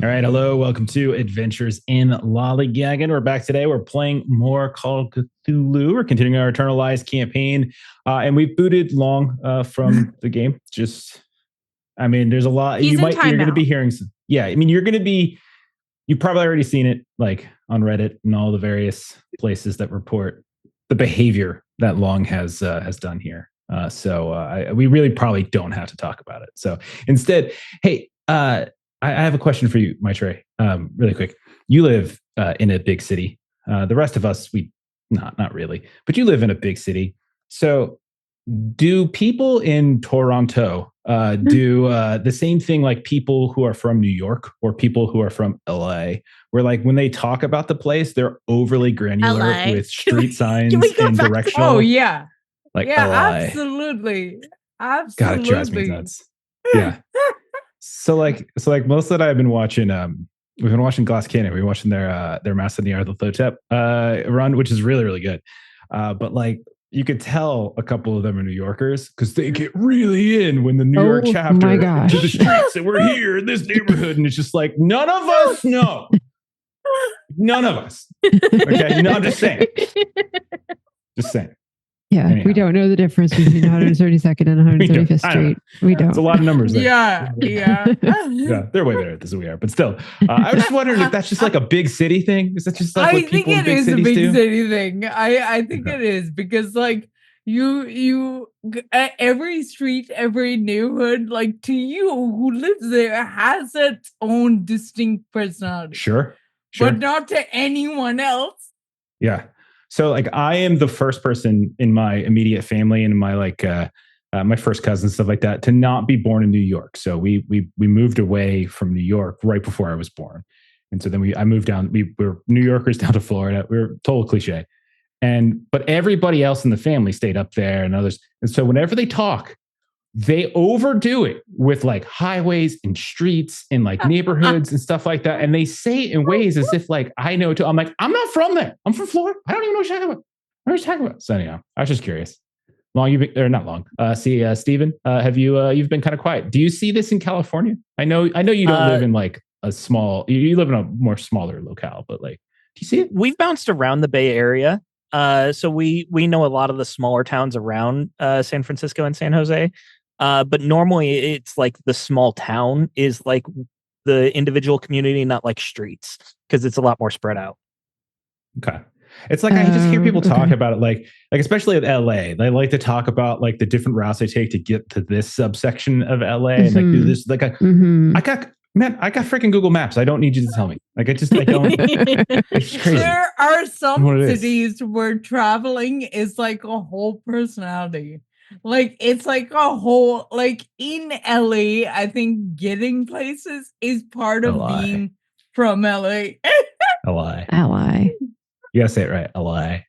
All right, hello, welcome to Adventures in Lollygagging. We're back today. We're playing more Call of Cthulhu. We're continuing our Eternalized campaign, and we've booted long from the game. There's a lot. You're going to be hearing some. Yeah, you're going to be. You've probably already seen it, like on Reddit and all the various places that report the behavior that Long has done here. We really probably don't have to talk about it. So instead, hey. I have a question for you, Maitreyi, really quick. You live in a big city. The rest of us, not really, but you live in a big city. So do people in Toronto do the same thing like people who are from New York or people who are from LA, where like when they talk about the place, they're overly granular with street signs and directional? Oh, yeah. Like yeah, LA. Absolutely. God, it drives me nuts. Yeah. So like most of the time I've been watching we've been watching Glass Cannon. We've been watching their Master in the Art of the Thotep run, which is really, really good. But like you could tell a couple of them are New Yorkers because they get really in when the New York chapter to the streets and we're here in this neighborhood, and it's just like none of us know. None of us. Okay. No, I'm just saying. Just saying. Yeah, anyhow. We don't know the difference between 132nd and 135th Street. We don't. It's a lot of numbers there. Yeah. Yeah, they're way better at this than we are. But still, I was just wondering if that's just like a big city thing. Is that just like what people in big cities do? I think it is a big city thing. I think it is because like you every street, every neighborhood, like to you who lives there has its own distinct personality. Sure. But not to anyone else. Yeah. So like I am the first person in my immediate family and my like my first cousin, stuff like that, to not be born in New York. So we moved away from New York right before I was born. And so then I moved down. We were New Yorkers down to Florida. We were total cliche. But everybody else in the family stayed up there and others. And so whenever they talk, they overdo it with like highways and streets and like neighborhoods and stuff like that. And they say it in ways as if like I know too. I'm like, I'm not from there. I'm from Florida. I don't even know what you're talking about. What are you talking about? So anyhow, I was just curious. Not long. Steven, have you've been kind of quiet. Do you see this in California? I know you don't live in like a small, you live in a more smaller locale, but like, do you see it? We've bounced around the Bay Area. So we know a lot of the smaller towns around San Francisco and San Jose. But normally it's like the small town is like the individual community, not like streets, because it's a lot more spread out. Okay. It's like I just hear people talk about it, like especially at LA. They like to talk about like the different routes they take to get to this subsection of LA and like do this. Like I got freaking Google Maps. I don't need you to tell me. Like I don't. It's crazy. There are some cities where traveling is like a whole personality. Like it's like a whole, like in LA, I think getting places is part of being from LA. LA. You gotta say it right. LA.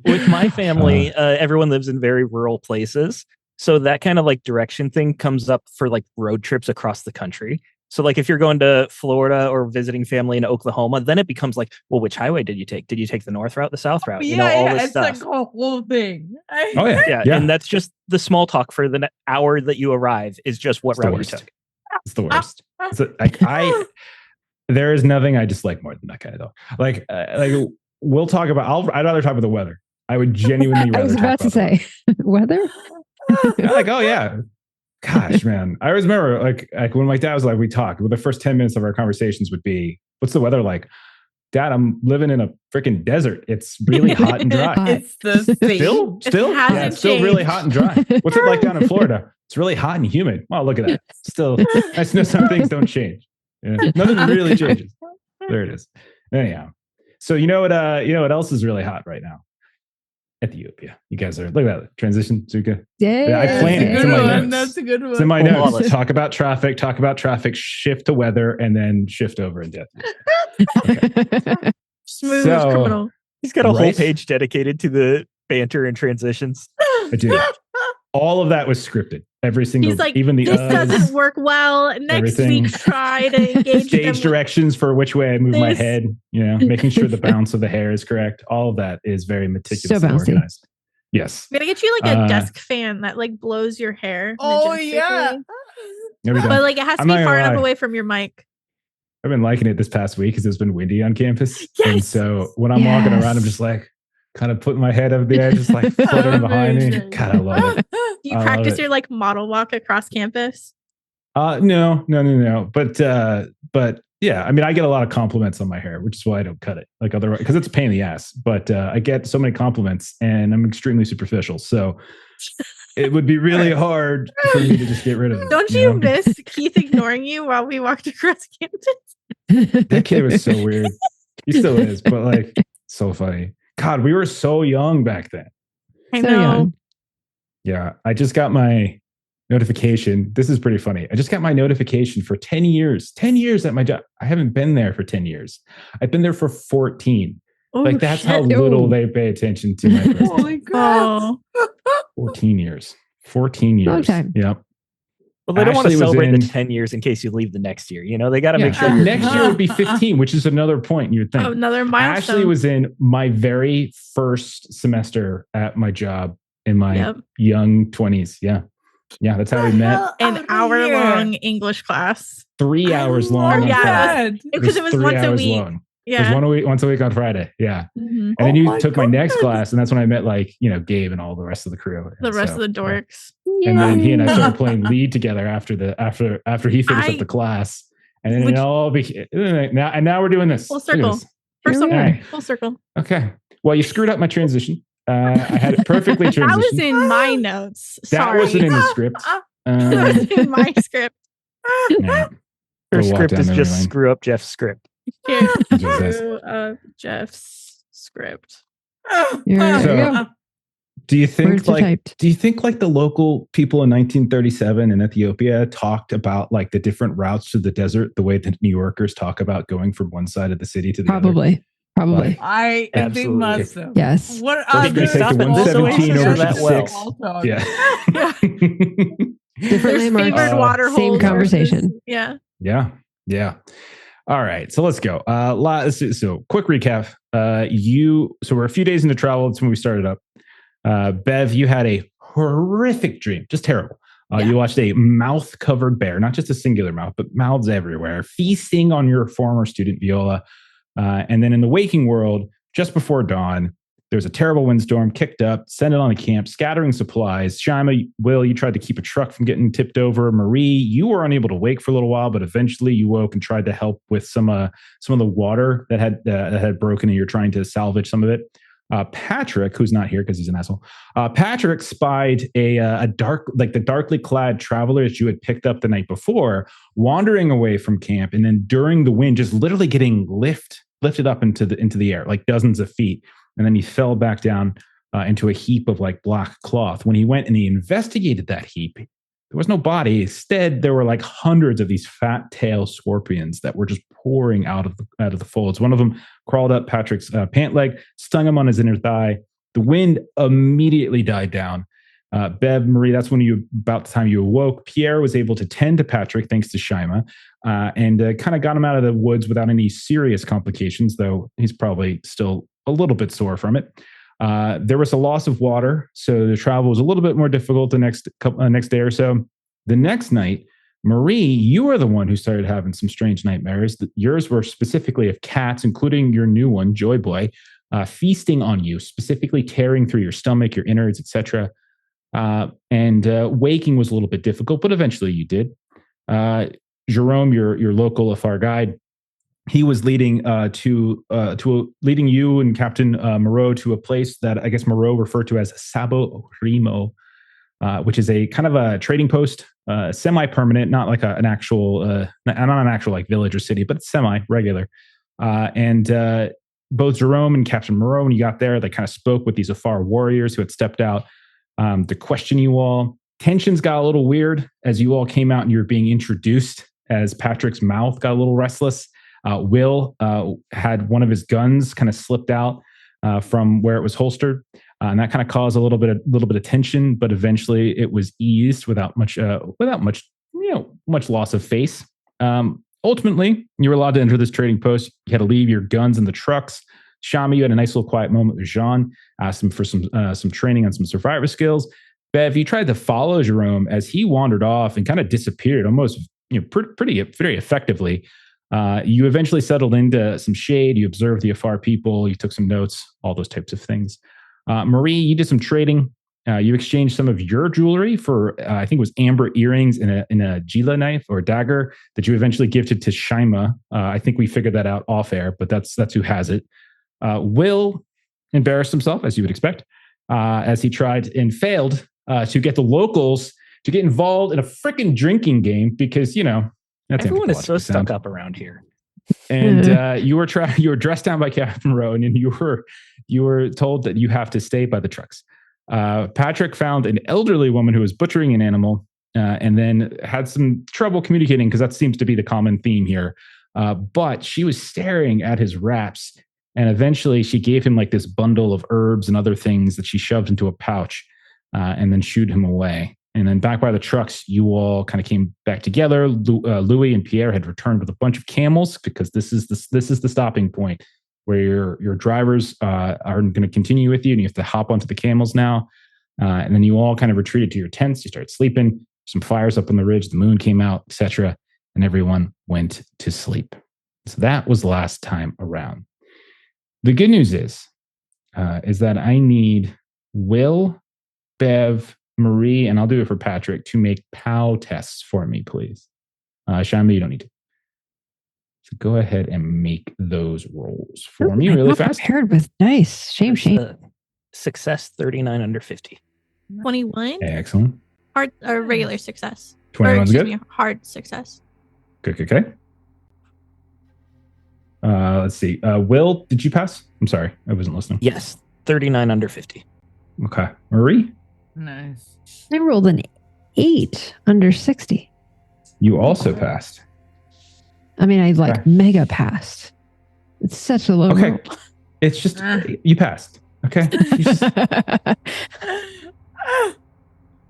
With my family, everyone lives in very rural places. So that kind of like direction thing comes up for like road trips across the country. So like if you're going to Florida or visiting family in Oklahoma, then it becomes like, well, which highway did you take? Did you take the north route, the south route? All this stuff. It's like a whole thing. Yeah. And that's just the small talk for the hour that you arrive is just what route you took. It's the worst. There is nothing I dislike more than that kind of though. Like we'll talk about. I'd rather talk about the weather. I would genuinely rather. I was about to say weather. Like, oh yeah. Gosh, man. I always remember like when my dad was like, we talk, well, the first 10 minutes of our conversations would be, what's the weather like? Dad, I'm living in a freaking desert. It's really hot and dry. It's the same. Still? Yeah, it's still really hot and dry. What's it like down in Florida? It's really hot and humid. Wow, look at that. Still, I know some things don't change. Yeah. Nothing really changes. There it is. Anyhow. So you know what else is really hot right now? Ethiopia. You guys are, look at that transition, Zuka. Yeah, I planned it. It's in my notes. That's a good one. It's in my notes. Talk about traffic, shift to weather, and then shift over into Ethiopia. Smooth criminal. He's got a whole page dedicated to the banter and transitions. I do. All of that was scripted. Every single, he's like, even the this doesn't work well. Next week, try to engage stage directions for which way I move my head. You know, making sure the bounce of the hair is correct. All of that is very meticulously organized. Yes, I'm gonna get you like a desk fan that like blows your hair. Oh yeah. There we go. But like it has to I'm be not far gonna enough lie. away from your mic. I've been liking it this past week because it's been windy on campus. And Yes. so when I'm walking around, I'm just like kind of putting my head over the edge, just like fluttering behind me. Amazing. God, I love it. Do you I love practice it. your like model walk across campus? No. But yeah, I mean, I get a lot of compliments on my hair, which is why I don't cut it. Like otherwise, because it's a pain in the ass. But I get so many compliments, and I'm extremely superficial. So it would be really hard for me to just get rid of it. Don't you miss Keith ignoring you while we walked across campus? That kid was so weird. He still is, but like so funny. God, we were so young back then. I So know. young. Yeah, I just got my notification. This is pretty funny. I just got my notification for 10 years. 10 years at my job. I haven't been there for 10 years. I've been there for 14. Oh, Like that's shit. how little they pay attention to my presence. Holy crap. Oh. 14 years. 14 years. Long time. Yep. Well, they don't want to Ashley was celebrate the in- 10 years in case you leave the next year. You know, they got to Yeah, make sure and you're next year would be 15, which is another point you'd think. Another milestone. Ashley was in my very first semester at my job in my young 20s. Yeah. Yeah, that's how we met. an hour-long English class. 3 hours long. on Yeah, Friday. Because it was 3 once a hours week. long. It Yeah. was once a week on Friday. Yeah. Mhm. And then you my took my next God. class, and that's when I met Gabe and all the rest of the crew. The And rest so, of the dorks. And then he and I started playing lead together after he finished up the class. And then Which- it all became now we're doing this. Full Look at circle. this. First Here of we all, are. full circle. Okay. Well, you screwed up my transition. I had it perfectly transitioned. That was in my notes. That Sorry. wasn't in the script. That was in my script. Yeah. Her Go walk script down is memory just lane. screw up Jeff's script. Here. Jesus. Screw up Jeff's script. There So- you go. Do you think Words are typed. the local people in 1937 in Ethiopia talked about like the different routes to the desert the way that New Yorkers talk about going from one side of the city to the other? Probably. Like, I they Absolutely. must have. Yes. What We're other gonna take the 117 over to the 6. Yeah. Different There's landmarks. favored water holes. Same versus- conversation. Yeah. Yeah. All right. So let's go. So quick recap. So we're a few days into travel. That's when we started up. Bev, you had a horrific dream, just terrible. You watched a mouth-covered bear, not just a singular mouth, but mouths everywhere, feasting on your former student Viola. And then in the waking world, just before dawn, there's a terrible windstorm, kicked up, sent it on a camp, scattering supplies. Shyma, Will, you tried to keep a truck from getting tipped over. Marie, you were unable to wake for a little while, but eventually you woke and tried to help with some of the water that had broken, and you're trying to salvage some of it. Patrick, who's not here because he's an asshole, Patrick spied a darkly clad traveler that you had picked up the night before, wandering away from camp, and then during the wind, just literally getting lifted up into the air, like dozens of feet, and then he fell back down into a heap of like black cloth. When he went and he investigated that heap, there was no body. Instead, there were like hundreds of these fat tail scorpions that were just pouring out of the folds. One of them crawled up Patrick's pant leg, stung him on his inner thigh. The wind immediately died down. Bev, Marie, that's when about the time you awoke. Pierre was able to tend to Patrick thanks to Shyma, and kind of got him out of the woods without any serious complications, though he's probably still a little bit sore from it. There was a loss of water, so the travel was a little bit more difficult the next day or so. The next night, Marie, you were the one who started having some strange nightmares. Yours were specifically of cats, including your new one, Joy Boy, feasting on you, specifically tearing through your stomach, your innards, etc. And waking was a little bit difficult, but eventually you did. Jerome, your local afar guide, he was leading leading you and Captain Moreau to a place that I guess Moreau referred to as Sabo Rimo, which is a kind of a trading post, semi-permanent, not like an actual like village or city, but it's semi-regular. And both Jerome and Captain Moreau, when you got there, they kind of spoke with these Afar warriors who had stepped out to question you all. Tensions got a little weird as you all came out and you were being introduced, as Patrick's mouth got a little restless. Will had one of his guns kind of slipped out from where it was holstered, and that kind of caused a little bit of tension. But eventually, it was eased without much loss of face. Ultimately, you were allowed to enter this trading post. You had to leave your guns in the trucks. Shyma, you had a nice little quiet moment with Jean. Asked him for some training on some survivor skills. Bev, you tried to follow Jerome as he wandered off and kind of disappeared almost very effectively. You eventually settled into some shade. You observed the afar people. You took some notes, all those types of things. Marie, you did some trading. You exchanged some of your jewelry for, I think it was amber earrings in a Gila knife or dagger that you eventually gifted to Shyma. I think we figured that out off air, but that's who has it. Will embarrassed himself, as you would expect, as he tried and failed to get the locals to get involved in a freaking drinking game because, that's everyone is so stuck up around here. And you were dressed down by Captain Rowan, and you were told that you have to stay by the trucks. Patrick found an elderly woman who was butchering an animal, and then had some trouble communicating because that seems to be the common theme here. But she was staring at his wraps, and eventually she gave him like this bundle of herbs and other things that she shoved into a pouch, and then shooed him away. And then back by the trucks, you all kind of came back together. Louis and Pierre had returned with a bunch of camels because this is the stopping point where your drivers are going to continue with you, and you have to hop onto the camels now. And then you all kind of retreated to your tents. You started sleeping. Some fires up on the ridge. The moon came out, etc., and everyone went to sleep. So that was the last time around. The good news is that I need Will, Bev, Marie, and I'll do it for Patrick to make POW tests for me, please. Shyma, you don't need to. So go ahead and make those rolls for me really fast. Prepared with dice. Shame. Success 39 under 50. 21. Okay, excellent. Hard or regular success. 21's good. Hard success. Good. Let's see. Will, did you pass? I'm sorry, I wasn't listening. Yes, 39 under 50. Okay. Marie? Nice. I rolled an 8 under 60. You also passed. I mean, I mega passed. It's such a low roll. It's just, you passed. Okay.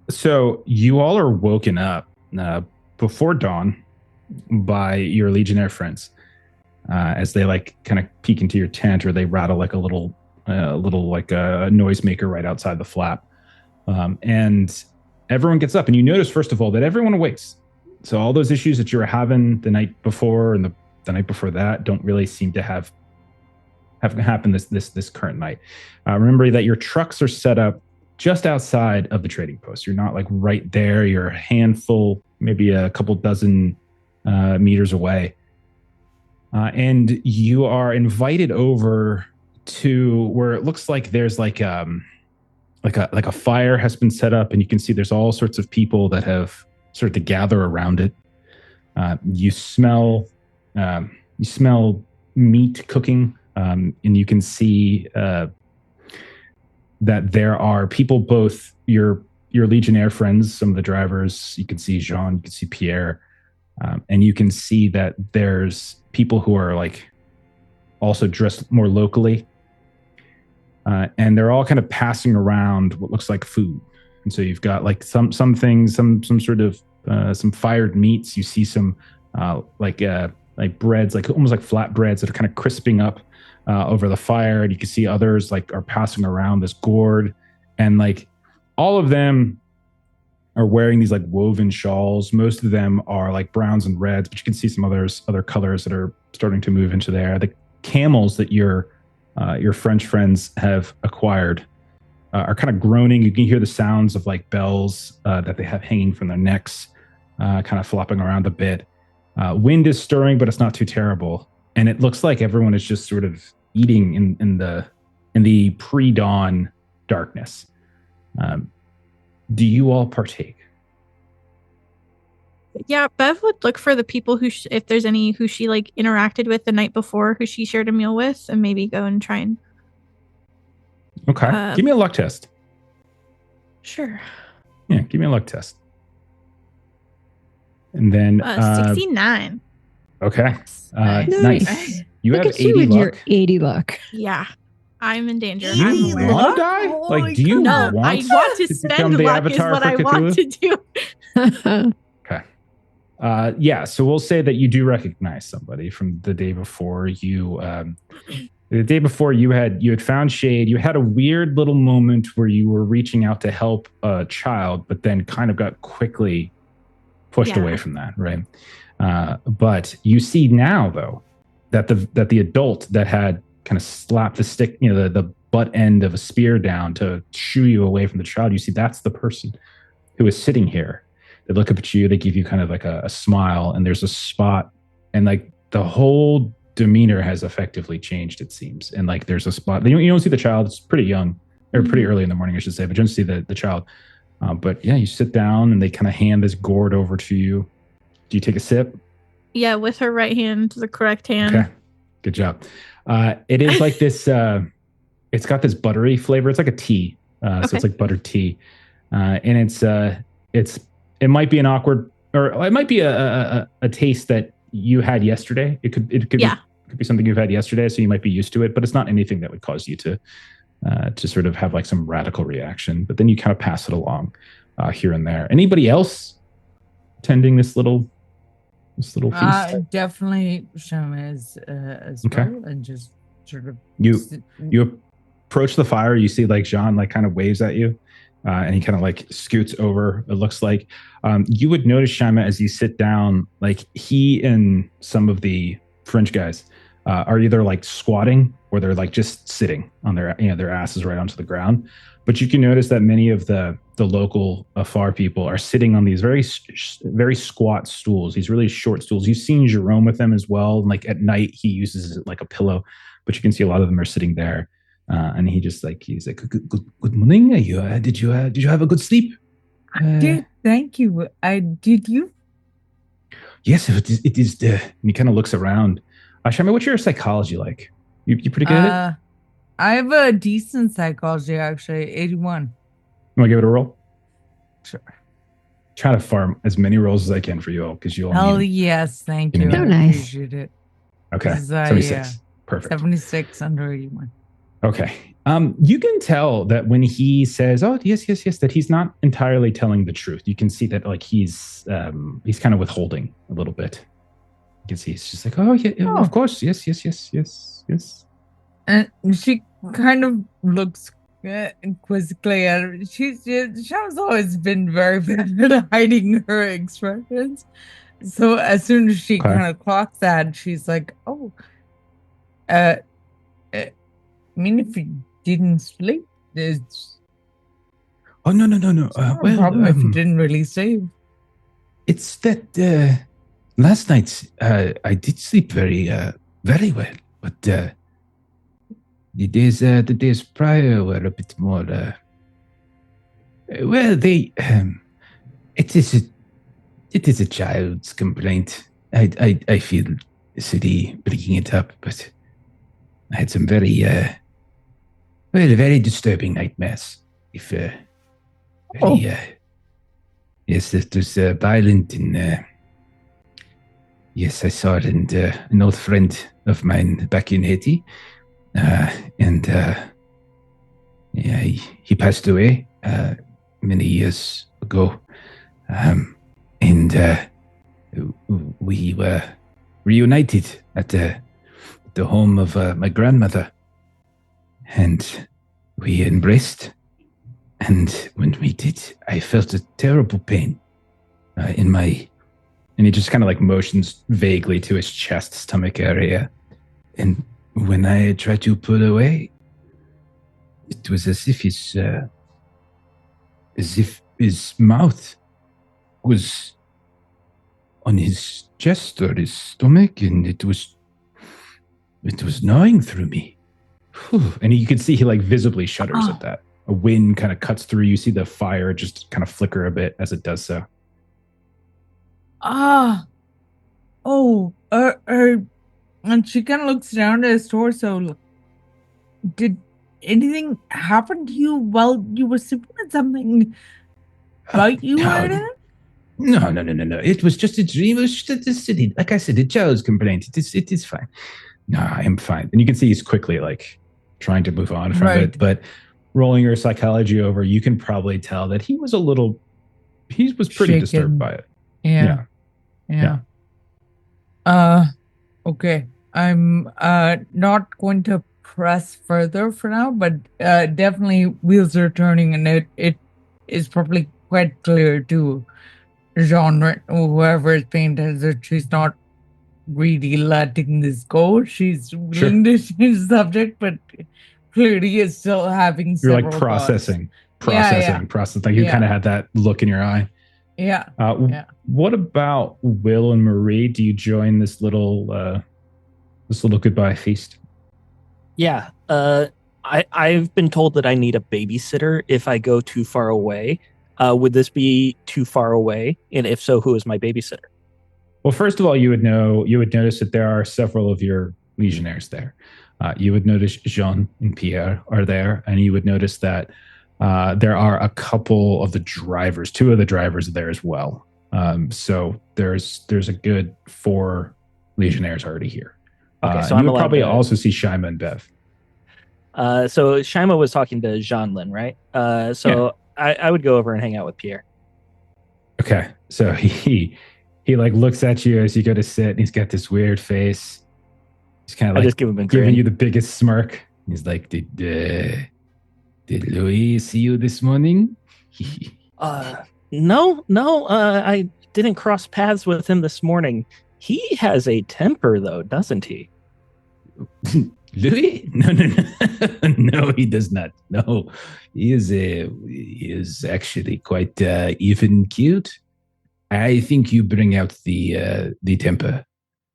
So you all are woken up before dawn by your Legionnaire friends as they kind of peek into your tent, or they rattle like a little noisemaker right outside the flap. And everyone gets up, and you notice, first of all, that everyone awakes. So all those issues that you were having the night before and the night before that don't really seem to have happened this current night. Remember that your trucks are set up just outside of the trading post. You're not right there. You're a handful, maybe a couple dozen meters away. And you are invited over to where it looks like there's like a fire has been set up, and you can see there's all sorts of people that have started to gather around it. You smell meat cooking, and you can see that there are people, both your Legionnaire friends, some of the drivers. You can see Jean, you can see Pierre, and you can see that there's people who are also dressed more locally. And they're all kind of passing around what looks like food. And so you've got some things, some sort of some fired meats. You see some breads, almost like flat breads that are kind of crisping up over the fire. And you can see others are passing around this gourd, and all of them are wearing these woven shawls. Most of them are browns and reds, but you can see some other colors that are starting to move into there. The camels that your French friends have acquired are kind of groaning. You can hear the sounds of bells that they have hanging from their necks, kind of flopping around a bit. Wind is stirring, but it's not too terrible. And it looks like everyone is just sort of eating in the pre-dawn darkness. Do you all partake? Yeah, Bev would look for the people who, if there's any who she interacted with the night before, who she shared a meal with, and maybe go and try and. Okay, give me a luck test. Sure. Yeah, give me a luck test. And then 69. Okay, nice. You Look have at you 80 with luck. your 80 luck. Yeah, I'm in danger. Do you want to die? Do you No, want I want to spend the luck is avatar what for I Cthulhu? want to do. Okay. Yeah, so we'll say that you do recognize somebody from the day before. You, The day before, you had found Shade. You had a weird little moment where you were reaching out to help a child, but then kind of got quickly pushed away from that, right? But you see now, though, that the adult that had kind of slapped the stick, the butt end of a spear down to shoo you away from the child, you see that's the person who is sitting here. They look up at you, they give you kind of like a smile, and there's a spot, and like the whole demeanor has effectively changed, it seems. And like there's a spot, you don't see the child, it's pretty young, or pretty early in the morning, I should say, but you don't see the child. But yeah, you sit down and they kind of hand this gourd over to you. Do you take a sip? Yeah, with her right hand, the correct hand. Okay, good job. It is like this, it's got this buttery flavor. It's like a tea. So it's like buttered tea. And it might be an awkward, or it might be a taste that you had yesterday. It could be something you've had yesterday, so you might be used to it, but it's not anything that would cause you to sort of have like some radical reaction. But then you kind of pass it along here and there. Anybody else attending this little feast? Definitely Shyma as well, and just sort of you approach the fire. You see like Jean like kind of waves at you, and he kind of like scoots over. It looks like you would notice Shyma as you sit down. Like he and some of the French guys are either like squatting or they're like just sitting on their asses right onto the ground. But you can notice that many of the local Afar people are sitting on these very squat stools, these really short stools. You've seen Jerome with them as well. Like at night, he uses it like a pillow, but you can see a lot of them are sitting there. And he's like, good morning. Did you have a good sleep? I did. Thank you. Did you? Yes, it is. And he kind of looks around. Shyma, what's your psychology like? You pretty good at it? I have a decent psychology, actually. 81. You want to give it a roll? Sure. Try to farm as many rolls as I can for you all, because you all Hell yes, thank you. So nice. Appreciate it. Okay, 76. Perfect. 76 under 81. Okay. You can tell that when he says, "Oh, yes," that he's not entirely telling the truth. You can see that like he's kind of withholding a little bit. You can see he's just like, "Oh, yeah, of course, yes." And she kind of looks quizzically at her. She's always been very bad at hiding her expressions. So as soon as she kind of clocks that, she's like, "Oh, I mean, if you didn't sleep, there's no. No problem if you didn't really sleep. It's that last night I did sleep very well, but the days prior were a bit more. It is a child's complaint. I feel silly bringing it up, but I had some very disturbing nightmares. Yes, it was violent, and yes, I saw it in an old friend of mine back in Haiti, and he passed away many years ago, and we were reunited at the home of my grandmother, and we embraced. And when we did, I felt a terrible pain in my, and he just kind of like motions vaguely to his chest, stomach area. And when I tried to pull away, it was as if his mouth was on his chest or his stomach, and it was gnawing through me. Whew. And you can see he like visibly shudders at that. A wind kind of cuts through. You see the fire just kind of flicker a bit as it does so. And she kind of looks down at his torso. Did anything happen to you while you were sleeping? Something about you or anything? No. It was just a dream. It was just a city. Like I said, a child's complaint. It is fine. No, I am fine. And you can see he's quickly like trying to move on from it, but rolling your psychology over, you can probably tell that he was pretty disturbed by it. Yeah. Okay. I'm not going to press further for now, but definitely wheels are turning, and it is probably quite clear to genre whoever is paying attention that she's not really letting this go. She's willing to change the subject, but clearly is still having You're several like processing. Like you kind of had that look in your eye. Yeah. What about Will and Marie? Do you join this little goodbye feast? Yeah. I've been told that I need a babysitter if I go too far away. Would this be too far away? And if so, who is my babysitter? Well, first of all, you would notice that there are several of your legionnaires there. You would notice Jean and Pierre are there, and you would notice that there are a couple of the drivers. 2 of the drivers are there as well. So there's a good 4 legionnaires already here. Okay, so you would probably also see Shyma and Bev. So Shyma was talking to Jean-Lin, right? I would go over and hang out with Pierre. Okay, so he like looks at you as you go to sit, and he's got this weird face. He's kind of like just give him a giving grin. you the biggest smirk. He's like, "Did Louis see you this morning?" No. I didn't cross paths with him this morning. He has a temper, though, doesn't he? Louis? No. No, he does not. No, he is actually quite even cute. I think you bring out the temper,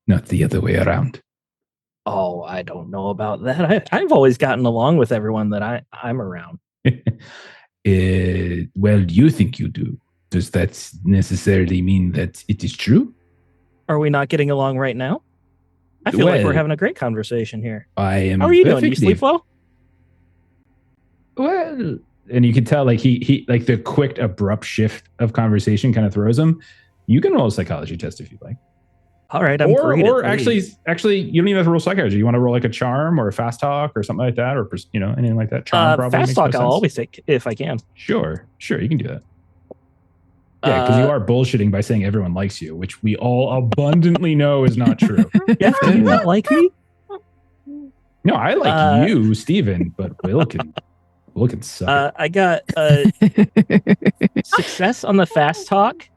not the other way around. Oh, I don't know about that. I've always gotten along with everyone that I'm around. Well, you think you do. Does that necessarily mean that it is true? Are we not getting along right now? I feel like we're having a great conversation here. I am. How are you doing? You sleep well? Well, and you can tell like he like the quick abrupt shift of conversation kind of throws him. You can roll a psychology test if you'd like. All right, I'm great. Or actually, you don't even have to roll psychology. You want to roll like a charm or a fast talk or something like that, or anything like that. Charm probably fast talk. I'll always take if I can. Sure, you can do that. Yeah, because you are bullshitting by saying everyone likes you, which we all abundantly know is not true. Jeff, do you not like me? No, I like you, Steven, but Will can suck. I got success on the fast talk.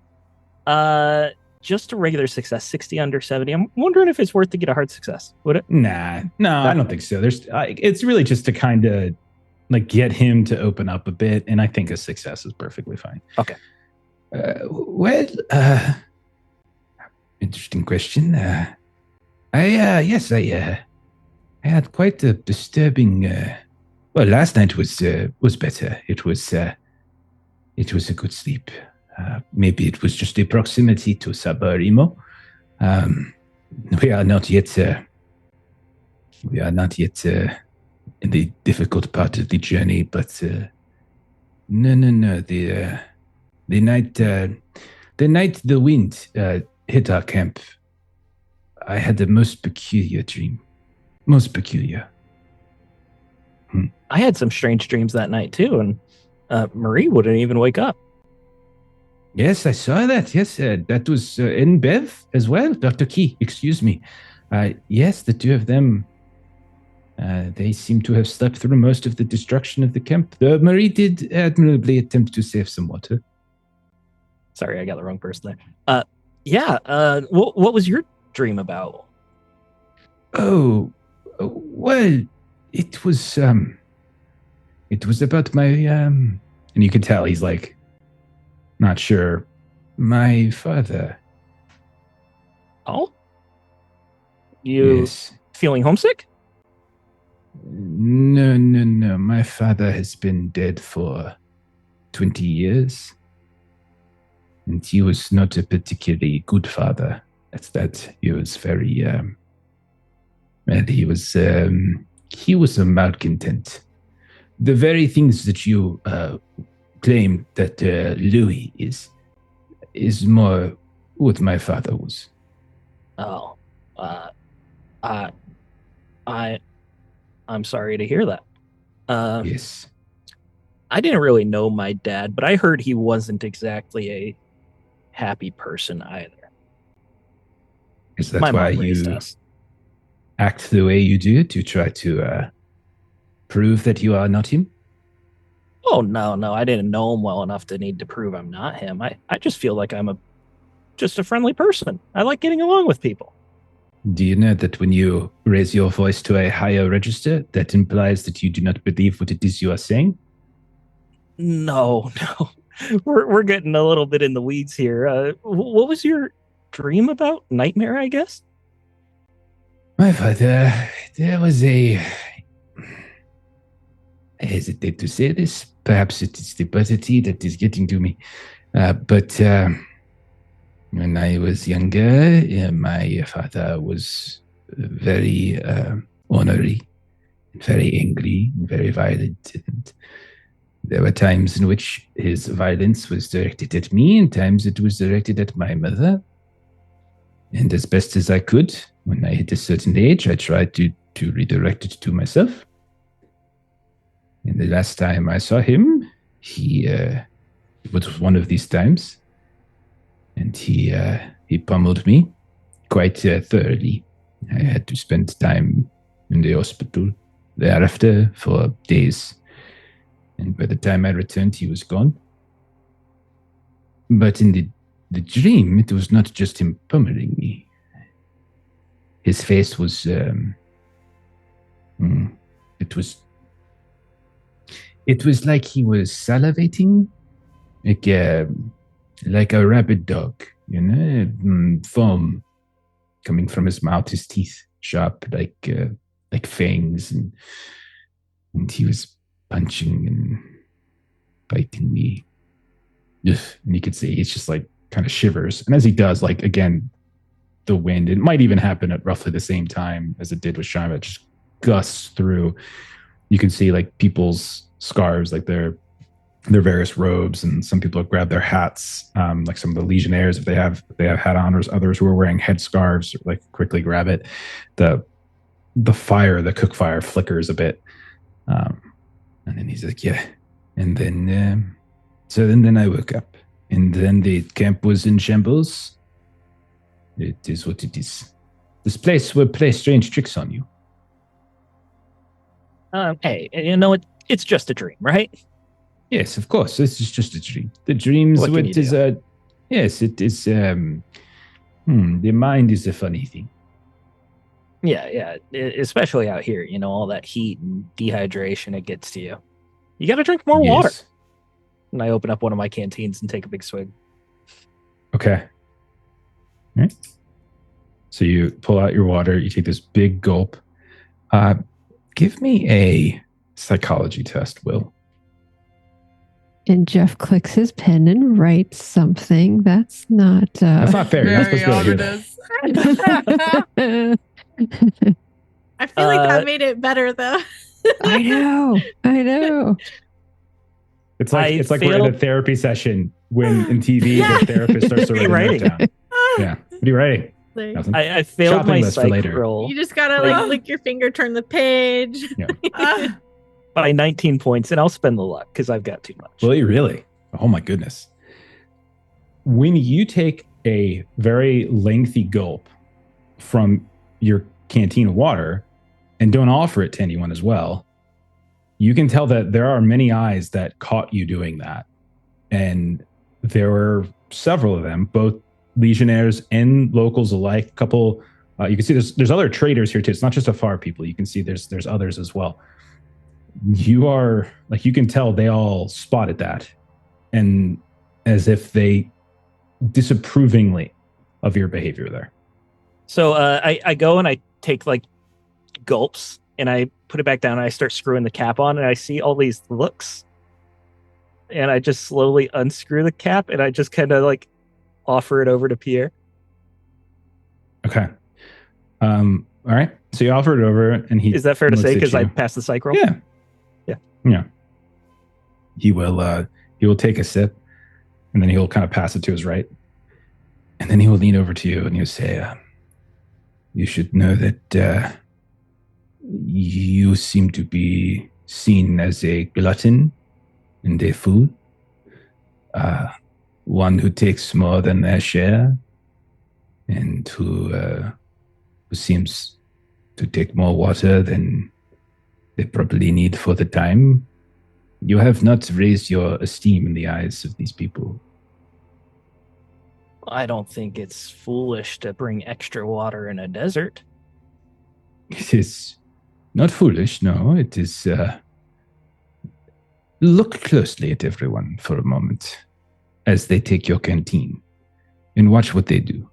Just a regular success, 60 under 70. I'm wondering if it's worth to get a hard success. Would it? Nah, I don't think so. There's, it's really just to kind of like get him to open up a bit, and I think a success is perfectly fine. Okay. Interesting question. I had quite a disturbing. Last night was better. It was a good sleep. Maybe it was just the proximity to Sabarimo. We are not yet in the difficult part of the journey, but no. The night the wind hit our camp, I had the most peculiar dream. Most peculiar. I had some strange dreams that night too, and Marie wouldn't even wake up. Yes, I saw that. Yes, that was in Bev as well. Dr. Key, excuse me. Yes, the 2 of them, they seem to have slept through most of the destruction of the camp. Marie did admirably attempt to save some water. Sorry, I got the wrong person there. What was your dream about? Oh, well, it was about my, and you can tell he's like, not sure. My father. Oh? You feeling homesick? No. My father has been dead for 20 years. And he was not a particularly good father. That's that. He was very, he was a malcontent. The very things that you claim that Louis is more what my father was. Oh, I'm sorry to hear that. Yes. I didn't really know my dad, but I heard he wasn't exactly a happy person either. Is that why you act the way you do to try to prove that you are not him? Oh, no. I didn't know him well enough to need to prove I'm not him. I just feel like I'm just a friendly person. I like getting along with people. Do you know that when you raise your voice to a higher register, that implies that you do not believe what it is you are saying? No. We're getting a little bit in the weeds here. What was your dream about? Nightmare, I guess? My father, there was I hesitate to say this. Perhaps it is the buzzity that is getting to me. But when I was younger, my father was very ornery, very angry, and very violent. And there were times in which his violence was directed at me, and times it was directed at my mother. And as best as I could, when I hit a certain age, I tried to redirect it to myself. And the last time I saw him, it was one of these times, and he pummeled me quite thoroughly. I had to spend time in the hospital thereafter for days. And by the time I returned, he was gone. But in the dream, it was not just him pummeling me. His face was, it was like he was salivating, like a rabid dog, foam coming from his mouth, his teeth sharp, like fangs, and he was punching and biting me. Ugh. And you could see he's just like kind of shivers, and as he does, like again, the wind, it might even happen at roughly the same time as it did with Shyma, just gusts through. You can see like people's scarves, like their various robes, and some people have grabbed their hats, like some of the legionnaires, if they have hat on, or others who are wearing head scarves, like quickly grab it. The cook fire flickers a bit, and then he's like, yeah. And then then I woke up, and then the camp was in shambles. It is what it is. This place will play strange tricks on you. Hey, it's just a dream, right? Yes, of course. This is just a dream. The dreams, it is yes, it is. The mind is a funny thing. Yeah. Especially out here, all that heat and dehydration it gets to you. You got to drink more water. And I open up one of my canteens and take a big swig. Okay. All right. So you pull out your water. You take this big gulp. Give me a psychology test, Will. And Jeff clicks his pen and writes something. That's not fair. You're not supposed to hear that. I feel like that made it better, though. I know. It's like we're in a therapy session when in TV the therapist starts to write it down. Yeah. What are you writing? I failed my psych roll. You just gotta lick your finger, turn the page. Yeah. By 19 points, and I'll spend the luck because I've got too much. Will you really? Oh my goodness. When you take a very lengthy gulp from your canteen of water and don't offer it to anyone as well, you can tell that there are many eyes that caught you doing that. And there were several of them, both legionnaires and locals alike. A couple, you can see there's other traders here too. It's not just Afar people. You can see there's others as well. You can tell they all spotted that, and as if they disapprovingly of your behavior there. So I go and I take like gulps and I put it back down and I start screwing the cap on, and I see all these looks, and I just slowly unscrew the cap and I just kind of like offer it over to Pierre. Okay. All right. So you offer it over, and is that fair to say because I passed the psych roll? Yeah. He will take a sip, and then he'll kind of pass it to his right, and then he will lean over to you and he'll say, "You should know that you seem to be seen as a glutton and a fool, one who takes more than their share, and who seems to take more water than they probably need for the time. You have not raised your esteem in the eyes of these people. I don't think it's foolish to bring extra water in a desert. It is not foolish, no. It is... look closely at everyone for a moment as they take your canteen and watch what they do.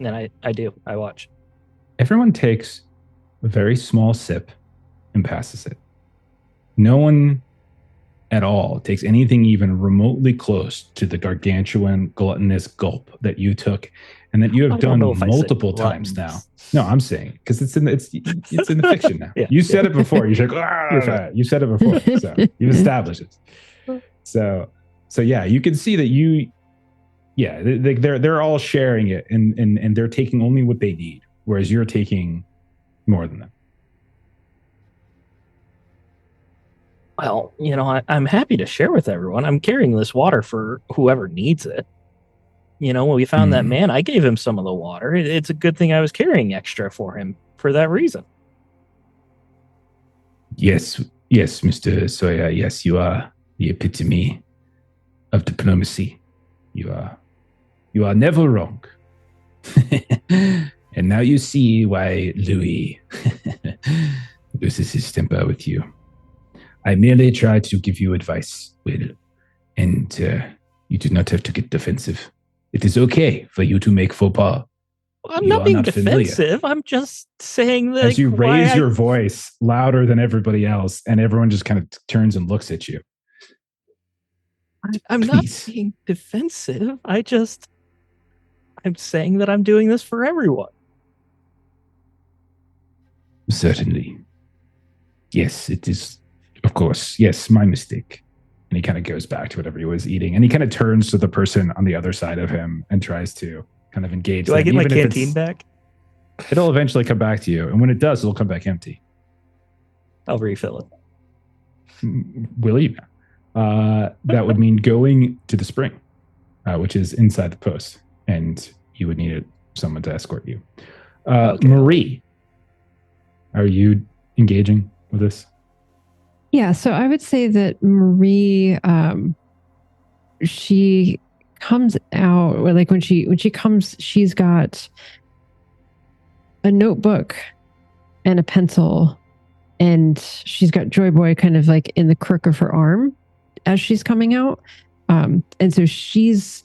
And I do. I watch. Everyone takes a very small sip and passes it. No one at all takes anything even remotely close to the gargantuan, gluttonous gulp that you took and that you have done multiple times now. No, I'm saying because it's in the fiction now. Yeah, you said it before. You're like, you said it before, so you've established it. So yeah, you can see that they're all sharing it and they're taking only what they need, whereas you're taking more than them. Well, I'm happy to share with everyone. I'm carrying this water for whoever needs it. When we found that man, I gave him some of the water. It's a good thing I was carrying extra for him for that reason. Yes, Mr. Sawyer. Yes, you are the epitome of diplomacy. You are never wrong. And now you see why Louis loses his temper with you. I merely try to give you advice, Will, and you do not have to get defensive. It is okay for you to make faux pas. I'm not being defensive. I'm just saying that. As you raise your voice louder than everybody else, and everyone just kind of turns and looks at you. I'm not being defensive. I'm saying that I'm doing this for everyone. Certainly. Yes, it is. Of course. Yes, my mistake. And he kind of goes back to whatever he was eating. And he kind of turns to the person on the other side of him and tries to kind of engage Do them. I get my canteen back? It'll eventually come back to you. And when it does, it'll come back empty. I'll refill it. Will you? That would mean going to the spring, which is inside the post. And you would need someone to escort you. Okay. Marie, are you engaging with this? Yeah, so I would say that Marie, she comes out, or like when she comes, she's got a notebook and a pencil, and she's got Joy Boy kind of like in the crook of her arm as she's coming out. And so this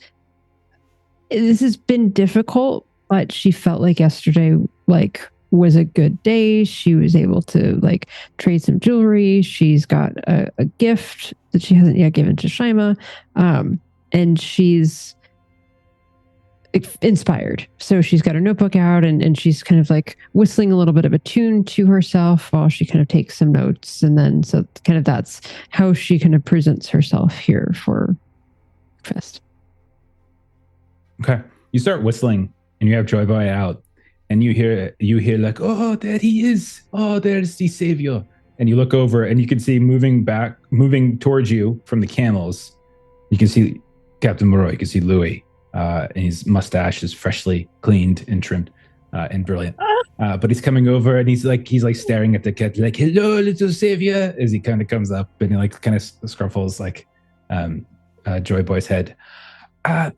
has been difficult, but she felt like yesterday, was a good day. She was able to trade some jewelry. She's got a gift that she hasn't yet given to Shyma. And she's inspired. So she's got her notebook out and she's kind of whistling a little bit of a tune to herself while she kind of takes some notes. And then, so kind of that's how she kind of presents herself here for Fest. Okay. You start whistling and you have Joy Boy out. And you hear oh, there he is. Oh, there's the savior. And you look over and you can see moving towards you from the camels. You can see Captain Moreau. You can see Louis. And his mustache is freshly cleaned and trimmed and brilliant. But he's coming over and he's staring at the cat hello, little savior, as he kind of comes up and he kind of scruffles Joy Boy's head.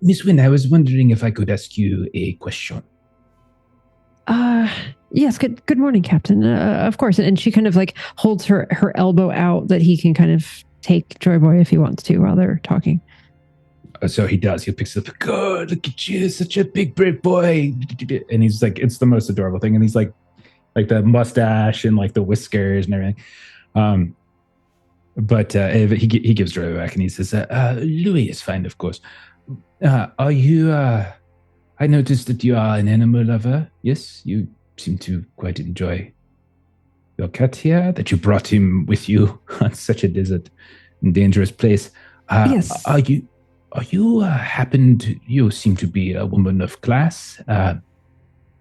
Miss Wynn, I was wondering if I could ask you a question. Yes. Good morning, Captain. Of course. And she kind of holds her elbow out that he can kind of take Joy Boy if he wants to while they're talking. So he does. He picks it up. God, look at you, such a big, brave boy. And he's it's the most adorable thing. And he's like the mustache and the whiskers and everything. But he gives Joy Boy back and he says, Louis is fine, of course. Are you, I noticed that you are an animal lover. Yes, you seem to quite enjoy your cat here, that you brought him with you on such a desert and dangerous place. Yes. You seem to be a woman of class. I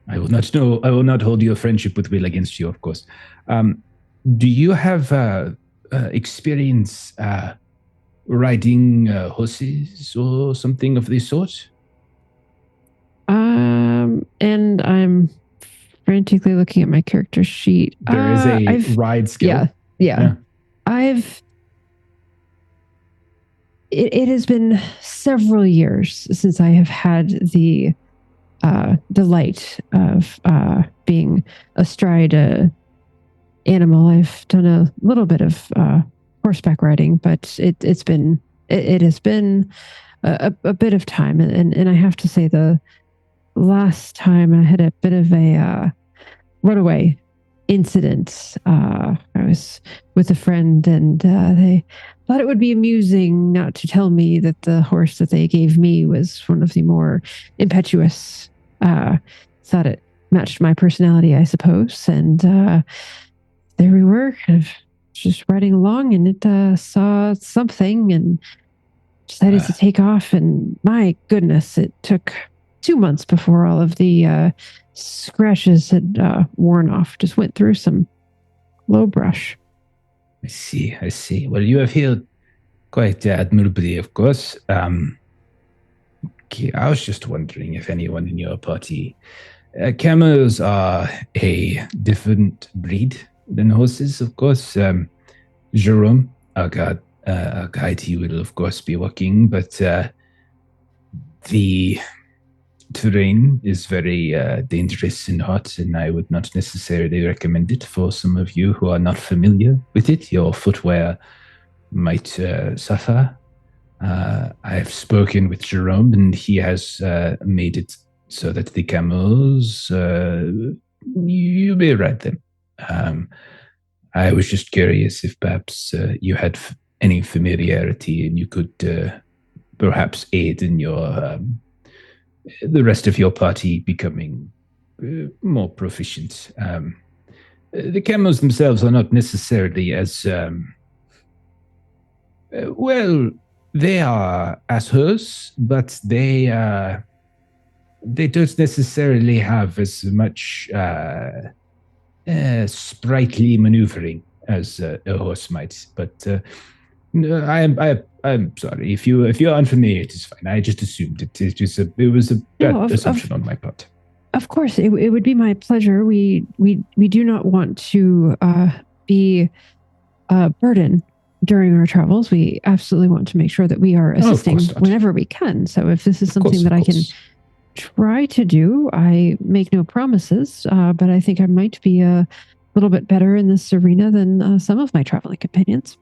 will not hold your friendship with Will against you, of course. Do you have experience riding horses or something of this sort? And I'm frantically looking at my character sheet. There is a ride skill. Yeah. It has been several years since I have had the delight of being astride a animal. I've done a little bit of horseback riding, but it has been a bit of time, and I have to say the last time I had a bit of a runaway incident. I was with a friend, and they thought it would be amusing not to tell me that the horse that they gave me was one of the more impetuous. Thought it matched my personality, I suppose, and there we were, kind of just riding along, and it saw something and decided to take off. And my goodness, it took 2 months before all of the scratches had worn off. Just went through some low brush. I see. Well, you have healed quite admirably, of course. Okay, I was just wondering if anyone in your party... camels are a different breed than horses, of course. Jerome, our guide, he will, of course, be walking, but the terrain is very dangerous and hot, and I would not necessarily recommend it for some of you who are not familiar with it. Your footwear might suffer. I've spoken with Jerome, and he has made it so that the camels, you may ride them. I was just curious if perhaps you had any familiarity and you could perhaps aid in your the rest of your party becoming more proficient. The camels themselves are not necessarily as well. They are assholes, but they don't necessarily have as much sprightly maneuvering as a horse might. But I'm sorry if you're unfamiliar. It is fine. I just assumed it was a bad assumption on my part. Of course, it would be my pleasure. We do not want to be a burden during our travels. We absolutely want to make sure that we are assisting whenever we can. So if this is something that I can try to do, I make no promises, but I think I might be a little bit better in this arena than some of my traveling companions.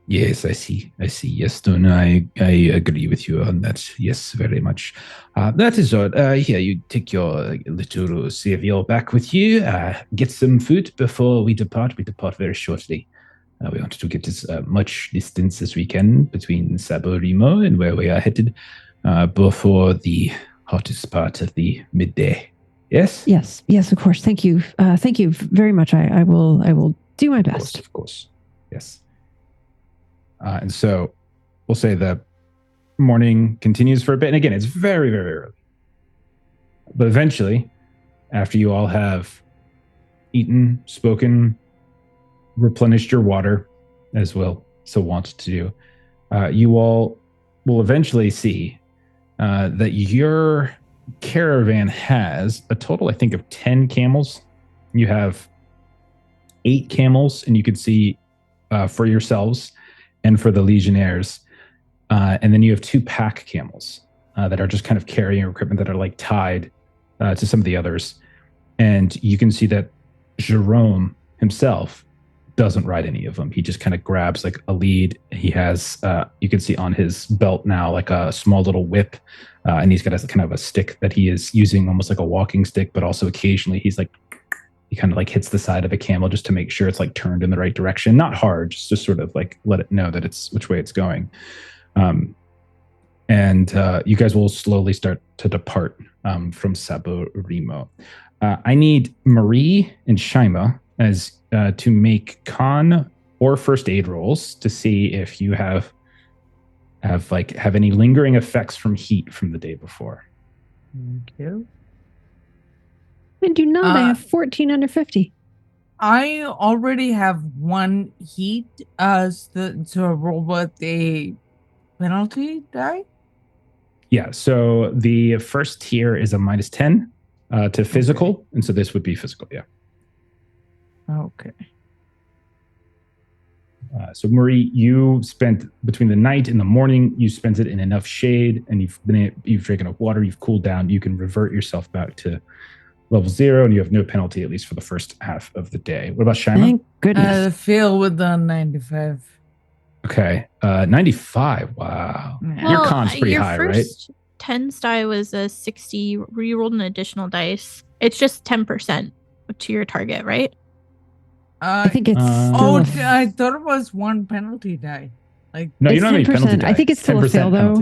Yes, I see. Yes, no, I agree with you on that. Yes, very much. That is all. Here, you take your little savior back with you. Get some food before we depart. We depart very shortly. We want to get as much distance as we can between Sabo Rimo and where we are headed before the hottest part of the midday. Yes? Yes, of course. Thank you. Thank you very much. I will do my best. Of course. Yes. And so we'll say the morning continues for a bit. And again, it's very, very early. But eventually, after you all have eaten, spoken, replenished your water, as well so want to do, you all will eventually see that your caravan has a total, I think, of 10 camels. You have 8 camels, and you can see for yourselves and for the legionnaires. And then you have 2 pack camels that are just kind of carrying equipment that are like tied to some of the others. And you can see that Jerome himself doesn't ride any of them. He just kind of grabs like a lead. He has, you can see on his belt now, like a small little whip. And he's got a kind of a stick that he is using almost like a walking stick, but also occasionally he kind of like hits the side of a camel just to make sure it's like turned in the right direction. Not hard, just to sort of like let it know that it's which way it's going. And you guys will slowly start to depart from Sabo Rimo. I need Marie and Shyma as to make con or first aid rolls to see if you have any lingering effects from heat from the day before. Thank you. I do not. I have 14 under 50. I already have 1 heat as to roll with a penalty die. Yeah, so the first tier is a -10. to physical, and so this would be physical. Yeah. Okay. So Marie, you spent between the night and the morning, you spent it in enough shade, and you've drank enough water, you've cooled down, you can revert yourself back to level 0, and you have no penalty, at least for the first half of the day. What about Shyma? Thank goodness. I fail with the 95. Okay. 95. Wow. Yeah. Your con's pretty high, right? Your first 10 die was a 60. You rolled an additional dice. It's just 10% to your target, right? I think it's I thought it was one penalty die. Like no, you it's don't have any penalty 10%. die. I think it's still a fail though,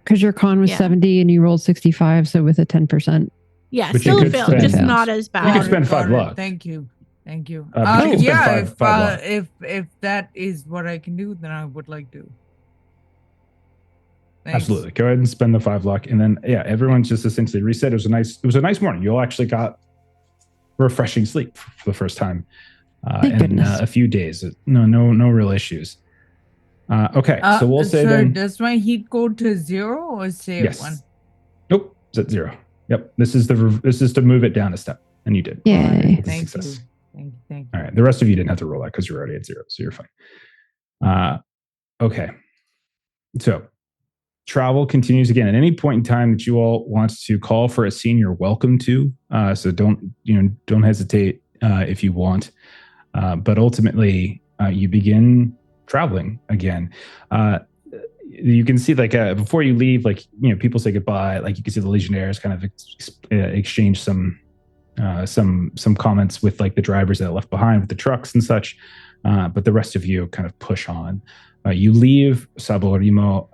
because your con was 70 and you rolled 65, so with a 10%. Yeah, but still a fail, just not as bad. You could spend 5 luck. Thank you. Yeah, if that is what I can do, then I would like to. Thanks. Absolutely. Go ahead and spend the 5 luck, and then everyone's just essentially reset. It was a nice morning. You all actually got refreshing sleep for the first time in a few days. No real issues. Okay, so we'll say then. Does my heat go to 0 or stay at 1? Nope, it's at 0. Yep. This is to move it down a step, and you did. Yay! Thank you. Thank you. All right. The rest of you didn't have to roll that because you're already at 0, so you're fine. Okay. So travel continues again. At any point in time that you all want to call for a scene, you're welcome to. So don't hesitate if you want. But ultimately, you begin traveling again. You can see before you leave, people say goodbye. You can see the Legionnaires kind of exchange some comments with the drivers that are left behind with the trucks and such. But the rest of you kind of push on. You leave Saborimo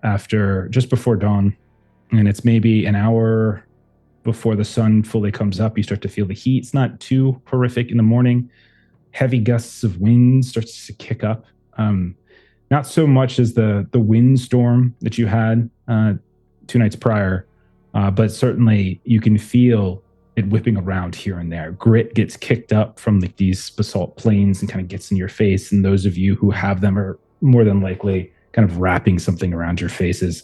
just before dawn, and it's maybe an hour before the sun fully comes up. You start to feel the heat. It's not too horrific in the morning. Heavy gusts of wind starts to kick up. Not so much as the windstorm that you had 2 nights prior, but certainly you can feel it whipping around here and there. Grit gets kicked up from these basalt plains and kind of gets in your face. And those of you who have them are more than likely kind of wrapping something around your faces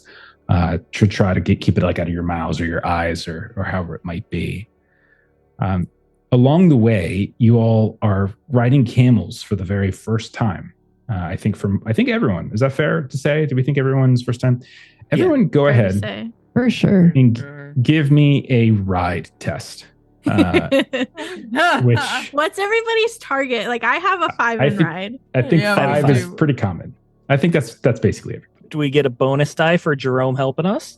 to try to keep it out of your mouths or your eyes or however it might be. Along the way, you all are riding camels for the very first time. I think everyone. Is that fair to say? Do we think everyone's first time? Everyone, go ahead. For sure. And give me a ride test. What's everybody's target? I have a 5 in ride. I think 5 is pretty common. I think that's basically everybody. Do we get a bonus die for Jerome helping us?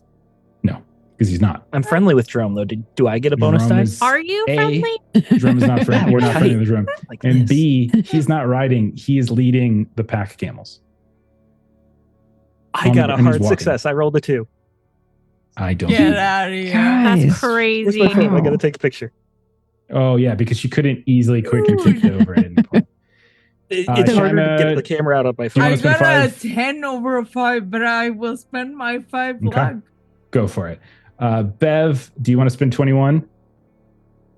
No, because he's not. I'm friendly with Jerome though. Do I get a bonus die? Are you friendly? Jerome is not friendly. We're not friendly with Jerome. And B, he's not riding. He is leading the pack camels. I got a hard success. I rolled a 2. I don't. Get out of here. That's crazy. Where's my phone? I gotta take a picture. Oh yeah, because you couldn't quickly kick it over at any point. It's harder to get the camera out of my phone. I got a 10 over a 5, but I will spend my 5 luck. Go for it. Bev, do you want to spend 21?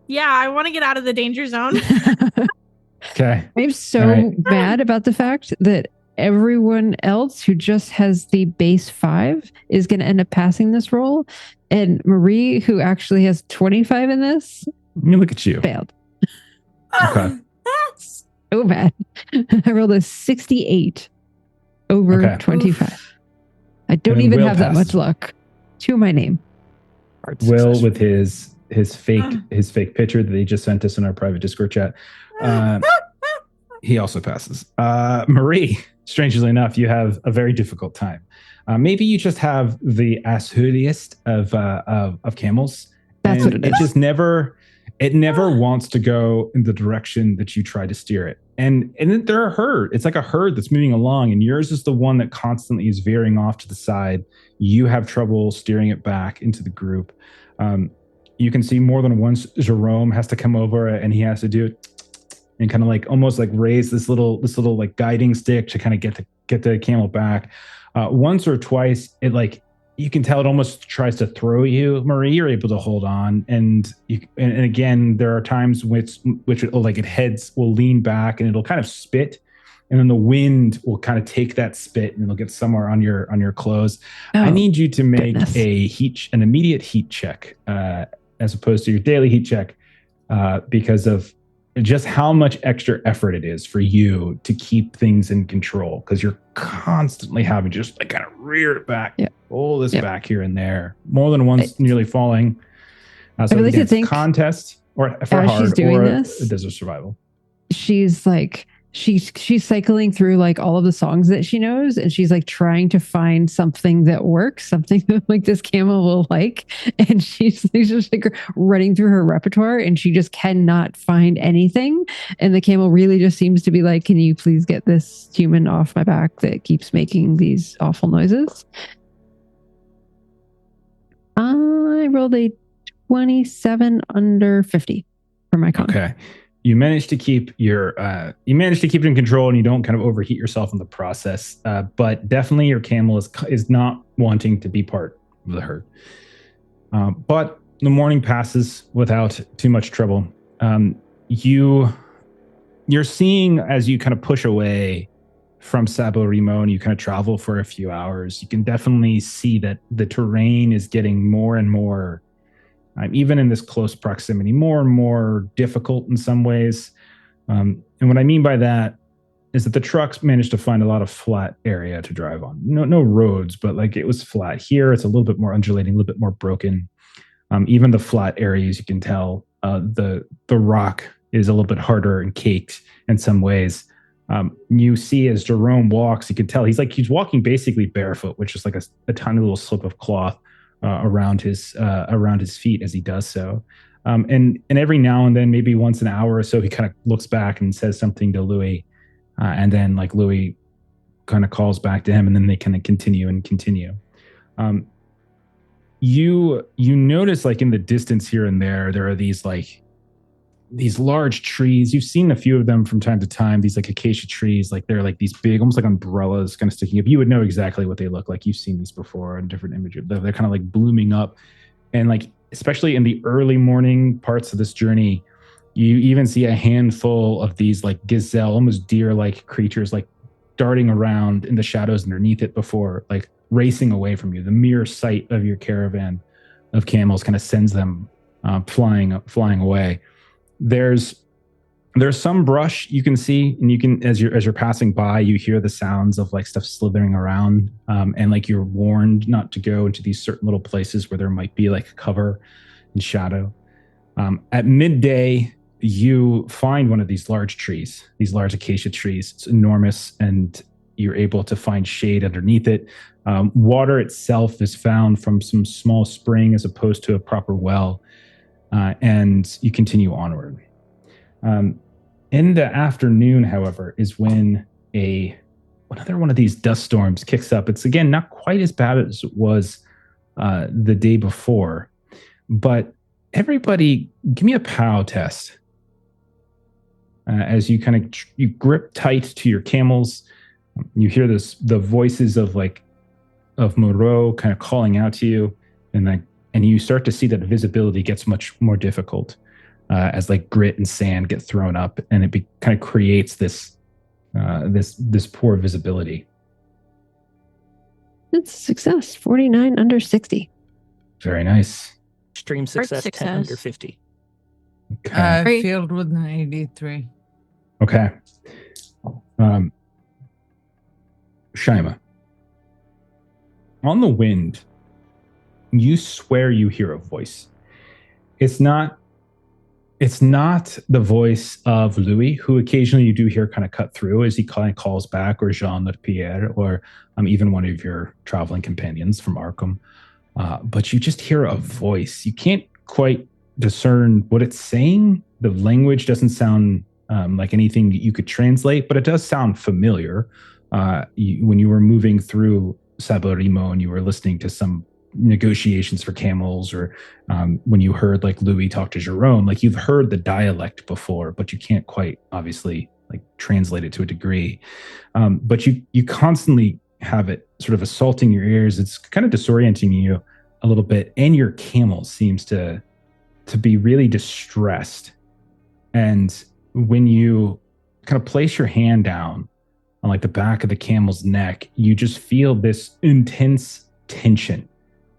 Yeah, I want to get out of the danger zone. Okay. I'm so mad about the fact that everyone else who just has the base 5 is going to end up passing this roll. And Marie, who actually has 25 in this, look at you. Failed. Okay. So bad. I rolled a 68 over 25. I don't even have that much luck to my name. Will, with his fake picture that he just sent us in our private Discord chat, he also passes. Marie, strangely enough, you have a very difficult time. Maybe you just have the assholiest of camels. That's what it is. It never wants to go in the direction that you try to steer it. And then they're a herd. It's like a herd that's moving along, and yours is the one that constantly is veering off to the side. You have trouble steering it back into the group. You can see more than once Jerome has to come over and he has to do it and kind of almost raise this little guiding stick to kind of get the camel back. Once or twice, it you can tell it almost tries to throw you. Marie, you're able to hold on, and again, there are times which it heads will lean back and it'll kind of spit, and then the wind will kind of take that spit and it'll get somewhere on your clothes. I need you to make an immediate heat check as opposed to your daily heat check, because of just how much extra effort it is for you to keep things in control, because you're constantly having to just like kind of rear it back, pull this back here and there, more than once nearly falling. So really again, think contest or for as hard she's doing or this, a desert survival. She's like she's cycling through like all of the songs that she knows, and she's like trying to find something that works, something that like this camel will like, and she's just like running through her repertoire, and she just cannot find anything. And the camel really just seems to be like, can you please get this human off my back that keeps making these awful noises? I rolled a 27 under 50 for my con. Okay. You manage to keep it in control, and you don't kind of overheat yourself in the process. But definitely your camel is not wanting to be part of the herd. But the morning passes without too much trouble. You're seeing, as you kind of push away from Sabo Rimo and you kind of travel for a few hours, you can definitely see that the terrain is getting more and more, even in this close proximity, more and more difficult in some ways. And what I mean by that is that the trucks managed to find a lot of flat area to drive on. No roads, but like it was flat. Here, it's a little bit more undulating, a little bit more broken. Even the flat areas, you can tell the rock is a little bit harder and caked in some ways. You see as Jerome walks, you can tell he's walking basically barefoot, which is like a tiny little slip of cloth around his feet as he does so. And every now and then, maybe once an hour or so, he kind of looks back and says something to Louis. And then like Louis kind of calls back to him, and then they kind of continue. You notice like in the distance here and there are these large trees. You've seen a few of them from time to time, these like acacia trees, like they're like these big, almost like umbrellas kind of sticking up. You would know exactly what they look like. You've seen these before in different images. They're kind of like blooming up. And like, especially in the early morning parts of this journey, you even see a handful of these like gazelle, almost deer-like creatures, like darting around in the shadows underneath it before like racing away from you. The mere sight of your caravan of camels kind of sends them flying away. There's some brush you can see, and you can, as you're passing by, you hear the sounds of like stuff slithering around, and like you're warned not to go into these certain little places where there might be like cover and shadow. At midday, you find one of these large trees, these large acacia trees. It's enormous, and you're able to find shade underneath it. Water itself is found from some small spring as opposed to a proper well. And you continue onward. In the afternoon, however, is when another one of these dust storms kicks up. It's again not quite as bad as it was the day before, but everybody, give me a POW test. As you kind of you grip tight to your camels, you hear the voices of Moreau kind of calling out to you, and you start to see that visibility gets much more difficult as like grit and sand get thrown up, and it kind of creates this poor visibility. It's a success. 49 under 60. Very nice. Extreme success, 10 under 50. Okay. Failed with an 83. Okay. Shyma. On the wind, you swear you hear a voice. It's not the voice of Louis, who occasionally you do hear kind of cut through as he kind of calls back, or Jean Pierre, or even one of your traveling companions from Arkham. But you just hear a voice. You can't quite discern what it's saying. The language doesn't sound like anything you could translate, but it does sound familiar. When you were moving through Saborimo and you were listening to some negotiations for camels, or when you heard like Louis talk to Jerome, like you've heard the dialect before, but you can't quite obviously like translate it to a degree. But you constantly have it sort of assaulting your ears. It's kind of disorienting you a little bit, and your camel seems to be really distressed. And when you kind of place your hand down on like the back of the camel's neck, you just feel this intense tension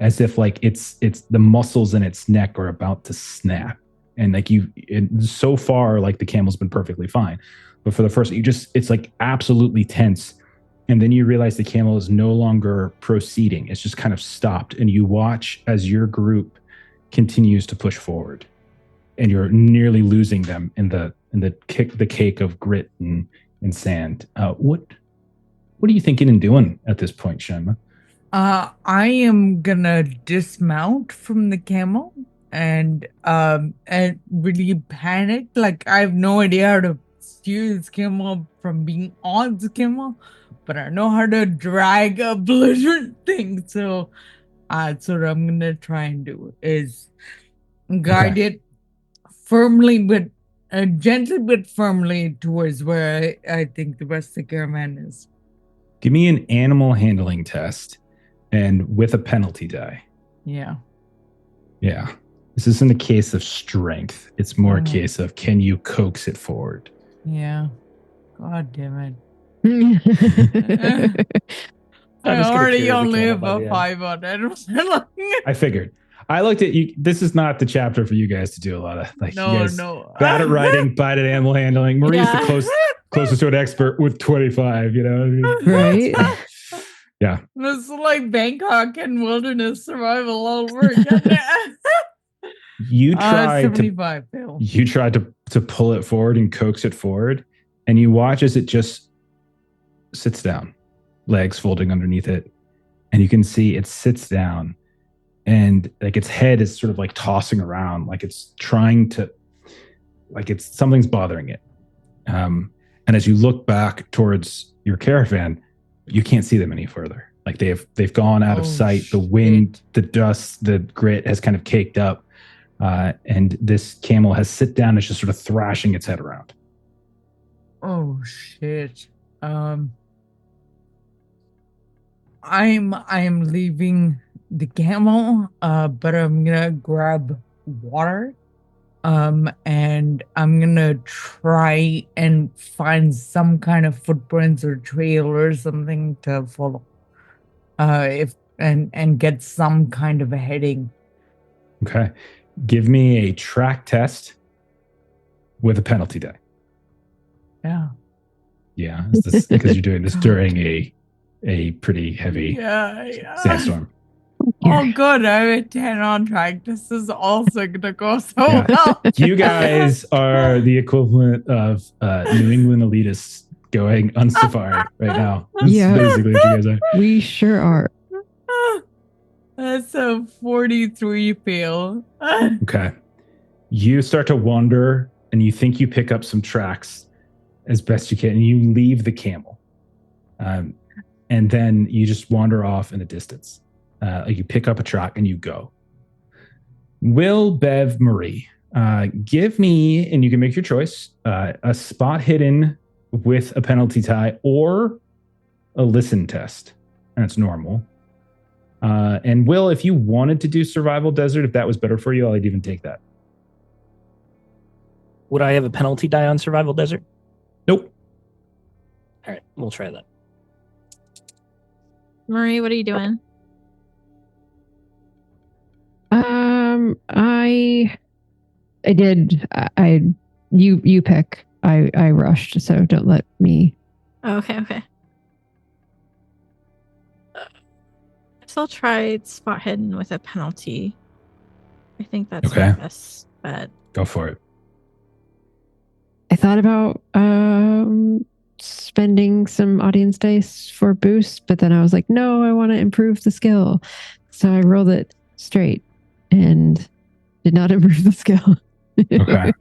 as if like it's the muscles in its neck are about to snap. And like so far, like the camel's been perfectly fine. But for the first, it's like absolutely tense. And then you realize the camel is no longer proceeding. It's just kind of stopped. And you watch as your group continues to push forward. And you're nearly losing them in the cake of grit and sand. What are you thinking and doing at this point, Shyma? I am gonna dismount from the camel and really panic. Like I have no idea how to steer this camel from being on the camel, but I know how to drag a belligerent thing. So that's what I'm gonna try and do is guide it firmly, but gently but firmly towards where I think the rest of the caravan is. Give me an animal handling test, and with a penalty die. Yeah. This isn't a case of strength. It's more a case of can you coax it forward? Yeah. God damn it. I already only have a 5 on it. I figured. I looked at you. This is not the chapter for you guys to do a lot of you guys bad at writing, bad at animal handling. Marie's the closest to an expert with 25, you know what I mean? Right? Yeah. It's like Bangkok and wilderness survival all over again. You tried 75, Phil. You tried to pull it forward and coax it forward, and you watch as it just sits down, legs folding underneath it, and you can see it sits down, and like its head is sort of like tossing around, like it's trying to, like it's something's bothering it. And as you look back towards your caravan, you can't see them any further. Like they've gone out of sight. The wind, the dust, the grit has kind of caked up. And this camel has sit down. It's just sort of thrashing its head around. Oh shit. I am leaving the camel, but I'm gonna grab water. And I'm gonna try and find some kind of footprints or trail or something to follow. And get some kind of a heading. Okay. Give me a track test with a penalty die. Yeah. Yeah. Because you're doing this during a pretty heavy sandstorm. Oh, good. I have a 10 on track. This is also going to go so well. You guys are the equivalent of New England elitists going on safari right now. That's basically what you guys are. We sure are. That's a 43 feel. Okay. You start to wander and you think you pick up some tracks as best you can, and you leave the camel. And then you just wander off in the distance. You pick up a track and you go. Will, Bev, Marie, give me, and you can make your choice, a spot hidden with a penalty tie or a listen test. That's normal. And Will, if you wanted to do survival desert, if that was better for you, I'd even take that. Would I have a penalty die on survival desert? Nope. All right, we'll try that. Marie, what are you doing? I did. You pick. I rushed, so don't let me. Oh, okay. I'll try spot hidden with a penalty. I think that's my best bet. Go for it. I thought about spending some audience dice for boost, but then I was like, no, I want to improve the skill. So I rolled it straight and did not improve the skill. Okay.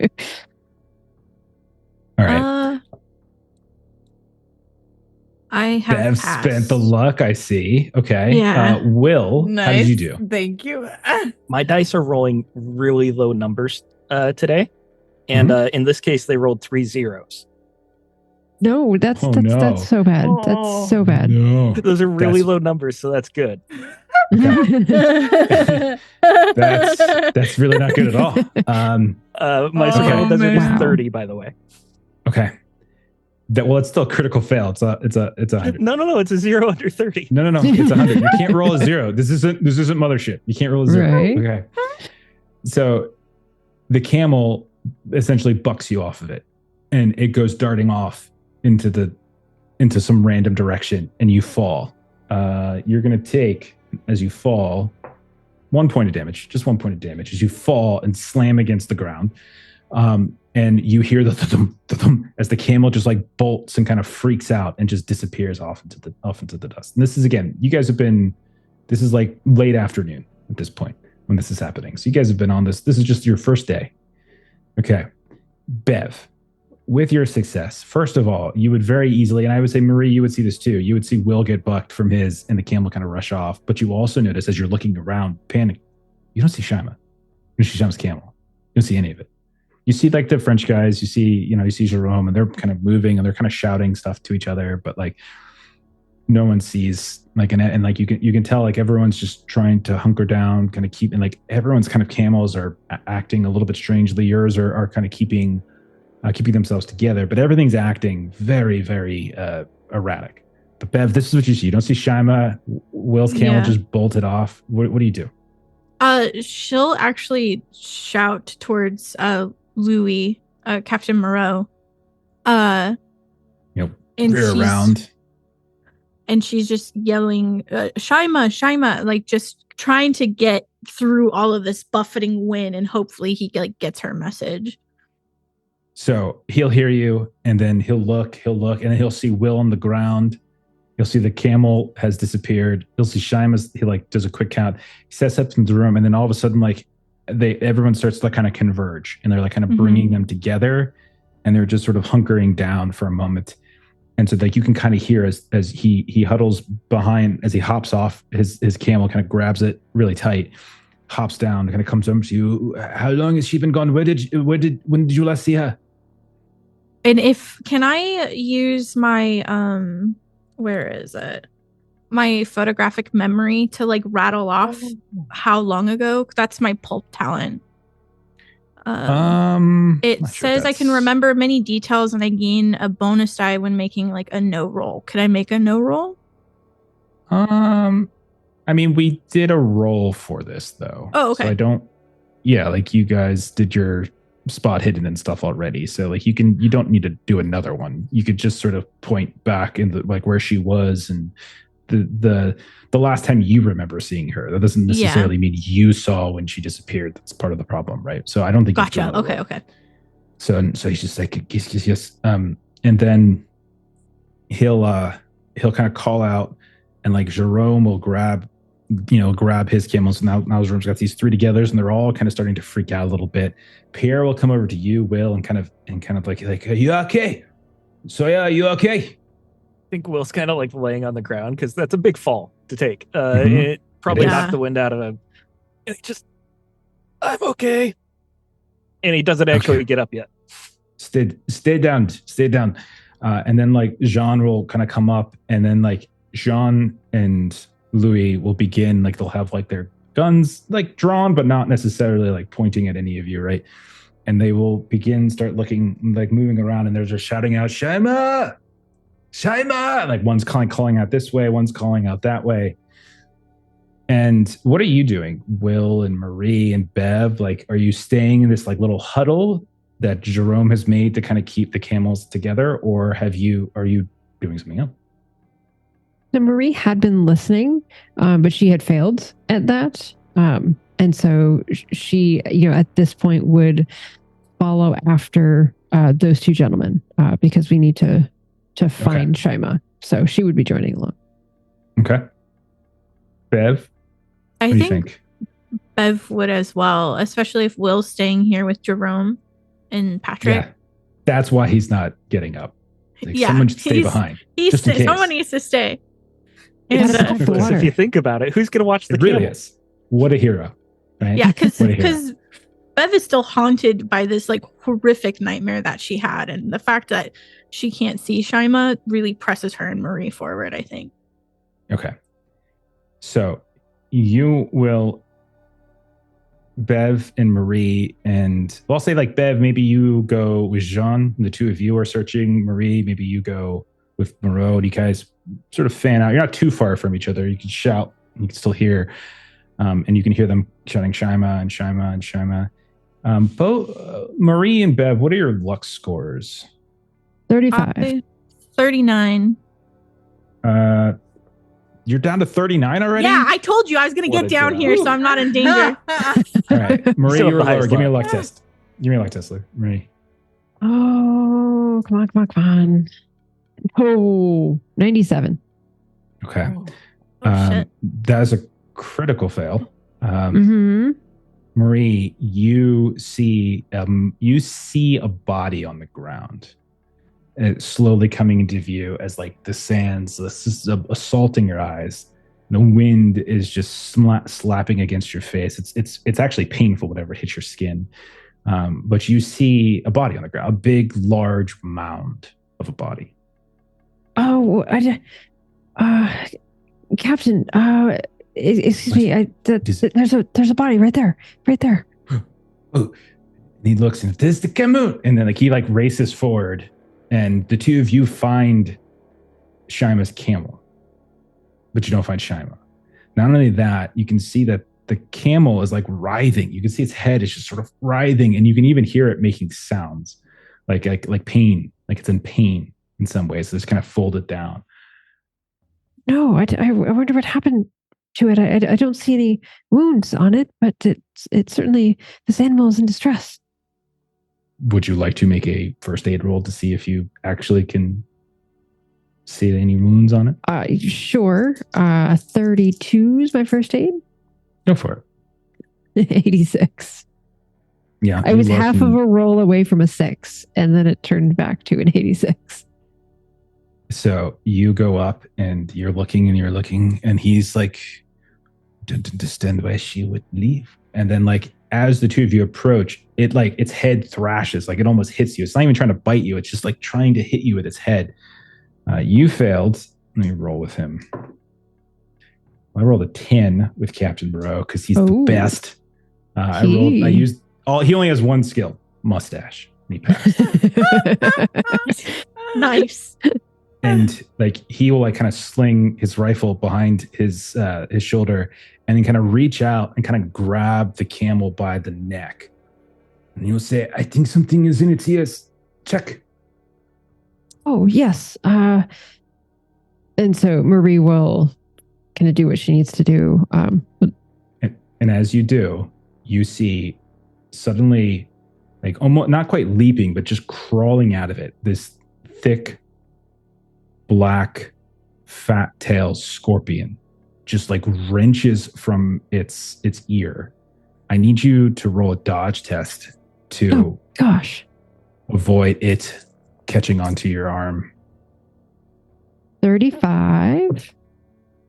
All right. I have Bev spent the luck, I see. Okay. Yeah. Will, Nice. how did you do? Thank you. My dice are rolling really low numbers today. And in this case, they rolled 3 zeros. No, that's so bad. That's so bad. No. Those are really low numbers, so that's good. That's really not good at all. My survival desert is 30, by the way. Okay. It's still a critical fail. It's a 100. No. It's a 0 under 30. No. It's 100. You can't roll a 0. This isn't mothership. You can't roll a 0. Right. Okay. So the camel essentially bucks you off of it, and it goes darting off into some random direction, and you fall. You're gonna take, as you fall, 1 point of damage, just 1 point of damage as you fall and slam against the ground. And you hear the thum as the camel just like bolts and kind of freaks out and just disappears off into the dust. And this is, again, this is like late afternoon at this point when this is happening. So you guys have been on this. This is just your first day. Okay. Bev, with your success, first of all, you would very easily, and I would say, Marie, you would see this too. You would see Will get bucked from his and the camel kind of rush off. But you also notice as you're looking around, panic, you don't see Shyma. You don't see Shyma's camel. You don't see any of it. You see like the French guys, you see Jerome, and they're kind of moving and they're kind of shouting stuff to each other, but like no one sees like, and like you can tell like everyone's just trying to hunker down, kind of keep, and like everyone's kind of camels are acting a little bit strangely. Yours are kind of keeping themselves together, but everything's acting very, very erratic. But Bev, this is what you see. You don't see Shyma. Will's camel just bolted off. What do you do? She'll actually shout towards Louis, Captain Moreau. And we're around. And she's just yelling, Shyma, like just trying to get through all of this buffeting wind, and hopefully he like gets her message. So he'll hear you, and then he'll look, and then he'll see Will on the ground. You'll see the camel has disappeared. You'll see Shyma's, he like does a quick count. He sets up into the room, and then all of a sudden, like everyone starts to kind of converge, and they're like kind of bringing them together, and they're just sort of hunkering down for a moment. And so like you can kind of hear as he huddles behind, as he hops off his camel, kind of grabs it really tight, hops down, kind of comes over to you. How long has she been gone? When did you last see her? And can I use my where is it? My photographic memory to like rattle off how long ago? That's my pulp talent. It says I can remember many details, and I gain a bonus die when making like a no roll. Could I make a no roll? I mean, we did a roll for this though. Oh, okay. So like you guys did your spot hidden and stuff already. So like you don't need to do another one. You could just sort of point back in like where she was, and the last time you remember seeing her. That doesn't necessarily mean you saw when she disappeared. That's part of the problem, right? So I don't think. Gotcha. Okay. So he's just like yes. And then he'll kind of call out, and like Jerome will grab his camels. Now Jerome's got these 3 together, and they're all kind of starting to freak out a little bit. Pierre will come over to you, Will, and kind of like, are you okay? So yeah, are you okay? I think Will's kind of like laying on the ground because that's a big fall to take. It probably knocked the wind out of him. And he just, I'm okay. And he doesn't actually get up yet. Stay down. And then like Jean will kind of come up, and then like Jean and Louis will begin, like they'll have like their guns like drawn, but not necessarily like pointing at any of you, right? And they will start looking, like moving around, and they're just shouting out, Shyma! Like one's calling out this way, one's calling out that way. And what are you doing, Will and Marie and Bev? Like, are you staying in this like little huddle that Jerome has made to kind of keep the camels together, or are you doing something else? So Marie had been listening, but she had failed at that. And so she, at this point would follow after those 2 gentlemen because we need to find Shyma. So she would be joining along. Okay. Bev? I think Bev would as well, especially if Will's staying here with Jerome and Patrick. Yeah. That's why he's not getting up. Like, someone should stay behind. Someone needs to stay. And, if you think about it, who's going to watch the camel? Really is. What a hero. Right? Yeah, because Bev is still haunted by this like horrific nightmare that she had, and the fact that she can't see Shyma really presses her and Marie forward, I think. Okay. So you will Bev and Marie, and I'll say like Bev, maybe you go with Jean. The two of you are searching. Marie, maybe you go with Moreau. You guys sort of fan out. You're not too far from each other. You can shout. You can still hear, and you can hear them shouting Shyma and Shyma and Shyma. Both Marie and Bev, what are your luck scores? 35. 39. You're down to 39 already? Yeah, I told you I was going to get down here, so I'm not in danger. All right. Marie, Still you're the highest lower. Give me a luck. luck test. Give me a luck test, Marie. Oh, come on. Oh, 97. Okay. Oh, shit. That is a critical fail. Mm-hmm. Marie, you see a body on the ground. It's slowly coming into view as like the sands this is assaulting your eyes. The wind is just slapping against your face. It's actually painful whenever it hits your skin. But you see a body on the ground, a big, large mound of a body. Oh, Captain, excuse me. There's a body right there. Oh, and he looks and this is the Camus, and then he races forward, and the two of you find Shyma's camel, but you don't find Shyma. Not only that, you can see that the camel is writhing. You can see its head is just sort of writhing, and you can even hear it making sounds like pain, like it's in pain in some ways. So it's kind of folded down. No, I wonder what happened to it. I don't see any wounds on it, but it's certainly, this animal is in distress. Would you like to make a first aid roll to see if you actually can see any wounds on it? Sure. 32 is my first aid. Go for it. 86. Yeah. I was half of a roll away from a 6, and then it turned back to an 86. So you go up and you're looking, and he's like, don't understand why she would leave. And then as the two of you approach, it its head thrashes, it almost hits you. It's not even trying to bite you. It's just trying to hit you with its head. You failed. Let me roll with him. I rolled a 10 with Captain Moreau because he's the best. He only has one skill, mustache. And he passed. Nice. And he will kind of sling his rifle behind his shoulder and then kind of reach out and kind of grab the camel by the neck. And he'll say, I think something is in its ears. Check. Oh, yes. And so Marie will kind of do what she needs to do. And as you do, you see suddenly, almost not quite leaping, but just crawling out of it, this thick, black, fat-tailed scorpion just wrenches from its ear. I need you to roll a dodge test to avoid it catching onto your arm. 35.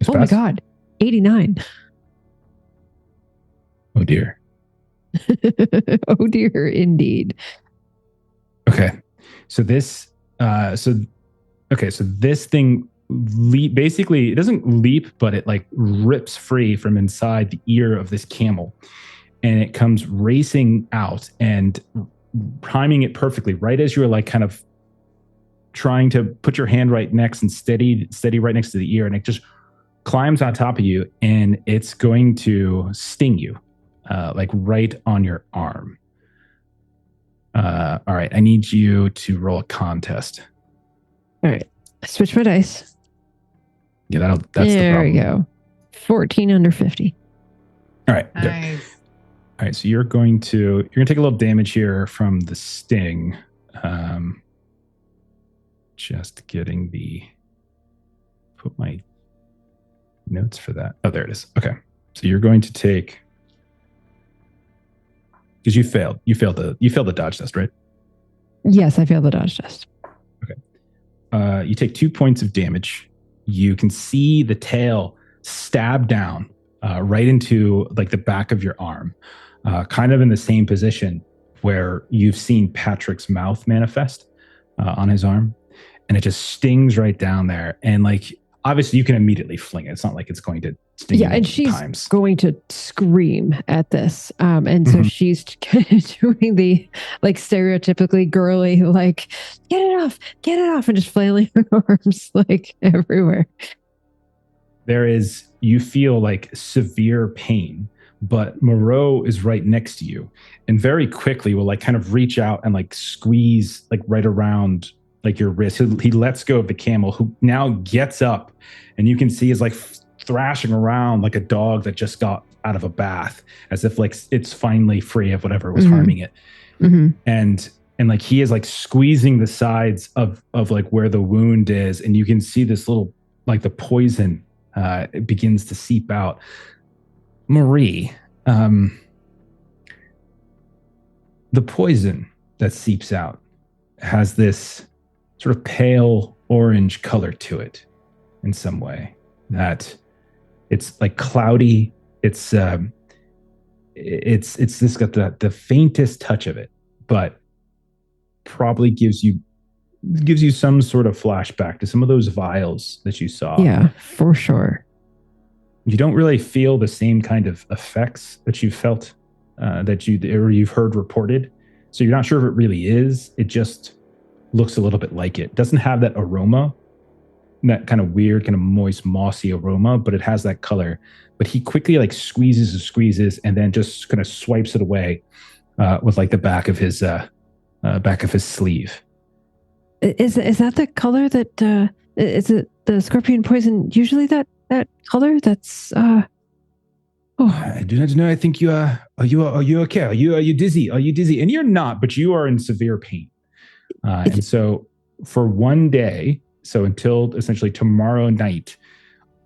Oh my God. 89. Oh dear. Oh dear, indeed. Okay. So this thing basically, it doesn't leap, but it rips free from inside the ear of this camel, and it comes racing out and priming it perfectly right as you were kind of trying to put your hand right next and steady right next to the ear, and it just climbs on top of you, and it's going to sting you right on your arm. All right, I need you to roll a contest. All right, switch my dice. Yeah, that's the problem. There we go. 14 under 50. All right. Nice. All right, so you're going to take a little damage here from the sting. Just getting put my notes for that. Oh, there it is. Okay. So you're going to take, because you failed the dodge test, right? Yes, I failed the dodge test. Okay. You take 2 points of damage. You can see the tail stab down right into the back of your arm, kind of in the same position where you've seen Patrick's mouth manifest on his arm, and it just stings right down there. And obviously you can immediately fling it. It's not like it's going to sting you and she's times. going to scream at this. And so she's doing the like stereotypically girly, like, get it off, and just flailing her arms like everywhere. You feel like severe pain, but Moreau is right next to you and very quickly will like kind of reach out and like squeeze like right around like your wrist. He lets go of the camel, who now gets up, and you can see is like thrashing around like a dog that just got out of a bath, as if like it's finally free of whatever was harming it. And like he is like squeezing the sides of like where the wound is, and you can see this little like the poison it begins to seep out. Marie, the poison that seeps out has this sort of pale orange color to it in some way, that it's like cloudy. It's this got the faintest touch of it, but probably gives you some sort of flashback to some of those vials that you saw. Yeah, for sure. You don't really feel the same kind of effects that you felt you've heard reported. So you're not sure if it really is. It just looks a little bit like it. It doesn't have that aroma, that kind of weird, kind of moist, mossy aroma, but it has that color. But he quickly like squeezes, and then just kind of swipes it away with like the back of his sleeve. Is that the color that is it the scorpion poison usually that color? That's I do not know. I think you are you okay? Are you dizzy? And you're not, but you are in severe pain. And so for one day, so until essentially tomorrow night,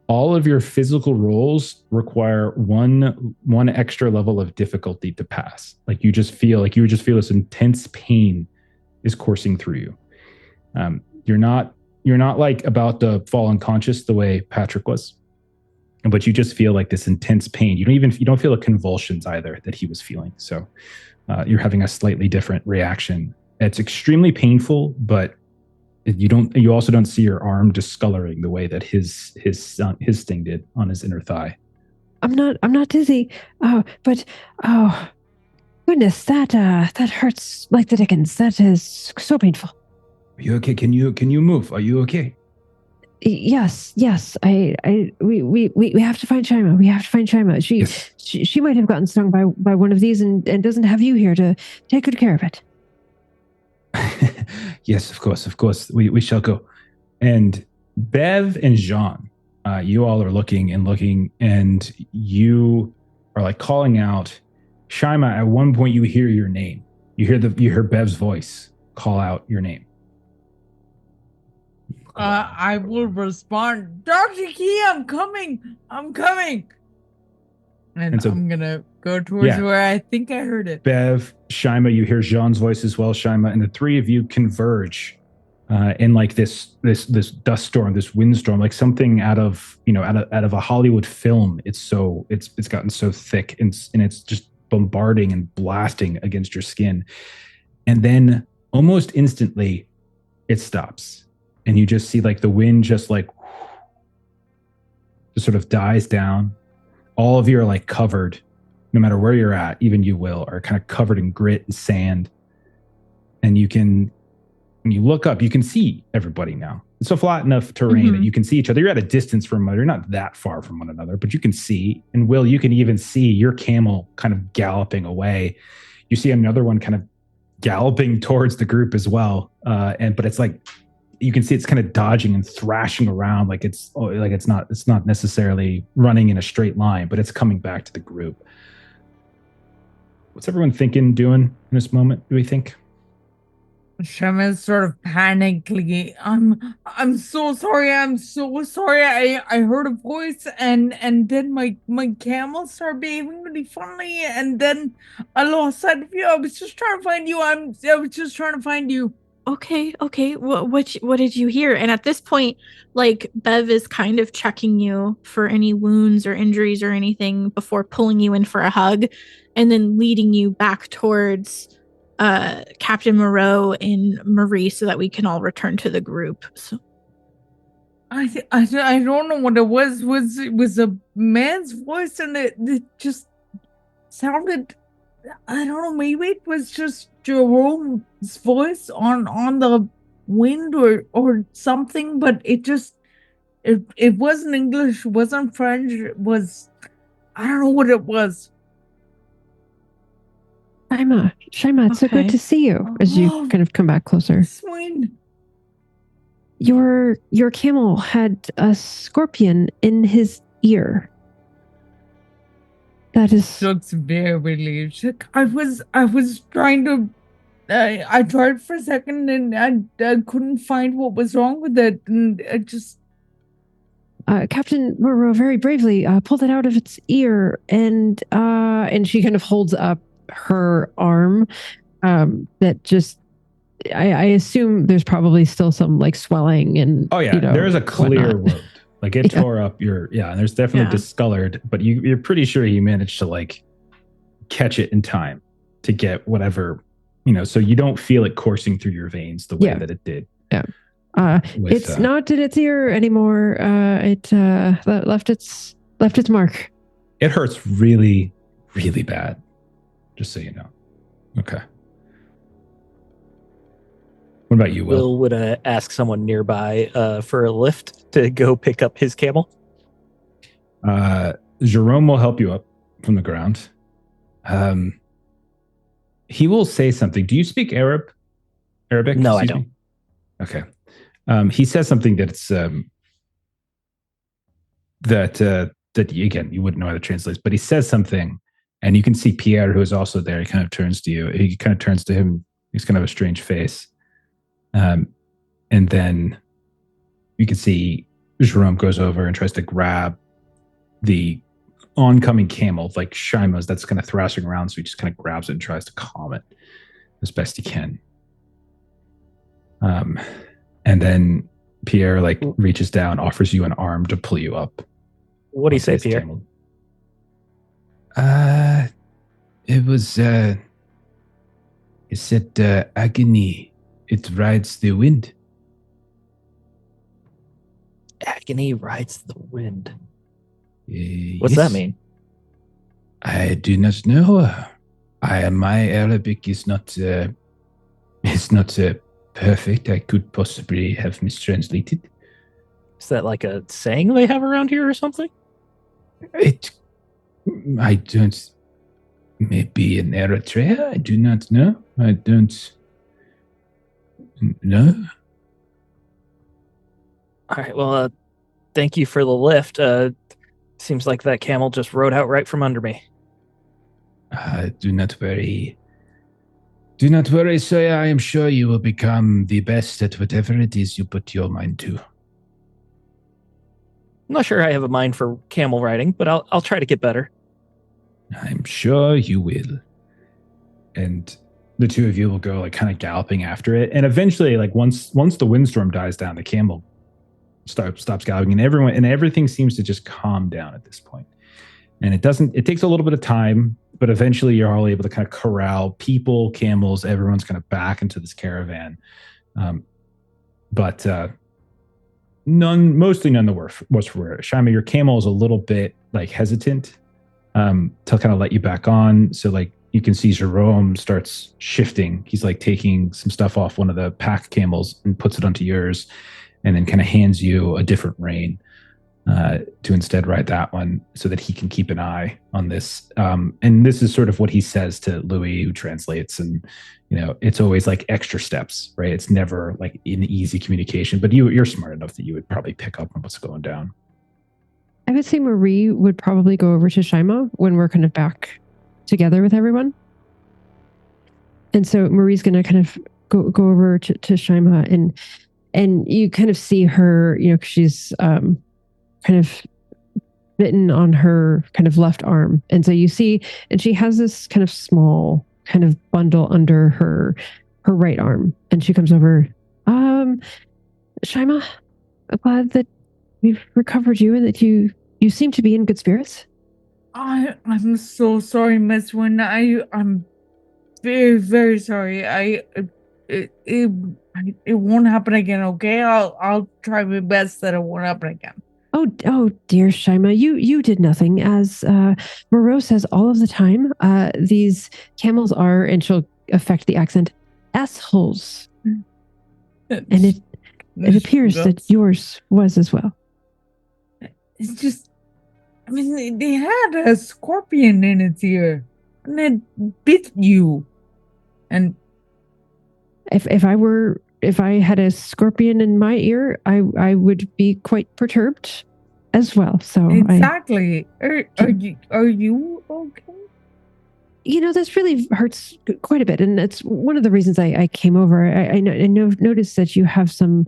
all of your physical rolls require one extra level of difficulty to pass. Like you just feel this intense pain is coursing through you. You're not like about to fall unconscious the way Patrick was, but you just feel like this intense pain. You don't feel the convulsions either that he was feeling. So you're having a slightly different reaction. It's extremely painful, but you also don't see your arm discoloring the way that his sting did on his inner thigh. I'm not dizzy. But goodness, that hurts like the dickens. That is so painful. Are you okay? Can you move? Are you okay? Yes. We have to find Shyma. We have to find Shyma. She might have gotten stung by one of these and doesn't have you here to take good care of it. Yes, of course. We shall go. And Bev and Jean, you all are looking, and you are like calling out Shyma. At one point, you hear your name. You hear Bev's voice call out your name. I will respond, Dr. Key, I'm coming. And so, I'm going to go towards where I think I heard it. Bev, Shyma, you hear Jean's voice as well, Shyma, and the three of you converge in like this dust storm, this windstorm, like something out of a Hollywood film. It's gotten so thick and it's just bombarding and blasting against your skin. And then almost instantly it stops. And you just see like the wind just sort of dies down. All of you are like covered, no matter where you're at, even you are kind of covered in grit and sand. And when you look up, you can see everybody now. It's a flat enough terrain that you can see each other. You're at a distance from one another. You're not that far from one another, but you can see. And Will, you can even see your camel kind of galloping away. You see another one kind of galloping towards the group as well. But it's like, you can see it's kind of dodging and thrashing around like it's not necessarily running in a straight line, but it's coming back to the group. What's everyone doing in this moment, do we think? Shyma is sort of panically, I'm so sorry. I heard a voice and then my camel started behaving really funny, and then I lost sight of you. I was just trying to find you. Okay. What did you hear? And at this point, like, Bev is kind of checking you for any wounds or injuries or anything before pulling you in for a hug, and then leading you back towards Captain Moreau and Marie so that we can all return to the group. So. I don't know what it was. It was a man's voice, and it just sounded. I don't know. Maybe it was just Jerome's voice on the wind or something. But it wasn't English. It wasn't French. It was. I don't know what it was. Shyma, it's so good Okay. to see you as you kind of come back closer. Swing. Your camel had a scorpion in his ear. That is. Looks very relieved. I was trying to. I tried for a second and I couldn't find what was wrong with it, and I just. Captain Moreau very bravely pulled it out of its ear, and she kind of holds up her arm. That just. I assume there's probably still some like swelling and. Oh yeah, there is a clear wound. Like it tore up your and there's definitely discolored, but you're pretty sure he managed to like catch it in time to get whatever, so you don't feel it coursing through your veins the way that it did. Yeah. It's not in its ear anymore. It left its mark. It hurts really, really bad. Just so you know. Okay. What about you, Will? Will would ask someone nearby for a lift to go pick up his camel. Jerome will help you up from the ground. He will say something. Do you speak Arabic? No, I don't. Okay. He says something that's that again you wouldn't know how to translate, but he says something, and you can see Pierre, who is also there. He kind of turns to you. He kind of turns to him. He's kind of a strange face. And then you can see Jerome goes over and tries to grab the oncoming camel, like Shyma's, that's kind of thrashing around. So he just kind of grabs it and tries to calm it as best he can. And then Pierre reaches down, offers you an arm to pull you up. What do you say, Pierre? Camel. It was, it said, agony. It rides the wind. Agony rides the wind. What's that mean? I do not know. My Arabic is not perfect. I could possibly have mistranslated. Is that like a saying they have around here or something? I don't. Maybe in Eritrea. I do not know. I don't. No. All right. Well, thank you for the lift. Seems like that camel just rode out right from under me. Do not worry. Do not worry, sir. I am sure you will become the best at whatever it is you put your mind to. I'm not sure I have a mind for camel riding, but I'll try to get better. I'm sure you will. And the two of you will go kind of galloping after it, and eventually, once the windstorm dies down, the camel stops galloping, and everything seems to just calm down at this point. And it takes a little bit of time, but eventually you're all able to kind of corral people, camels, everyone's kind of back into this caravan. But mostly none the worse for it. Shyma, your camel is a little bit hesitant to kind of let you back on. So you can see Jerome starts shifting. He's taking some stuff off one of the pack camels and puts it onto yours, and then kind of hands you a different rein to instead ride that one so that he can keep an eye on this. And this is sort of what he says to Louis, who translates. And, it's always extra steps, right? It's never an easy communication, but you're smart enough that you would probably pick up on what's going down. I would say Marie would probably go over to Shyma when we're kind of back together with everyone. And so Marie's going to kind of go over to Shyma, and you kind of see her, she's kind of bitten on her kind of left arm. And so you see, and she has this kind of small kind of bundle under her right arm. And she comes over, Shyma, I'm glad that we've recovered you and that you seem to be in good spirits. I'm so sorry, Miss Wynn. I'm very, very sorry. it won't happen again. Okay, I'll try my best that it won't happen again. Oh, dear Shyma, you did nothing. As Moreau says all of the time, these camels are, and she'll affect the accent, assholes. And it appears that yours was as well. It's just, I mean, they had a scorpion in its ear, and it bit you. And if I had a scorpion in my ear, I would be quite perturbed as well. So exactly. Are you okay? This really hurts quite a bit, and it's one of the reasons I came over. I noticed that you have some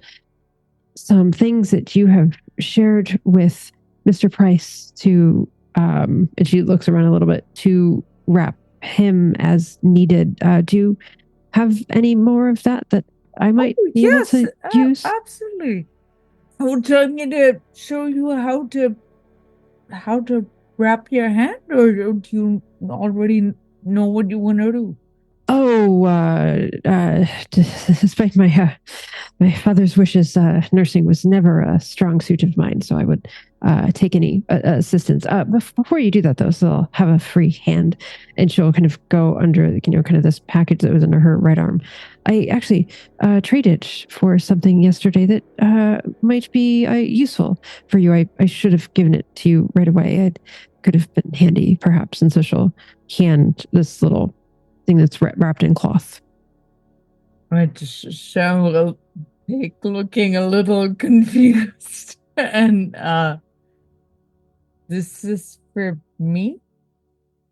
things that you have shared with Mr. Price to, and she looks around a little bit, to wrap him as needed. Do you have any more of that I might be able to use? Absolutely. Would you like me to show you how to wrap your hand, or do you already know what you want to do? Despite my father's wishes, nursing was never a strong suit of mine, so I would take any assistance. Before you do that, though, so I'll have a free hand, and she'll kind of go under, kind of this package that was under her right arm. I actually traded for something yesterday that might be useful for you. I should have given it to you right away. It could have been handy, perhaps. And so she'll hand this little thing that's wrapped in cloth. I just show looking a little confused. And this is for me?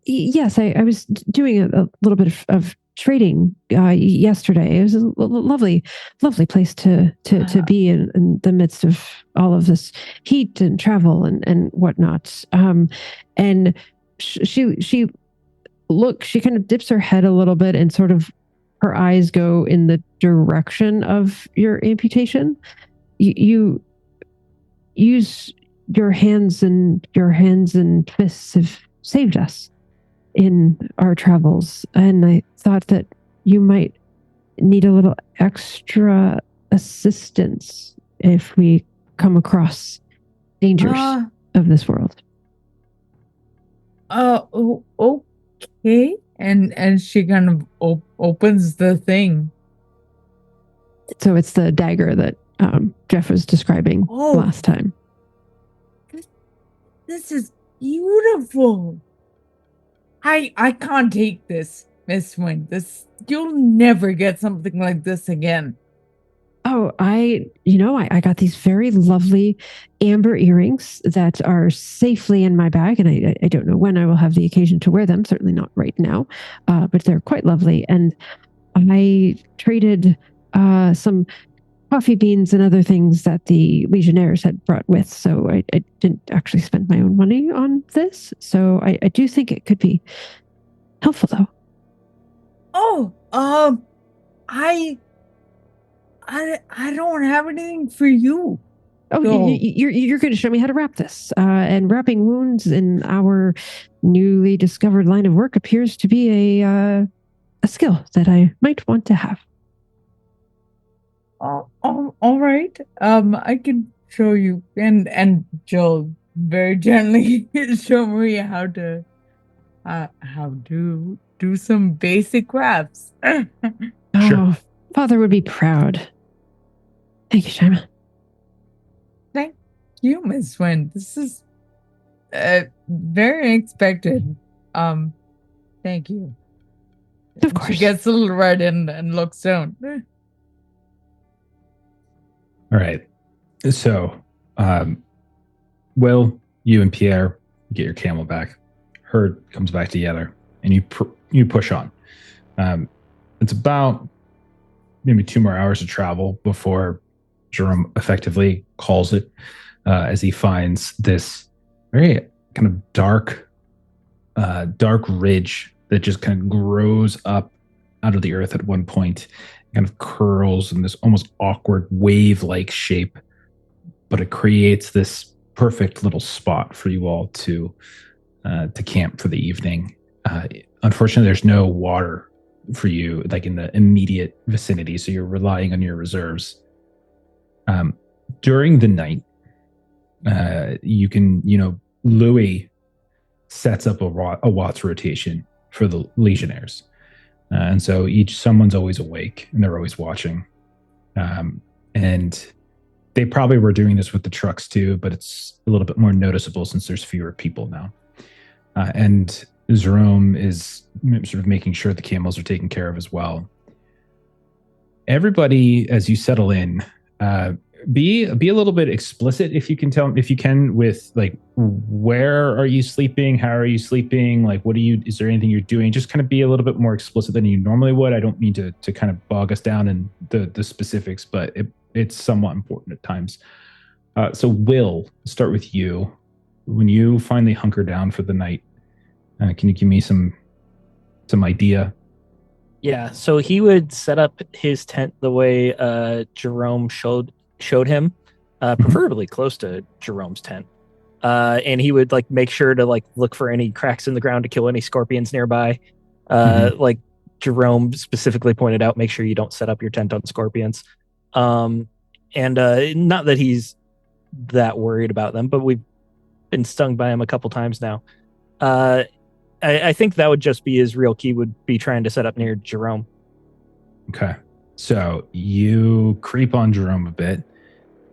Yes, I was doing a little bit of trading yesterday. It was a lovely place to be in the midst of all of this heat and travel and whatnot. And she kind of dips her head a little bit, and sort of her eyes go in the direction of your amputation. You use your hands and fists have saved us in our travels, and I thought that you might need a little extra assistance if we come across dangers of this world. Okay. And she kind of opens the thing. So it's the dagger that Jeff was describing last time. This is beautiful. I can't take this, Miss Wynn. You'll never get something like this again. Oh, I got these very lovely amber earrings that are safely in my bag, and I don't know when I will have the occasion to wear them. Certainly not right now, but they're quite lovely. And I traded some coffee beans and other things that the Legionnaires had brought with, so I didn't actually spend my own money on this. So I do think it could be helpful, though. I don't have anything for you. Oh, so you're going to show me how to wrap this. And wrapping wounds in our newly discovered line of work appears to be a skill that I might want to have. All right. I can show you, and Joel very gently show me how to do some basic wraps. Sure. Father would be proud. Thank you, Shyma. Thank you, Miss Wynn. This is very unexpected. Thank you. Of course. She gets a little red and looks down. All right. So, Will, you and Pierre get your camel back. Herd comes back together, and you push on. It's about maybe 2 more hours of travel before Jerome effectively calls it, as he finds this very kind of dark ridge that just kind of grows up out of the earth at one point, kind of curls in this almost awkward wave-like shape, but it creates this perfect little spot for you all to camp for the evening. Unfortunately, there's no water for you, like in the immediate vicinity. So you're relying on your reserves. During the night, you can, Louis sets up a Watts rotation for the Legionnaires. And so someone's always awake and they're always watching. And they probably were doing this with the trucks too, but it's a little bit more noticeable since there's fewer people now. And Jerome is sort of making sure the camels are taken care of as well. Everybody, as you settle in, be a little bit explicit if you can with like, where are you sleeping? How are you sleeping? Like, is there anything you're doing? Just kind of be a little bit more explicit than you normally would. I don't mean to kind of bog us down in the specifics, but it's somewhat important at times. So Will, start with you. When you finally hunker down for the night, can you give me some idea? Yeah, so he would set up his tent the way Jerome showed him, preferably close to Jerome's tent. And he would like make sure to like look for any cracks in the ground to kill any scorpions nearby. Like Jerome specifically pointed out, make sure you don't set up your tent on scorpions. And not that he's that worried about them, but we've been stung by him a couple times now. I think that would just be his real key, would be trying to set up near Jerome. Okay. So you creep on Jerome a bit,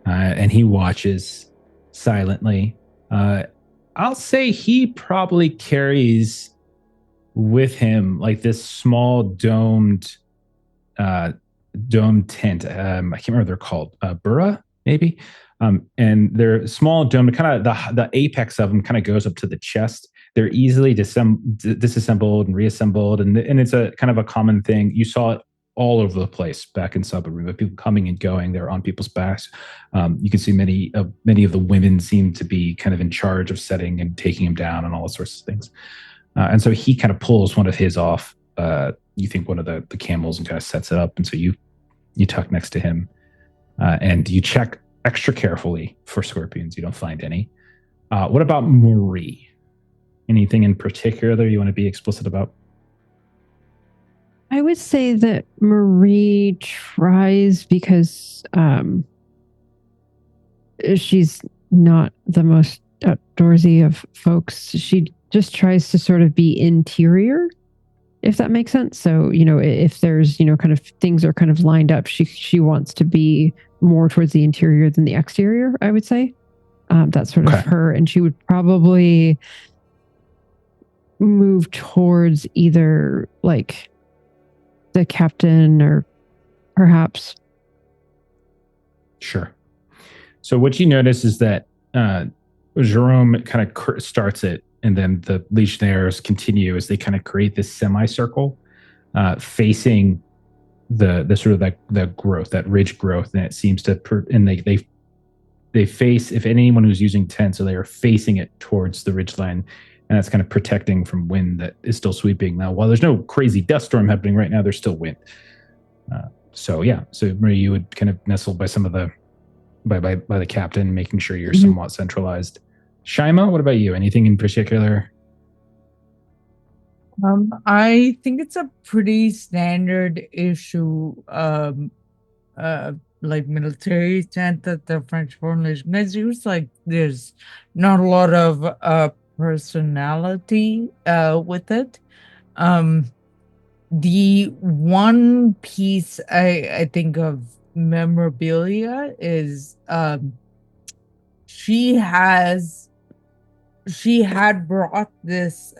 and he watches silently. I'll say he probably carries with him like this small domed tent. I can't remember what they're called. Burra, maybe. And they're small domed, kind of the apex of them kind of goes up to the chest. They're easily disassembled and reassembled, and it's a kind of a common thing. You saw it all over the place back in Subaru, people coming and going. They're on people's backs. You can see many of the women seem to be kind of in charge of setting and taking him down and all sorts of things. And so he kind of pulls one of his off. You think one of the camels, and kind of sets it up. And so you tuck next to him, and you check extra carefully for scorpions. You don't find any. What about Marie? Anything in particular that you want to be explicit about? I would say that Marie tries, because she's not the most outdoorsy of folks. She just tries to sort of be interior, if that makes sense. So, if there's, kind of things are kind of lined up, she wants to be more towards the interior than the exterior, I would say. That's sort of her. And she would probably move towards either like the captain or perhaps. Sure. So what you notice is that Jerome kind of starts it, and then the Legionnaires continue as they kind of create this semicircle facing the sort of that growth, that ridge growth, and it seems to and they face, if anyone who's using tents, so they are facing it towards the ridgeline, and that's kind of protecting from wind that is still sweeping. Now, while there's no crazy dust storm happening right now, there's still wind. So Marie, you would kind of nestle by some of the by the captain, making sure you're somewhat centralized. Shyma, what about you? Anything in particular? I think it's a pretty standard issue, like military tent that the French Foreign Legion guys use. Like, there's not a lot of personality with it. The one piece I think of memorabilia is she had brought this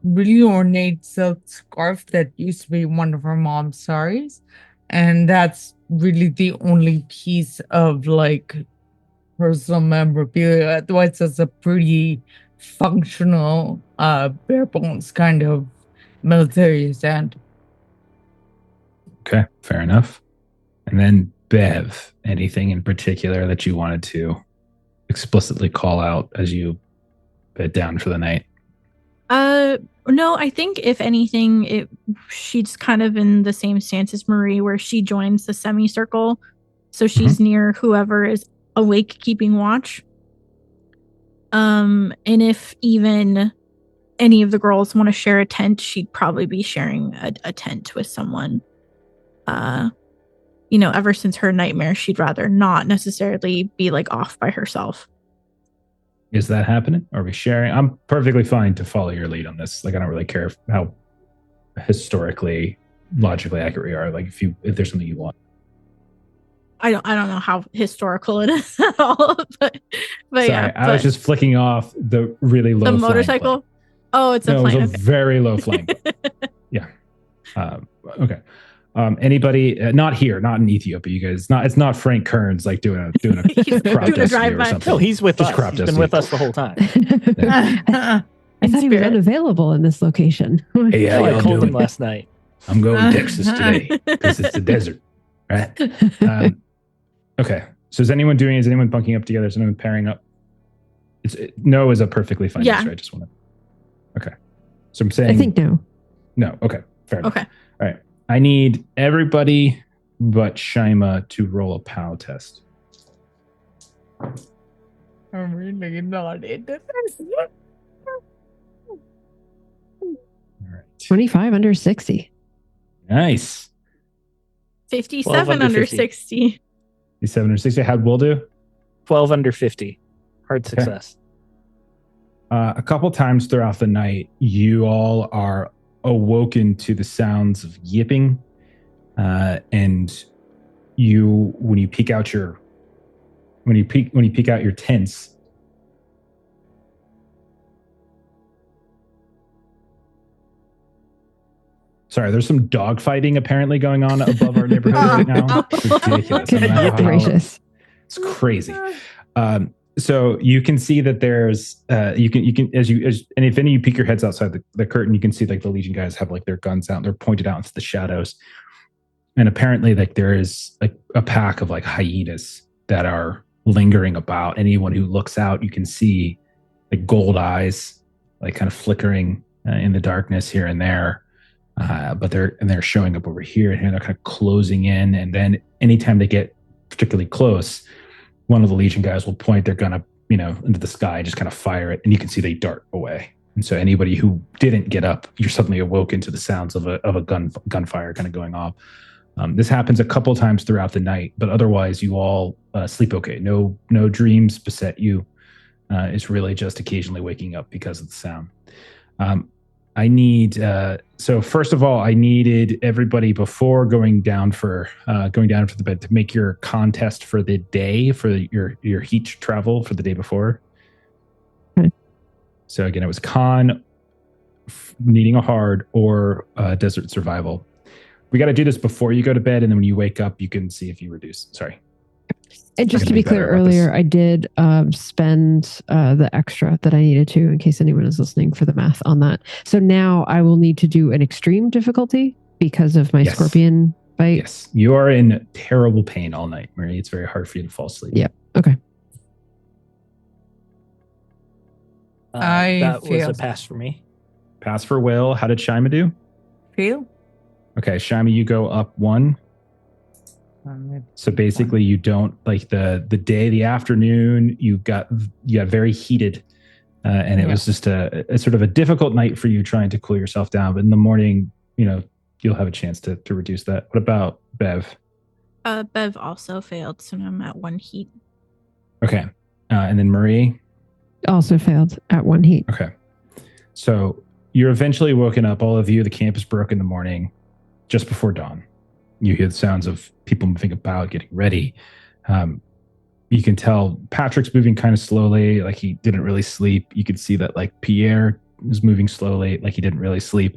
really ornate silk scarf that used to be one of her mom's saris, and that's really the only piece of like personal memorabilia. Otherwise, it's a pretty functional bare bones kind of military stand. Okay, fair enough. And then Bev, anything in particular that you wanted to explicitly call out as you bed down for the night? No, I think if anything, she's kind of in the same stance as Marie, where she joins the semicircle, so she's near whoever is awake keeping watch. And if even any of the girls want to share a tent, she'd probably be sharing a tent with someone. Ever since her nightmare, she'd rather not necessarily be like off by herself. Is that happening? Are we sharing? I'm perfectly fine to follow your lead on this. Like, I don't really care how historically, logically accurate we are. Like, if there's something you want. I don't know how historical it is at all, but Sorry, yeah. I was just flicking off the really low. The motorcycle. Oh, it's a plane. It was a very low flying plane. Yeah. Okay. Anybody? Not here, not in Ethiopia. You guys. It's not Frank Kearns like doing a crop dusty or something. No, he's with Just us. crop He's dusty. been with us the whole time. I thought he was unavailable in this location. Hey, how I y'all called him doing? last night. I'm going to Texas today because it's the desert, right? Okay. So is anyone bunking up together? Is anyone pairing up? No is a perfectly fine answer. I just want to. Okay. So I'm saying. I think no. No. Okay. Fair enough. Okay. All right. I need everybody but Shyma to roll a POW test. I'm really not into this. All right. 25 under 60. Nice. 57 under 60. 57 or 60. How'd Will do? 12 under 50. Hard success. A couple times throughout the night, you all are awoken to the sounds of yipping, and when you peek out your tents, sorry, there's some dog fighting apparently going on above our neighborhood right now. It's ridiculous. Gracious. It's crazy. So you can see that there's and if any of you peek your heads outside the curtain, you can see like the Legion guys have like their guns out, they're pointed out into the shadows, and apparently like there is like a pack of like hyenas that are lingering about. Anyone who looks out, you can see like gold eyes like kind of flickering in the darkness here and there, but they're showing up over here, and they're kind of closing in, and then anytime they get particularly close, one of the Legion guys will point their gun up, into the sky, just kind of fire it, and you can see they dart away. And so anybody who didn't get up, you're suddenly awoken to the sounds of a gunfire kind of going off. This happens a couple times throughout the night, but otherwise you all sleep okay. No dreams beset you. It's really just occasionally waking up because of the sound. I need so first of all, I needed everybody before going down for the bed to make your contest for the day for your heat travel for the day before. Okay. So again, it was con, needing a hard, or desert survival. We got to do this before you go to bed, and then when you wake up, you can see if you reduce. Sorry. And just to be clear, earlier I did spend the extra that I needed to, in case anyone is listening, for the math on that. So now I will need to do an extreme difficulty because of my scorpion bite. Yes, you are in terrible pain all night, Marie. It's very hard for you to fall asleep. Yep. Okay. That was a pass for me. Pass for Will. How did Shyma do? Feel? Okay, Shyma, you go up 1. So basically, you don't like the afternoon. You got very heated, and it was just a sort of a difficult night for you trying to cool yourself down. But in the morning, you'll have a chance to reduce that. What about Bev? Bev also failed, so now I'm at 1 heat. Okay, and then Marie also failed at 1 heat. Okay, so you're eventually woken up. All of you, the camp is broke in the morning, just before dawn. You hear the sounds of people moving about, getting ready. You can tell Patrick's moving kind of slowly, like he didn't really sleep. You can see that like Pierre is moving slowly, like he didn't really sleep.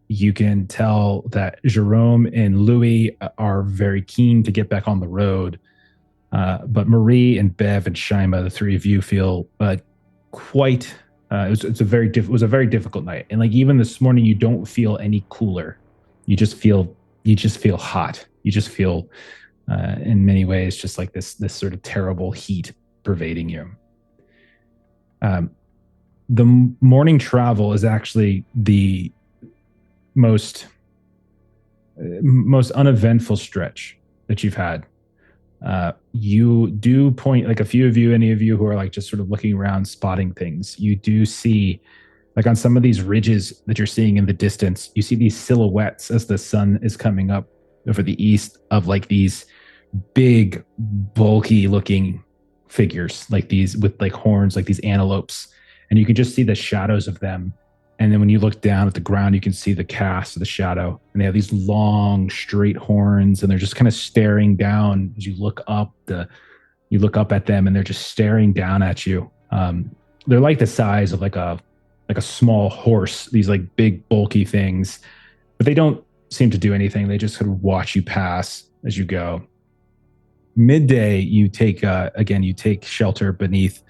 You can tell that Jerome and Louis are very keen to get back on the road. But Marie and Bev and Shyma, the three of you, feel quite. It was a very difficult night, and like even this morning, you don't feel any cooler. You just feel hot. You just feel, in many ways, just like this sort of terrible heat pervading you. The morning travel is actually the most uneventful stretch that you've had. You do point, like a few of you, any of you who are like just sort of looking around, spotting things. You do see Like on some of these ridges that you're seeing in the distance, you see these silhouettes as the sun is coming up over the east of like these big, bulky looking figures, like these with like horns, like these antelopes. And you can just see the shadows of them. And then when you look down at the ground, you can see the cast of the shadow. And they have these long, straight horns, and they're just kind of staring down as you look up. You look up at them, and they're just staring down at you. They're like the size of like a small horse. These like big, bulky things, but they don't seem to do anything. They just sort of watch you pass as you go. Midday, you take shelter beneath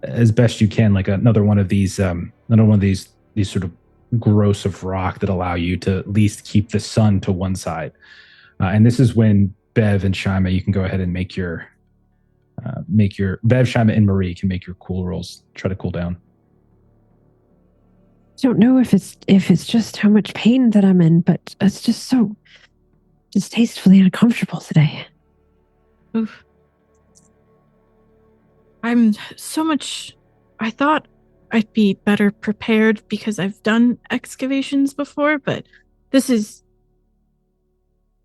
as best you can, like another one of these sort of growths of rock that allow you to at least keep the sun to one side. And this is when Bev and Shyma, you can go ahead and make your Bev, Shyma, and Marie can make your cool rolls. Try to cool down. I don't know if it's just how much pain that I'm in, but it's just so distastefully uncomfortable today. Oof. I'm so much. I thought I'd be better prepared because I've done excavations before, but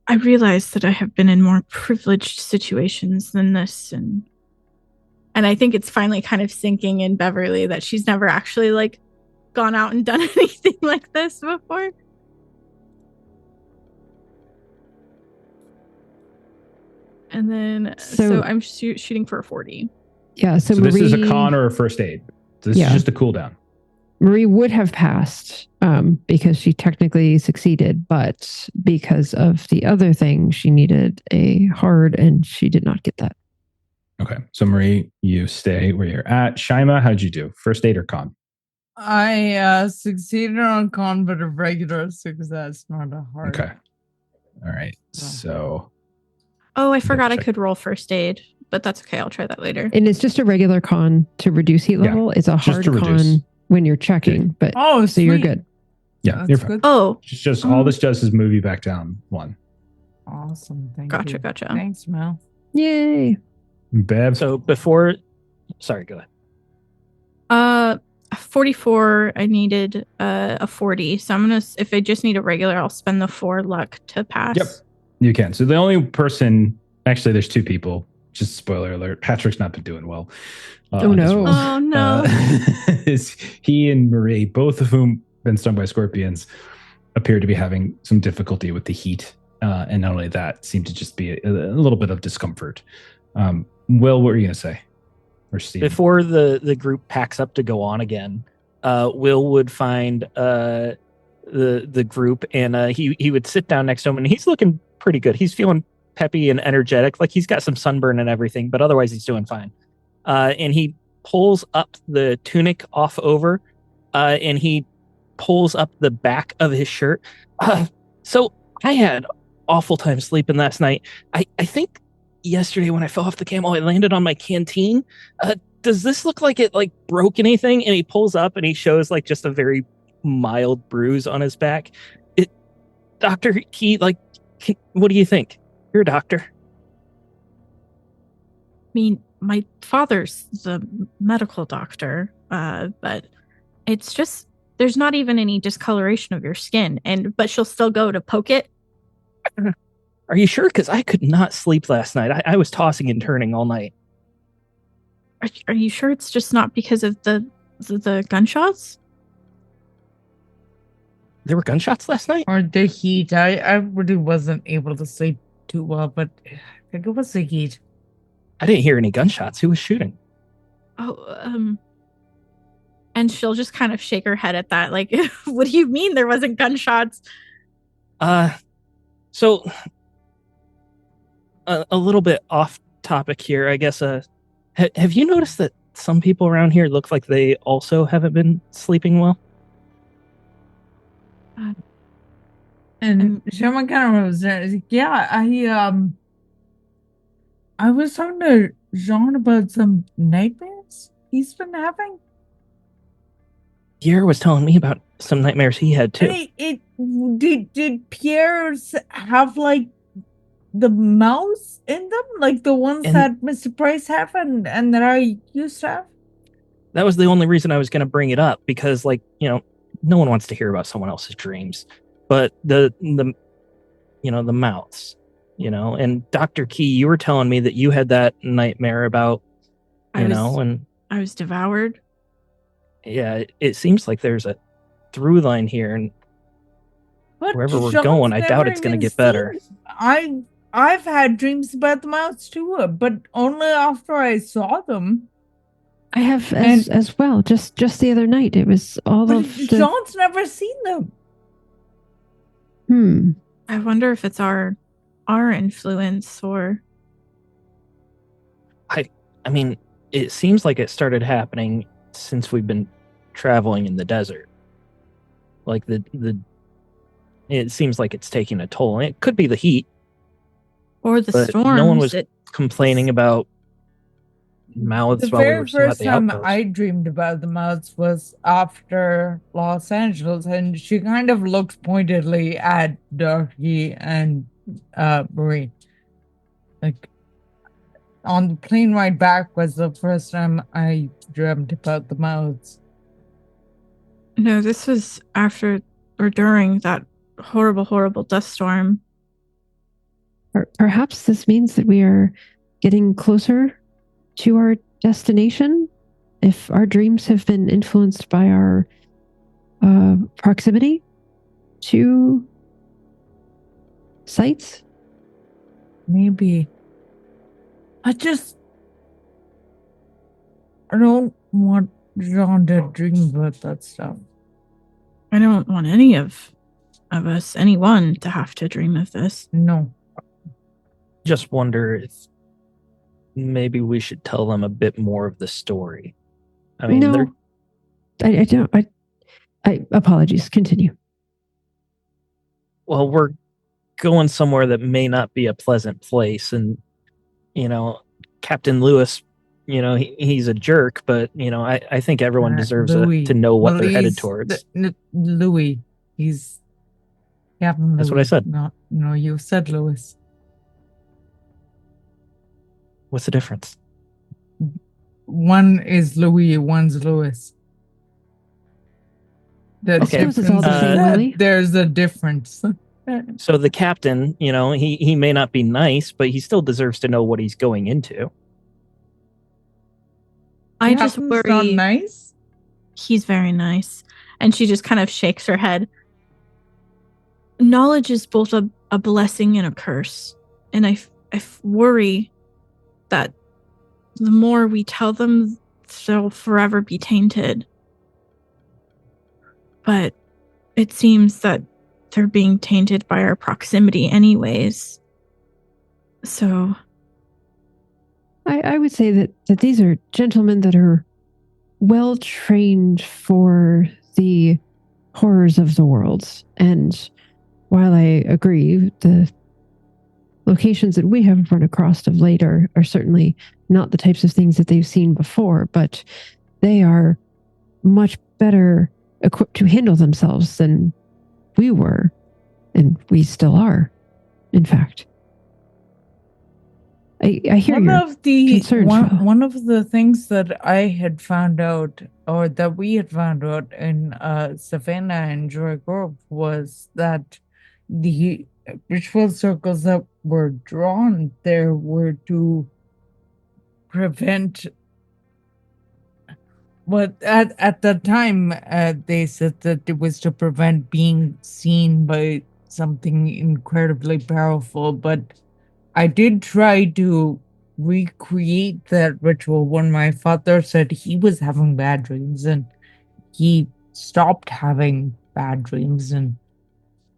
I realize that I have been in more privileged situations than this, and I think it's finally kind of sinking in Beverly that she's never actually like gone out and done anything like this before. And then so I'm shooting for a 40. Yeah, so Marie, this is a con or a first aid. So this is just a cooldown. Marie would have passed because she technically succeeded, but because of the other thing, she needed a hard, and she did not get that. Okay, so Marie, you stay where you're at. Shyma, how'd you do? First aid or con? I succeeded on con, but a regular success, not a hard. Okay. All right. So. Oh, I forgot I could roll first aid, but that's okay. I'll try that later. And it's just a regular con to reduce heat level. It's a hard con when you're checking, but so you're good. Yeah, that's you're fine. Good. Oh, it's just all this does is move you back down one. Awesome. Thank you. Gotcha. Thanks, Mel. Yay. Bev. So sorry, go ahead. 44. I needed a 40. So I'm gonna, if I just need a regular, I'll spend the 4 luck to pass. Yep, you can. So the only person, actually, there's 2 people. Just spoiler alert: Patrick's not been doing well. Oh no! Is he and Marie, both of whom been stung by scorpions, appear to be having some difficulty with the heat, and not only that, seem to just be a little bit of discomfort. Will, what were you going to say? Or Steve? Before the group packs up to go on again, Will would find the group, and he would sit down next to him, and he's looking pretty good. He's feeling peppy and energetic, like he's got some sunburn and everything, but otherwise he's doing fine. And he pulls up the tunic off over, and he pulls up the back of his shirt. So I had awful time sleeping last night. I think yesterday when I fell off the camel, I landed on my canteen. Does this look like it like broke anything? And he pulls up and he shows like just a very mild bruise on his back. Doctor, what do you think? You're a doctor. I mean, my father's the medical doctor, but it's just, there's not even any discoloration of your skin, but she'll still go to poke it. Are you sure? Because I could not sleep last night. I was tossing and turning all night. Are you sure it's just not because of the gunshots? There were gunshots last night? Or the heat. I really wasn't able to sleep too well, but I think it was the heat. I didn't hear any gunshots. Who was shooting? Oh, and she'll just kind of shake her head at that. Like, what do you mean there wasn't gunshots? So a little bit off topic here, I guess. Have you noticed that some people around here look like they also haven't been sleeping well? And Shyma kind of was there. Yeah, I was talking to Jean about some nightmares he's been having. Pierre was telling me about some nightmares he had too. Did Pierre's have like the mouse in them, like the ones that Mr. Price have and that I used to have? That was the only reason I was going to bring it up, because, like, you know, no one wants to hear about someone else's dreams. But the mouths, you know, and Dr. Key, you were telling me that you had that nightmare about, and I was devoured. Yeah, it seems like there's a through line here, and But wherever we're Sean's going, I doubt never it's going to even get better. I've had dreams about the mouths too, but only after I saw them. I have as well. Just the other night, it was all But of the. Sean's never seen them. I wonder if it's our influence, or. I mean, it seems like it started happening since we've been traveling in the desert. Like it seems like it's taking a toll. And it could be the heat, or the storms. No one was complaining about mouths while we were still at the outpost. The very first time I dreamed about the mouths was after Los Angeles, and she kind of looked pointedly at Darky and Marie. Like, on the plane ride back was the first time I dreamt about the mouths. No, this was after or during that horrible, horrible dust storm. Perhaps this means that we are getting closer to our destination. If our dreams have been influenced by our proximity to sites. Maybe. I don't want John to dream about that stuff. I don't want any of us, anyone, to have to dream of this. No. Just wonder if maybe we should tell them a bit more of the story. I mean, no, I don't. I apologies. Continue. Well, we're going somewhere that may not be a pleasant place, and you know, Captain Lewis, you know, he's a jerk, but you know, I think everyone deserves to know what they're headed towards. Louis, he's Captain Louis. That's what I said. No, you said Lewis. What's the difference? One is Louis, one's Lewis. Okay. It's all the same, Willie. There's a difference. So the captain, you know, he may not be nice, but he still deserves to know what he's going into. I just worry. Not nice? He's very nice. And she just kind of shakes her head. Knowledge is both a blessing and a curse. And I worry that the more we tell them, they'll forever be tainted. But it seems that they're being tainted by our proximity anyways. So I would say that these are gentlemen that are well trained for the horrors of the world. And while I agree, the locations that we have run across of late are certainly not the types of things that they've seen before, but they are much better equipped to handle themselves than we were, and we still are, in fact. I hear your concerns. One of the things that I had found out, or that we had found out in Savannah and Joy Grove, was that the ritual circles that were drawn there were to prevent. But at the time, they said that it was to prevent being seen by something incredibly powerful. But I did try to recreate that ritual when my father said he was having bad dreams, and he stopped having bad dreams. And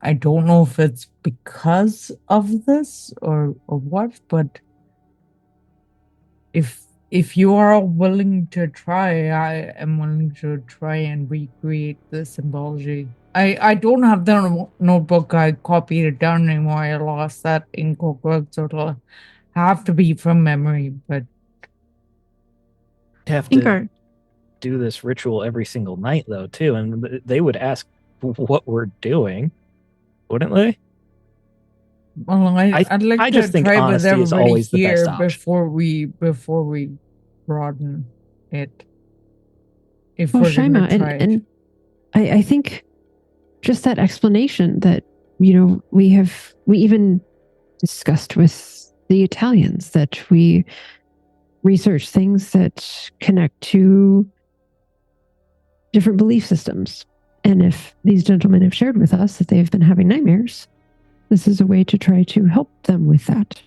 I don't know if it's because of this or what, but if you are all willing to try, I am willing to try and recreate the symbology. I don't have the notebook. I copied it down anymore. I lost that in Cookbook, so it'll have to be from memory. But have to do this ritual every single night, though, too, and they would ask what we're doing, wouldn't they? Well, I'd like I to just think try with honesty is always the best option. before we broaden it. if we're Shyma, gonna try it. and I think just that explanation that, we even discussed with the Italians that we research things that connect to different belief systems. And if these gentlemen have shared with us that they've been having nightmares, this is a way to try to help them with that.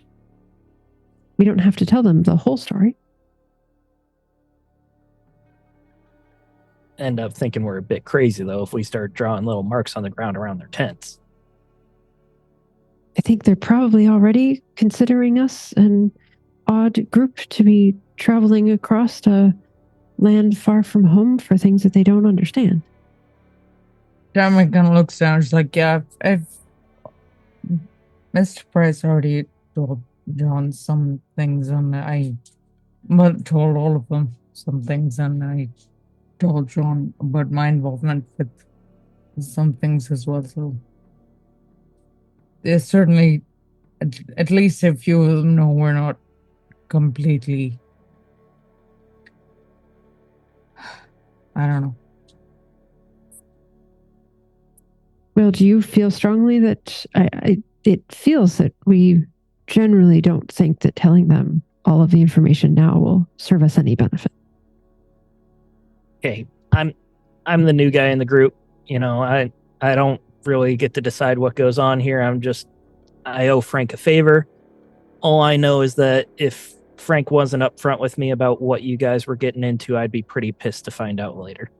We don't have to tell them the whole story. End up thinking we're a bit crazy, though, if we start drawing little marks on the ground around their tents. I think they're probably already considering us an odd group to be traveling across a land far from home for things that they don't understand. Dominic kind of looks down. She's like, yeah, I've Mr. Price already told John some things, and I told all of them some things, and I told John about my involvement with some things as well. So there's certainly, at least a few of them know we're not completely, I don't know. Well, do you feel strongly that it feels that we generally don't think that telling them all of the information now will serve us any benefit? Okay, I'm the new guy in the group. I don't really get to decide what goes on here. I owe Frank a favor. All I know is that if Frank wasn't upfront with me about what you guys were getting into, I'd be pretty pissed to find out later.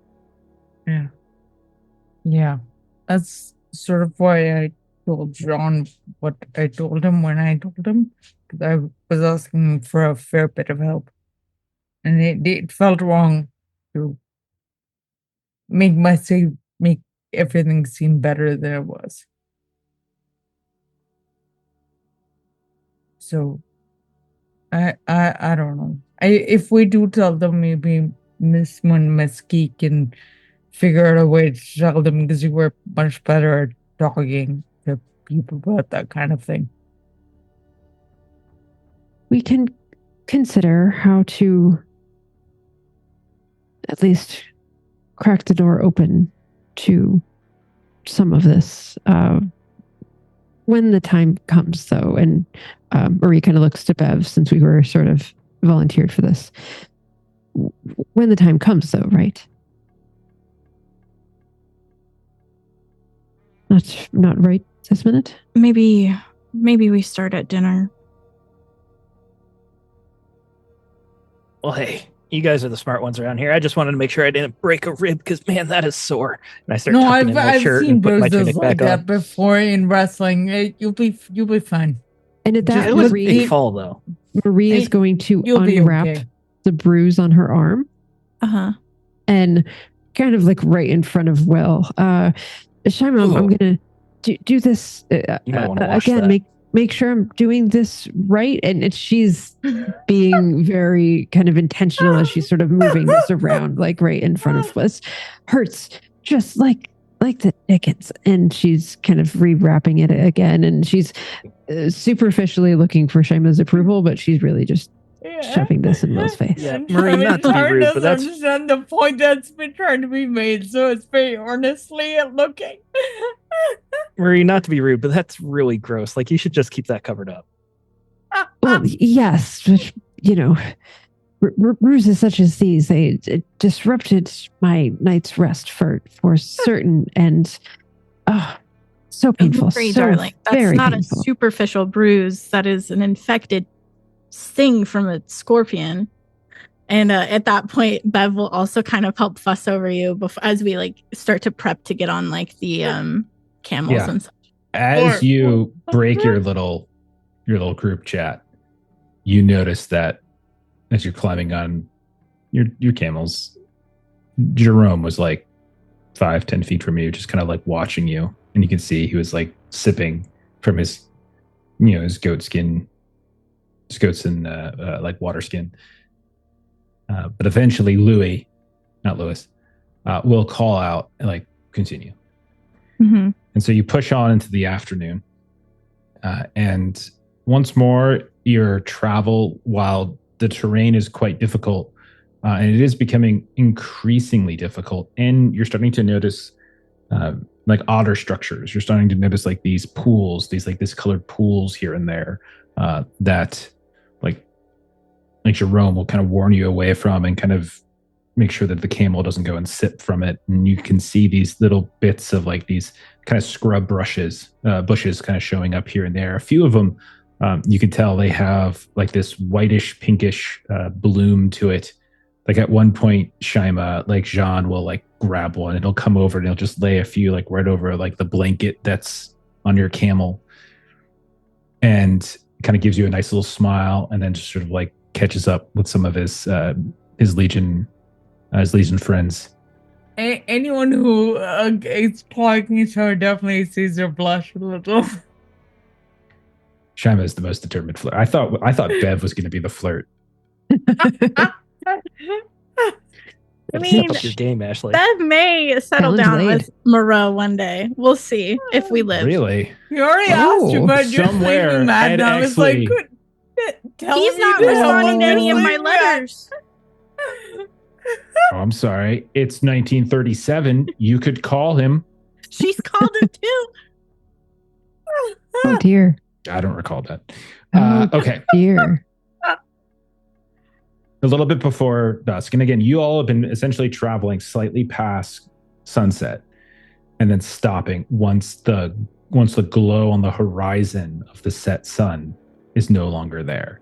Yeah. That's sort of why I told John what I told him when I told him, because I was asking for a fair bit of help. And it felt wrong to make everything seem better than it was. So I don't know. If we do tell them, maybe Miss Mesquite can figure out a way to tell them, because you were much better at talking to people about that kind of thing. We can consider how to at least crack the door open to some of this when the time comes, though. And Marie kind of looks to Bev, since we were sort of volunteered for this. When the time comes, though, right? Not right this minute. Maybe we start at dinner. Well, hey, you guys are the smart ones around here. I just wanted to make sure I didn't break a rib, because man, that is sore. And I start tucking in my shirt and put my tunic like back that on. before in wrestling. You'll be fine. And at that, It was a big fall, though. Marie is going to unwrap the bruise on her arm. And kind of like right in front of Will. Shyma, I'm going to do this again. Make sure I'm doing this right. And she's being very kind of intentional as she's sort of moving this around, like right in front of us. Hurts just like the Dickens. And she's kind of rewrapping it again. And she's superficially looking for Shyma's approval, but she's really just shoving this in Will's face. Yeah, Marie, not to be rude, but that's understand the point that's been trying to be made, so it's very earnestly looking. Marie, not to be rude, but that's really gross. Like, you should just keep that covered up. Well, yes, but bruises such as these, they disrupted my night's rest for certain, and so painful. Marie, so darling, that's not painful. A superficial bruise. That is an infected sting from a scorpion. And at that point, Bev will also kind of help fuss over you as we start to prep to get on the camels and such. As you break your little group chat, you notice that as you're climbing on your camels, Jerome was like 5-10 feet from you, just kind of like watching you, and you can see he was like sipping from his goats and like water skin. But eventually Louis will call out and like continue. Mm-hmm. And so you push on into the afternoon. And once more, your travel, while the terrain is quite difficult, and it is becoming increasingly difficult. And you're starting to notice like odder structures. You're starting to notice like these pools, these like discolored pools here and there that like Jerome will kind of warn you away from and kind of make sure that the camel doesn't go and sip from it. And you can see these little bits of like these kind of scrub bushes kind of showing up here and there. A few of them, you can tell they have like this whitish, pinkish bloom to it. Like at one point, Shyma, like Jean will like grab one and he'll come over and he'll just lay a few like right over like the blanket that's on your camel, and kind of gives you a nice little smile, and then just sort of like catches up with some of his legion friends. Anyone who is talking to her definitely sees her blush a little. Shyma is the most determined flirt. I thought Bev was going to be the flirt. I mean, Up your game, Ashley. Bev may settle down with Moreau one day. We'll see if we live. Really? You already asked her, but you're sleeping mad now. It's like, he's not responding to any of my letters. Oh, I'm sorry. It's 1937. You could call him. She's called him too. Oh dear. I don't recall that. Oh, okay. Dear. A little bit before dusk. And again, you all have been essentially traveling slightly past sunset and then stopping once the glow on the horizon of the set sun is no longer there.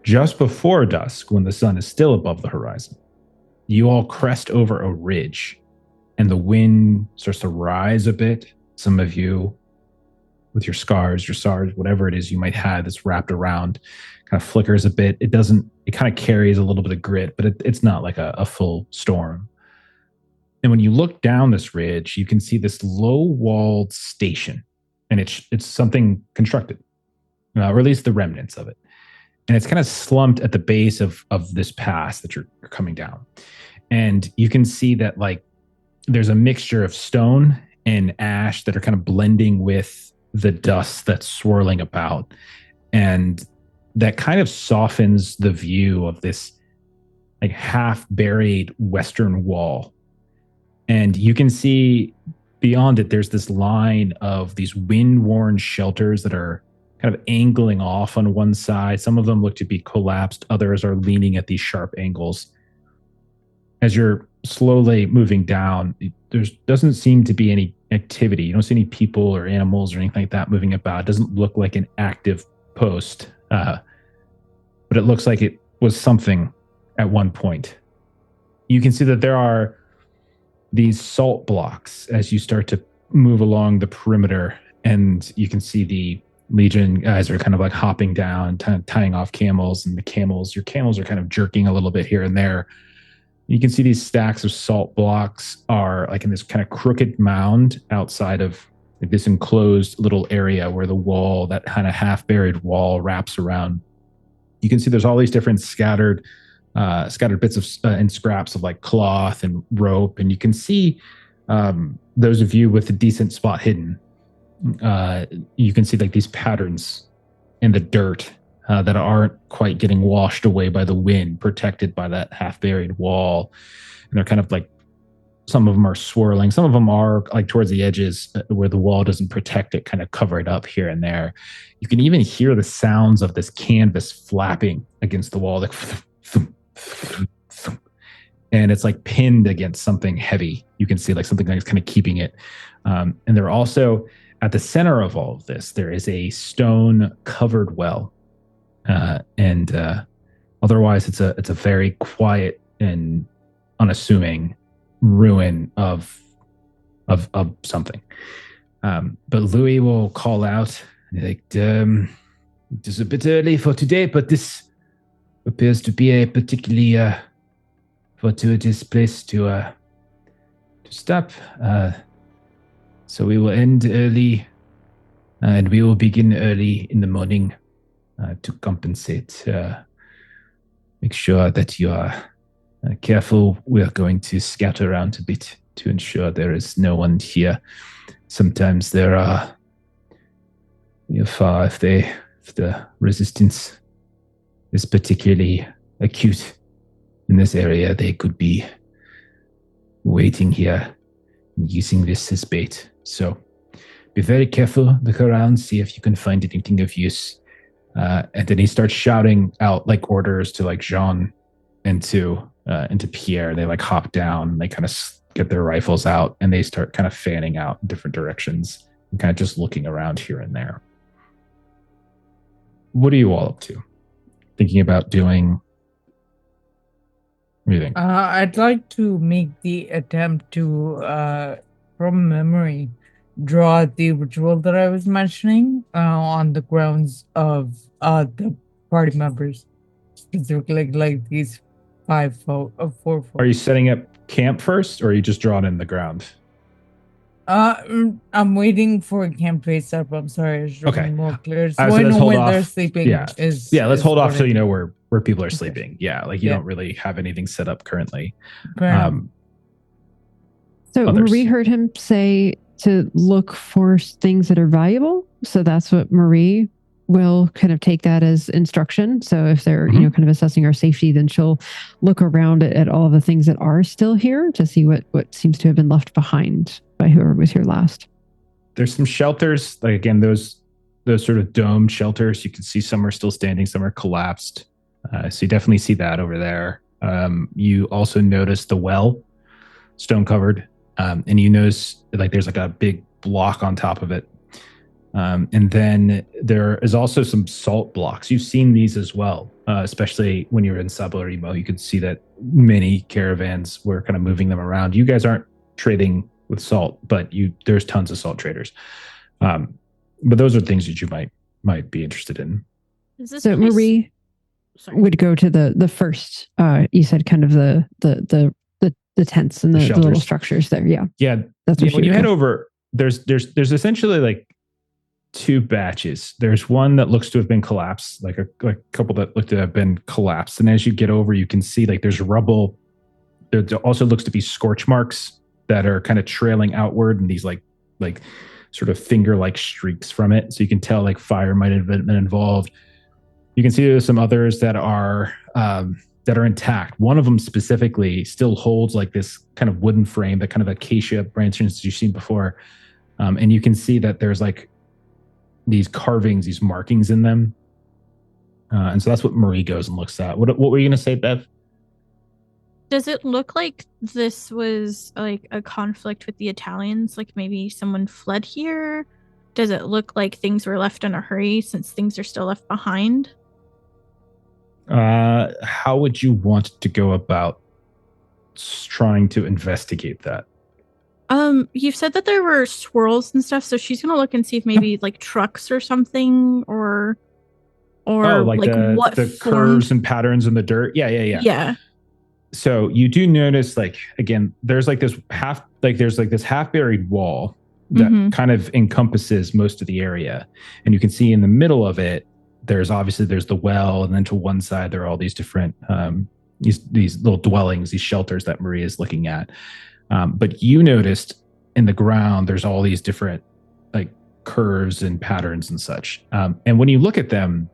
Just before dusk, when the sun is still above the horizon, you all crest over a ridge and the wind starts to rise a bit. Some of you with your scars, your SARS, whatever it is you might have that's wrapped around, kind of flickers a bit. It kind of carries a little bit of grit, but it's not like a full storm. And when you look down this ridge, you can see this low-walled station, and it's something constructed, or at least the remnants of it. And it's kind of slumped at the base of this pass that you're coming down. And you can see that like there's a mixture of stone and ash that are kind of blending with the dust that's swirling about. And that kind of softens the view of this like half buried western wall. And you can see beyond it, there's this line of these wind-worn shelters that are kind of angling off on one side. Some of them look to be collapsed. Others are leaning at these sharp angles. As you're slowly moving down, there doesn't seem to be any activity. You don't see any people or animals or anything like that moving about. It doesn't look like an active post, but it looks like it was something at one point. You can see that there are these salt blocks as you start to move along the perimeter, and you can see the Legion guys are kind of like hopping down, tying off camels, and your camels are kind of jerking a little bit here and there. You can see these stacks of salt blocks are like in this kind of crooked mound outside of this enclosed little area where the wall, that kind of half buried wall, wraps around. You can see there's all these different scattered bits of and scraps of like cloth and rope, and you can see those of you with a decent spot hidden. You can see like these patterns in the dirt that aren't quite getting washed away by the wind, protected by that half-buried wall. And they're kind of like, some of them are swirling. Some of them are like towards the edges where the wall doesn't protect it, kind of cover it up here and there. You can even hear the sounds of this canvas flapping against the wall. Like, and it's like pinned against something heavy. You can see like something that's kind of keeping it. And they're also, at the center of all of this, there is a stone covered well. And otherwise it's a very quiet and unassuming ruin of something. But Louis will call out, like, it is a bit early for today, but this appears to be a particularly fortuitous place to stop. So we will end early, and we will begin early in the morning to compensate. Make sure that you are careful. We are going to scout around a bit to ensure there is no one here. Sometimes there are, if the resistance is particularly acute, in this area, they could be waiting here, using this as bait. So be very careful, look around, see if you can find anything of use. And then he starts shouting out like orders to like Jean and to Pierre. They like hop down, they kind of get their rifles out, and they start kind of fanning out in different directions and kind of just looking around here and there. What are you all up to? Thinking about doing? What do you think? I'd like to make the attempt to, from memory, draw the ritual that I was mentioning on the grounds of the party members, specifically like these 4 folks. Are you setting up camp first, or are you just drawing in the ground? I'm waiting for a camp to set up. I'm sorry, I was Okay. more clear. So So I let's know hold when off. they're sleeping. Yeah, let's hold off till you know where people are Okay. sleeping. Yeah, like you don't really have anything set up currently. So Others. Marie heard him say to look for things that are valuable. So that's what Marie will kind of take that as instruction. So if they're, you know, kind of assessing our safety, then she'll look around at all of the things that are still here to see what seems to have been left behind by whoever was here last. There's some shelters, like again, those sort of domed shelters. You can see some are still standing, some are collapsed. So you definitely see that over there. You also notice the well, stone covered. And you notice like there's like a big block on top of it. And then there is also some salt blocks. You've seen these as well, especially when you were in Saborimo. You could see that many caravans were kind of moving them around. You guys aren't trading with salt, but there's tons of salt traders. But those are things that you might be interested in. So Marie would go to the first. You said kind of the tents and the little structures there. Yeah. That's what when you head over. There's essentially like 2 batches. There's one that looks to have been collapsed, like a couple that look to have been collapsed. And as you get over, you can see like there's rubble. There also looks to be scorch marks that are kind of trailing outward, and these like sort of finger-like streaks from it. So you can tell like fire might have been involved. You can see there's some others that are intact. One of them specifically still holds like this kind of wooden frame, that kind of acacia branches you've seen before. And you can see that there's like these carvings, these markings in them. And so that's what Marie goes and looks at. What were you going to say, Bev? Does it look like this was like a conflict with the Italians? Like maybe someone fled here? Does it look like things were left in a hurry since things are still left behind? How would you want to go about trying to investigate that? You've said that there were swirls and stuff, so she's gonna look and see if maybe like trucks or something, or like what the curves and patterns in the dirt. Yeah. So you do notice, like, again, there's like this half buried wall that kind of encompasses most of the area, and you can see in the middle of it, there's the well, and then to one side there are all these different these little dwellings, these shelters that Marie is looking at. But you noticed in the ground, there's all these different like curves and patterns and such. And when you look at them,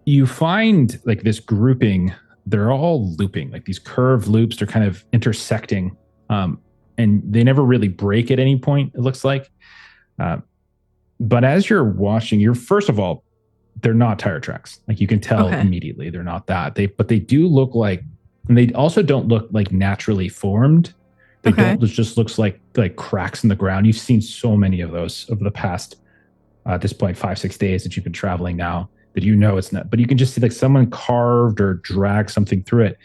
you find like this grouping, they're all looping, like these curved loops, they're kind of intersecting. And they never really break at any point, it looks like. But as you're watching, first of all, they're not tire tracks. Like you can tell immediately they're not that. But they do look like, and they also don't look like naturally formed. They don't. It just looks like cracks in the ground. You've seen so many of those over the past, at this point, 5-6 days that you've been traveling now, that you know it's not. But you can just see like someone carved or dragged something through it.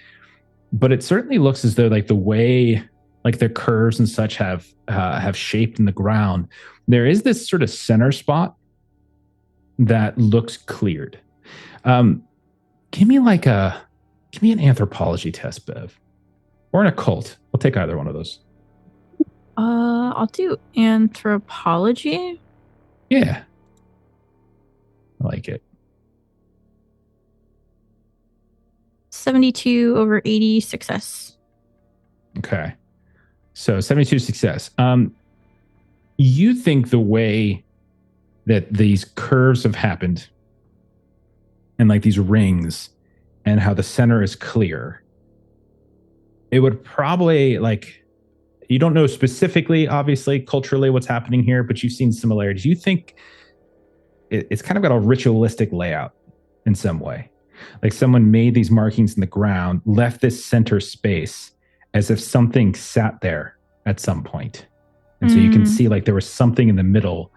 But it certainly looks as though like the way like the curves and such have shaped in the ground, there is this sort of center spot that looks cleared. Give me an anthropology test, Bev, or an occult. I'll take either one of those. I'll do anthropology. Yeah, I like it. 72 over 80 success. Okay, so 72 success. You think the way that these curves have happened, and like these rings, and how the center is clear, it would probably, like, you don't know specifically, obviously, culturally what's happening here, but you've seen similarities. You think it's kind of got a ritualistic layout in some way. Like someone made these markings in the ground, left this center space as if something sat there at some point. And so you can see like there was something in the middle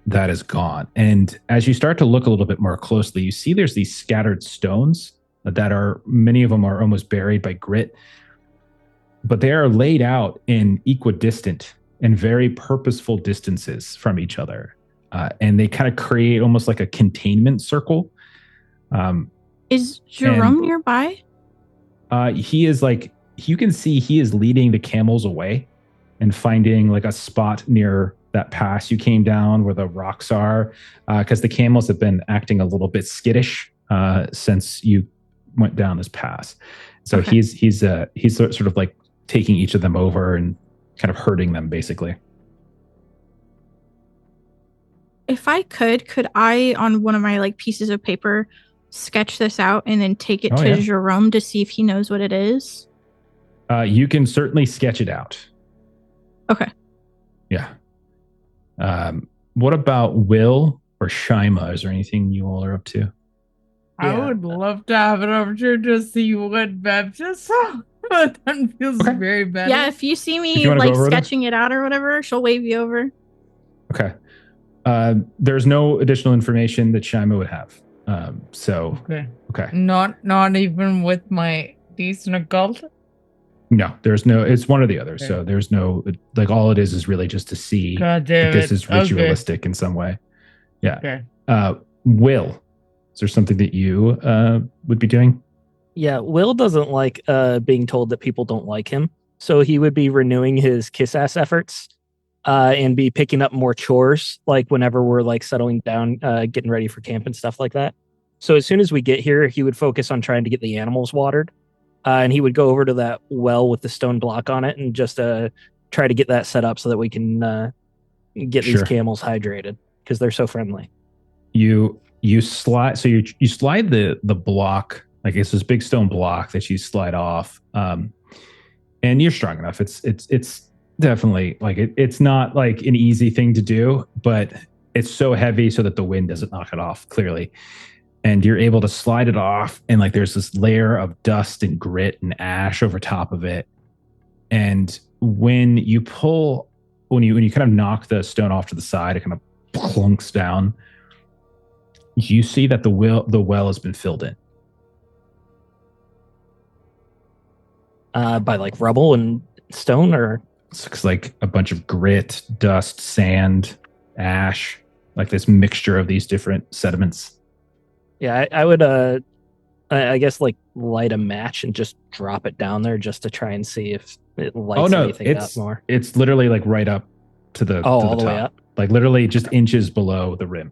that is gone. And as you start to look a little bit more closely, you see there's these scattered stones that are, many of them are almost buried by grit, but they are laid out in equidistant and very purposeful distances from each other. And they kind of create almost like a containment circle. Is Jerome nearby? He is like, you can see he is leading the camels away and finding like a spot near that pass you came down where the rocks are, because the camels have been acting a little bit skittish since you went down this pass. So okay. he's sort of like taking each of them over and kind of herding them basically. If I could I on one of my like pieces of paper sketch this out and then take it to Jerome to see if he knows what it is? You can certainly sketch it out. Okay. Yeah. What about Will or Shyma? Is there anything you all are up to? I would love to have an opportunity to see what Bev just saw, but that feels very bad. Yeah, if you see me like sketching it out or whatever, she'll wave you over. Okay. There's no additional information that Shyma would have. Okay. Not even with my decent occult? No, there's no, it's one or the other. Okay. So there's no, like, all it is really just to see that this is ritualistic in some way. Yeah. Okay. Will, is there something that you would be doing? Yeah, Will doesn't like being told that people don't like him. So he would be renewing his kiss-ass efforts and be picking up more chores, like whenever we're like settling down, getting ready for camp and stuff like that. So as soon as we get here, he would focus on trying to get the animals watered. And he would go over to that well with the stone block on it and just try to get that set up so that we can get these camels hydrated because they're so friendly. You slide, so you slide the block, like it's this big stone block that you slide off, and you're strong enough. It's definitely like it's not like an easy thing to do, but it's so heavy so that the wind doesn't knock it off clearly. And you're able to slide it off, and like there's this layer of dust and grit and ash over top of it. And when you kind of knock the stone off to the side, it kind of plunks down. You see that the well has been filled in. By like rubble and stone, or it looks like a bunch of grit, dust, sand, ash, like this mixture of these different sediments. Yeah, I would, I guess, like light a match and just drop it down there just to try and see if it lights anything up more. It's literally like right up to the all the top. Way up, like literally just inches below the rim.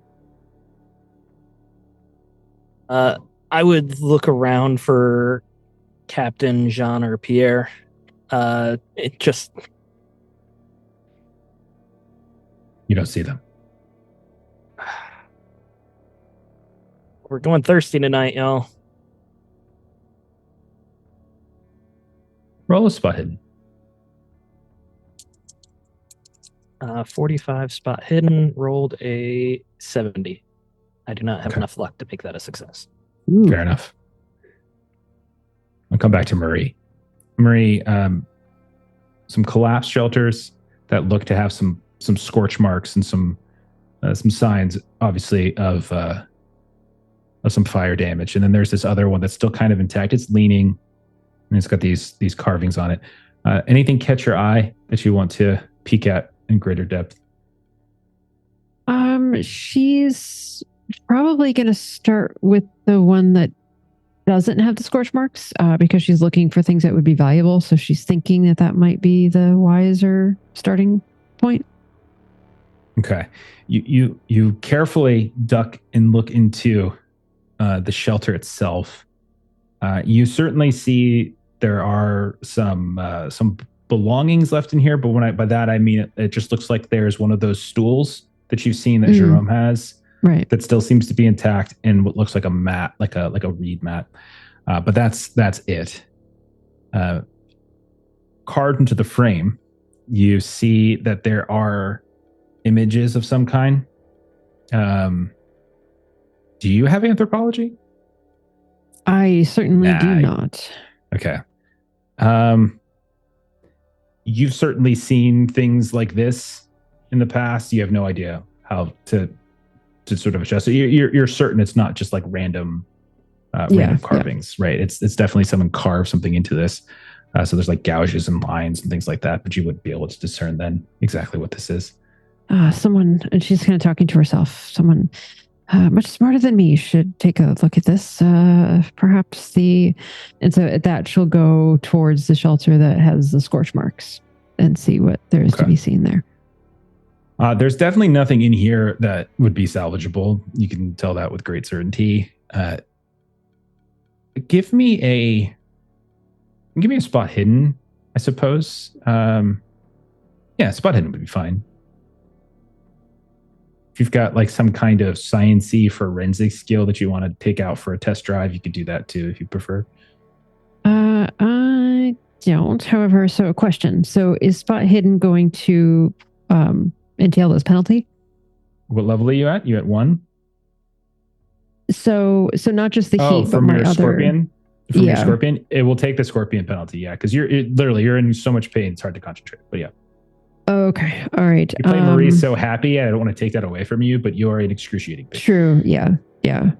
I would look around for Captain Jean or Pierre. It just you don't see them. We're going thirsty tonight, y'all. Roll a spot hidden. 45 spot hidden. Rolled a 70. I do not have enough luck to make that a success. Ooh. Fair enough. I'll come back to Marie. Marie, some collapsed shelters that look to have some scorch marks and some signs, obviously, of some fire damage. And then there's this other one that's still kind of intact. It's leaning, and it's got these carvings on it. Anything catch your eye that you want to peek at in greater depth? She's probably going to start with the one that doesn't have the scorch marks because she's looking for things that would be valuable. So she's thinking that might be the wiser starting point. Okay. You carefully duck and look into the shelter itself. You certainly see there are some belongings left in here, but by that I mean it just looks like there's one of those stools that you've seen that Jerome has right, that still seems to be intact, and what looks like a mat, like a reed mat. But that's it. Carved into the frame, you see that there are images of some kind. Do you have anthropology? I certainly do not. Okay. You've certainly seen things like this in the past. You have no idea how to sort of adjust it. You're certain it's not just like random carvings, right? It's definitely someone carved something into this. So there's like gouges and lines and things like that, but you wouldn't be able to discern then exactly what this is. Someone, and she's kind of talking to herself, someone much smarter than me should take a look at this. Perhaps and so at that she'll go towards the shelter that has the scorch marks and see what there is to be seen there. There's definitely nothing in here that would be salvageable. You can tell that with great certainty. Give me a spot hidden, I suppose. Spot hidden would be fine. If you've got like some kind of science-y forensic skill that you want to take out for a test drive, you could do that too if you prefer. I don't. However, so a question. So is spot hidden going to entail this penalty? What level are you at? You at 1? So not just the heat, from but my your other scorpion. From your scorpion, it will take the scorpion penalty. Yeah, because you're in so much pain, it's hard to concentrate. But yeah. Okay. All right. You play Marie's so happy. I don't want to take that away from you, but you are in excruciating pain. True. Yeah. Yeah.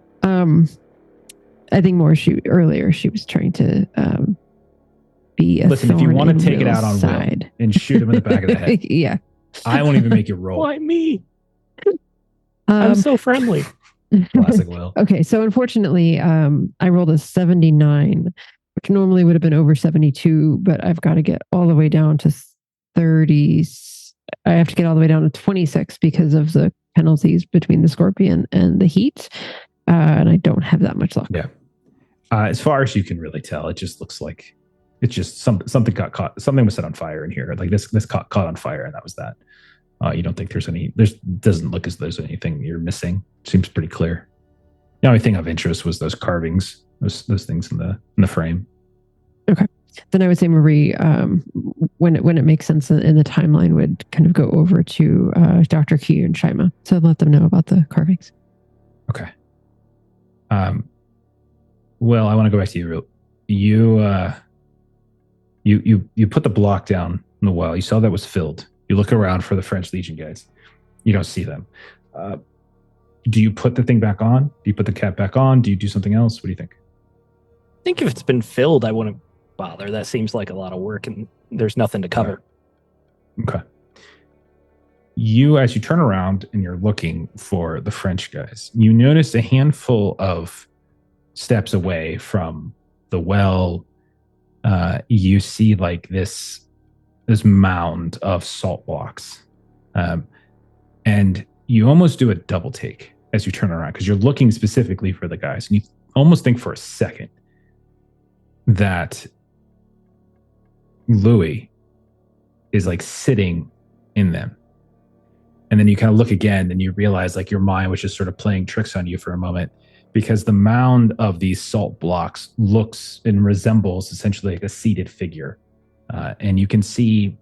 I think more earlier she was trying to be a Listen, if you want to take it out on side. Will and shoot him in the back of the head, yeah, I won't even make you roll. Why me? I'm so friendly. Classic Will. Okay, so unfortunately, I rolled a 79, which normally would have been over 72, but I've got to get all the way down to 30. I have to get all the way down to 26 because of the penalties between the scorpion and the heat, and I don't have that much luck. Yeah. As far as you can really tell, it just looks like it's just something got caught. Something was set on fire in here. Like this caught on fire, and that was that. You don't think doesn't look as though there's anything you're missing. Seems pretty clear. The only thing of interest was those carvings, those things in the frame. Okay. Then I would say Marie, when it makes sense in the timeline, would kind of go over to Dr. Q and Shyma to let them know about the carvings. Okay. Well, I want to go back to you. You put the block down in the well. You saw that was filled. You look around for the French Legion guys. You don't see them. Do you put the thing back on? Do you put the cap back on? Do you do something else? What do you think? I think if it's been filled, I wouldn't bother. That seems like a lot of work, and there's nothing to cover. Okay. As you turn around and you're looking for the French guys, you notice a handful of steps away from the well. You see like this mound of salt blocks. And you almost do a double take as you turn around because you're looking specifically for the guys. And you almost think for a second that Louis is like sitting in them. And then you kind of look again and you realize like your mind was just sort of playing tricks on you for a moment because the mound of these salt blocks looks and resembles essentially like a seated figure. And you can see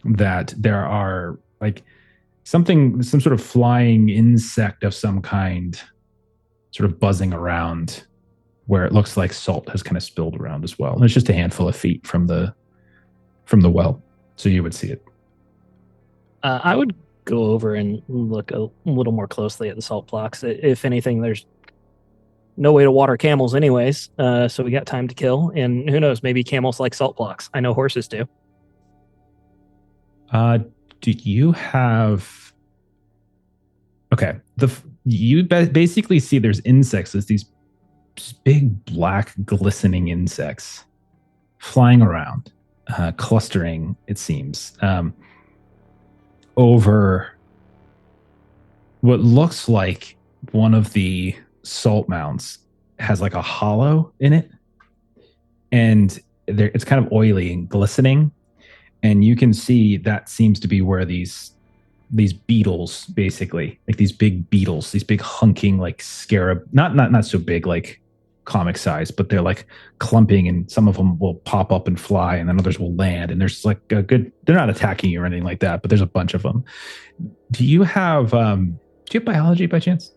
that there are like some sort of flying insect of some kind sort of buzzing around where it looks like salt has kind of spilled around as well. And it's just a handful of feet from the well. So you would see it. I would go over and look a little more closely at the salt blocks. If anything, there's no way to water camels anyways. So we got time to kill. And who knows, maybe camels like salt blocks. I know horses do. Do you have... Okay. You basically see there's insects. There's these big black glistening insects flying around, clustering, it seems, over what looks like one of the salt mounds has like a hollow in it. And it's kind of oily and glistening. And you can see that seems to be where these these beetles, basically, like these big beetles, these big hunking like scarab, not so big like comic size, but they're like clumping, and some of them will pop up and fly, and then others will land. And there's like a good, they're not attacking you or anything like that, but there's a bunch of them. Do you have biology by chance?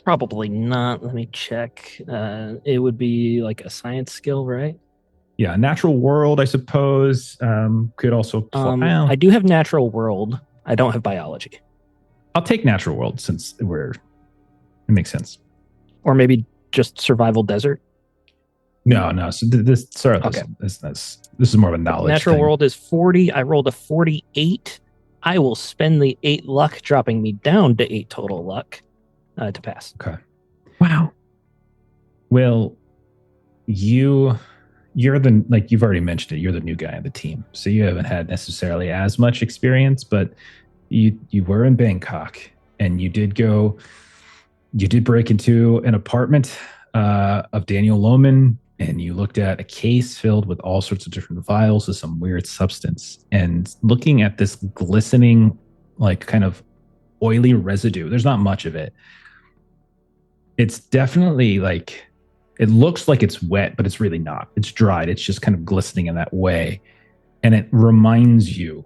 Probably not. Let me check. It would be like a science skill, right? Yeah, natural world, I suppose. Could also apply. I do have natural world. I don't have biology. I'll take natural world since it makes sense. Or maybe just survival desert. No. So this is more of a knowledge. Natural thing. world is 40. I rolled a 48. I will spend the 8 luck, dropping me down to 8 total luck to pass. Okay. Wow. Well, you're the, like you've already mentioned it, you're the new guy on the team, so you haven't had necessarily as much experience, but you were in Bangkok, and you did break into an apartment of Daniel Lohman, and you looked at a case filled with all sorts of different vials of some weird substance, and looking at this glistening, like kind of oily residue. There's not much of it. It's definitely like, it looks like it's wet, but it's really not. It's dried. It's just kind of glistening in that way. And it reminds you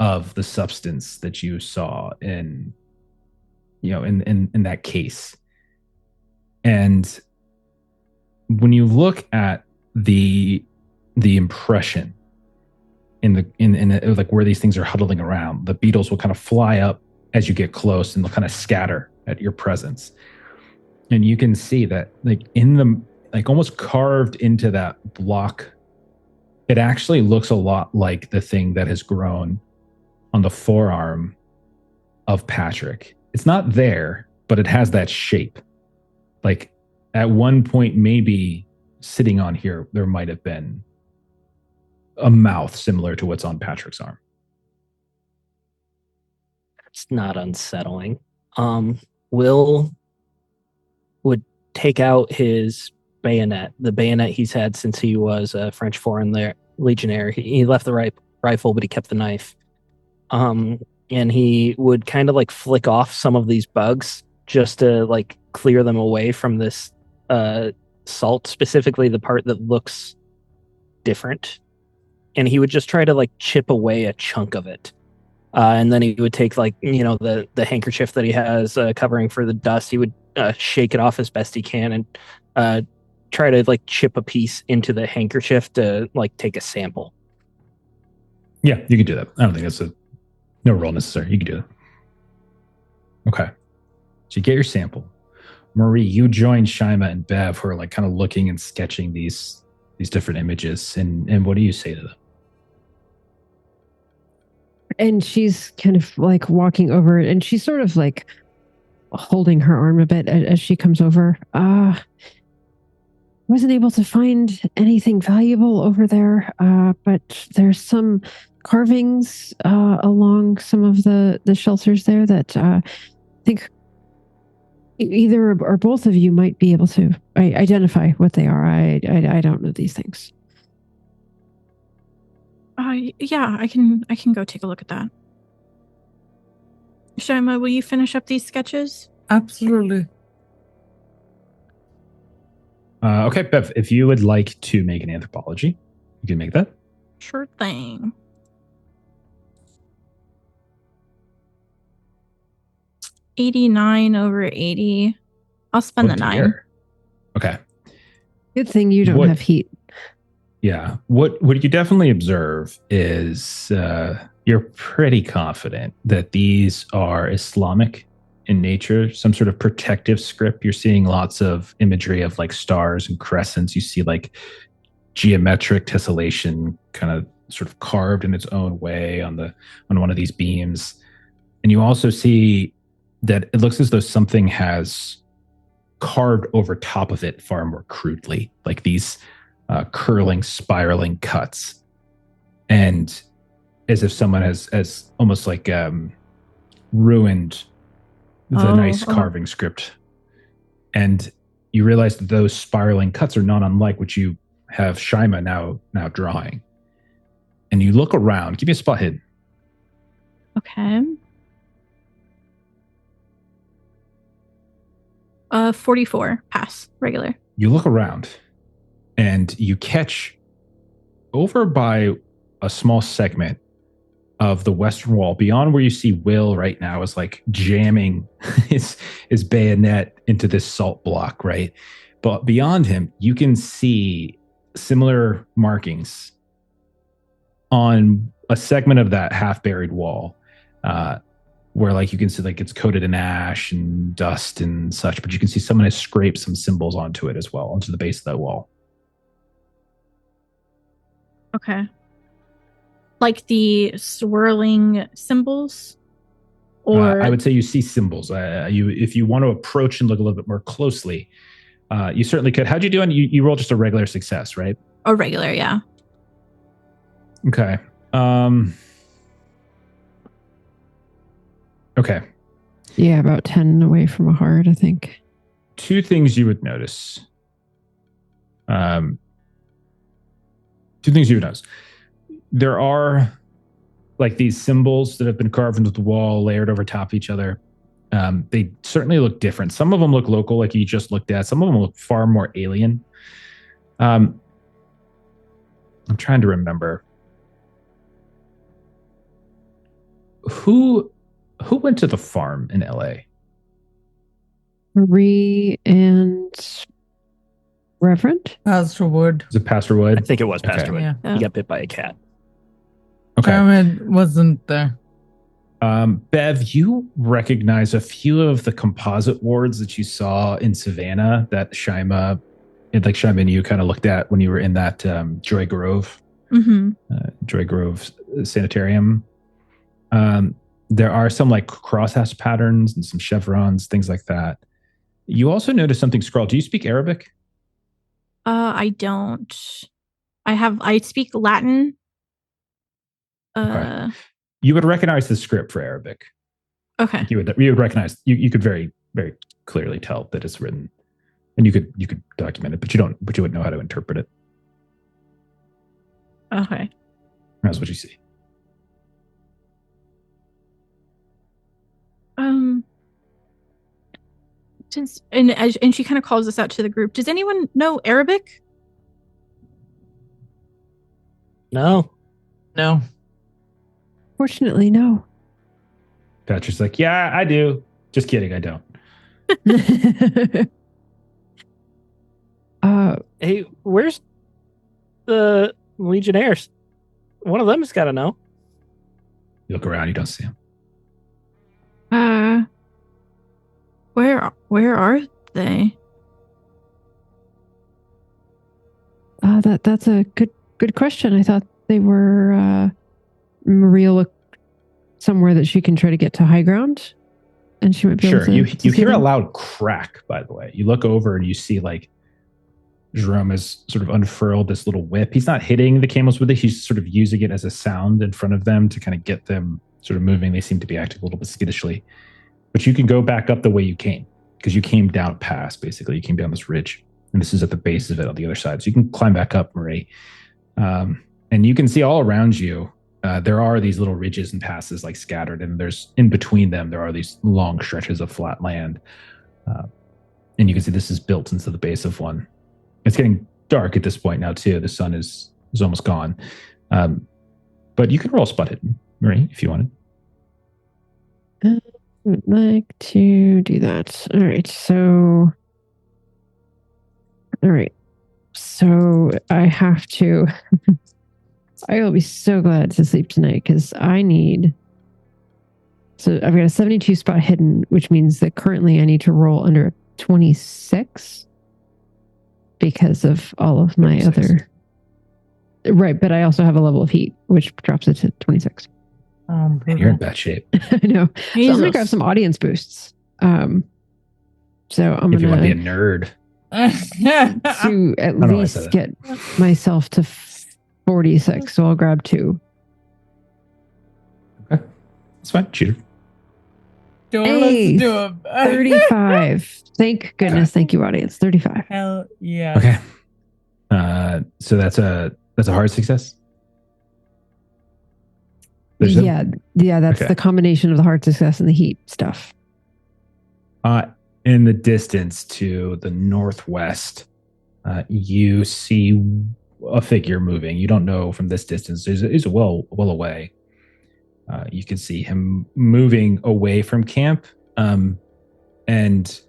of the substance that you saw in that case. And when you look at the impression in like where these things are huddling around, the beetles will kind of fly up as you get close, and they'll kind of scatter at your presence. And you can see that, like, in the, like, almost carved into that block, it actually looks a lot like the thing that has grown on the forearm of Patrick. It's not there, but it has that shape. Like, at one point, maybe sitting on here, there might have been a mouth similar to what's on Patrick's arm. It's not unsettling. Will would take out his bayonet, the bayonet he's had since he was a French Foreign Legionnaire. He left the rifle, but he kept the knife. And he would kind of like flick off some of these bugs just to like clear them away from this salt, specifically the part that looks different. And he would just try to like chip away a chunk of it. And then he would take, like, the handkerchief that he has covering for the dust. He would shake it off as best he can and try to like chip a piece into the handkerchief to like take a sample. Yeah, you can do that. I don't think that's no roll necessary. You can do that. Okay. So you get your sample. Marie, you join Shyma and Bev, who are like kind of looking and sketching these different images. And what do you say to them? And she's kind of like walking over, and she's sort of like holding her arm a bit as she comes over. Wasn't able to find anything valuable over there, but there's some carvings along some of the shelters there that I think either or both of you might be able to identify what they are. I don't know these things. Yeah, I can go take a look at that. Shyma, will you finish up these sketches? Absolutely. Okay, Bev, if you would like to make an anthropology, you can make that. Sure thing. $89/80. I'll spend the 9. Okay. Good thing you don't have heat. Yeah. What you definitely observe is you're pretty confident that these are Islamic in nature, some sort of protective script. You're seeing lots of imagery of like stars and crescents. You see like geometric tessellation kind of sort of carved in its own way on one of these beams. And you also see that it looks as though something has carved over top of it far more crudely, like these curling, spiraling cuts. And as if someone has almost like ruined the nice carving script. And you realize that those spiraling cuts are not unlike what you have Shyma now drawing. And you look around. Give me a spot hidden. Okay. 44 pass regular. You look around and you catch over by a small segment of the western wall beyond where you see Will right now is like jamming his bayonet into this salt block, right? But beyond him, you can see similar markings on a segment of that half buried wall, where like you can see like it's coated in ash and dust and such, but you can see someone has scraped some symbols onto it as well, onto the base of that wall. Okay. Like the swirling symbols? Or I would say you see symbols. If you want to approach and look a little bit more closely, you certainly could. How'd you do? You rolled just a regular success, right? a regular, yeah. Okay. Okay. Yeah, about 10 away from a hard, I think. Two things you would notice. There are like these symbols that have been carved into the wall, layered over top of each other. They certainly look different. Some of them look local, like you just looked at. Some of them look far more alien. I'm trying to remember. Who went to the farm in LA? Marie and Reverend? Pastor Wood. Was it Pastor Wood? I think it was Pastor Wood. Yeah. He got bit by a cat. Okay. Pyramid wasn't there. Bev, you recognize a few of the composite wards that you saw in Savannah that Shyma and you kind of looked at when you were in that Joy Grove, Joy Grove Sanitarium. There are some like crosshatch patterns and some chevrons, things like that. You also notice something scrawled. Do you speak Arabic? I don't. I speak Latin. Okay. You would recognize the script for Arabic. Okay. You would recognize. You could very, very clearly tell that it's written, and you could document it, but you wouldn't know how to interpret it. Okay. That's what you see. And she kind of calls this out to the group. Does anyone know Arabic? No. Fortunately, no. Patrick's like, yeah, I do. Just kidding, I don't. Hey, where's the Legionnaires? One of them has got to know. You look around, you don't see him. Where are they? That's a good question. I thought they were Maria looked somewhere that she can try to get to high ground, and she might be able to. You hear a loud crack. By the way, you look over and you see like Jerome has sort of unfurled this little whip. He's not hitting the camels with it. He's sort of using it as a sound in front of them to kind of get them sort of moving. They seem to be acting a little bit skittishly. But you can go back up the way you came, because you came down past, basically. You came down this ridge, and this is at the base of it on the other side. So you can climb back up, Marie. And you can see all around you, there are these little ridges and passes like scattered, and there's in between them, there are these long stretches of flat land. And you can see this is built into the base of one. It's getting dark at this point now, too. The sun is almost gone. But you can roll spot hidden, Marie, if you wanted. I would like to do that. All right. So I have to. I will be so glad to sleep tonight because I need. So I've got a 72 spot hidden, which means that currently I need to roll under a 26 because of all of my 26. other. Right, but I also have a level of heat, which drops it to 26. And you're in bad shape. I know. So I'm gonna grab some audience boosts. So I'm If you want to be a gonna nerd. to at least get myself to 46. So I'll grab 2. Okay, that's fine. Cheater. Don't Hey, listen to him. 35. Thank goodness. Thank you, audience. 35. Hell yeah. Okay. So that's a hard success. Yeah, that's Okay. the combination of the hard success and the heat stuff. in the distance to the northwest, you see a figure moving. You don't know from this distance. He's well away. You can see him moving away from camp, and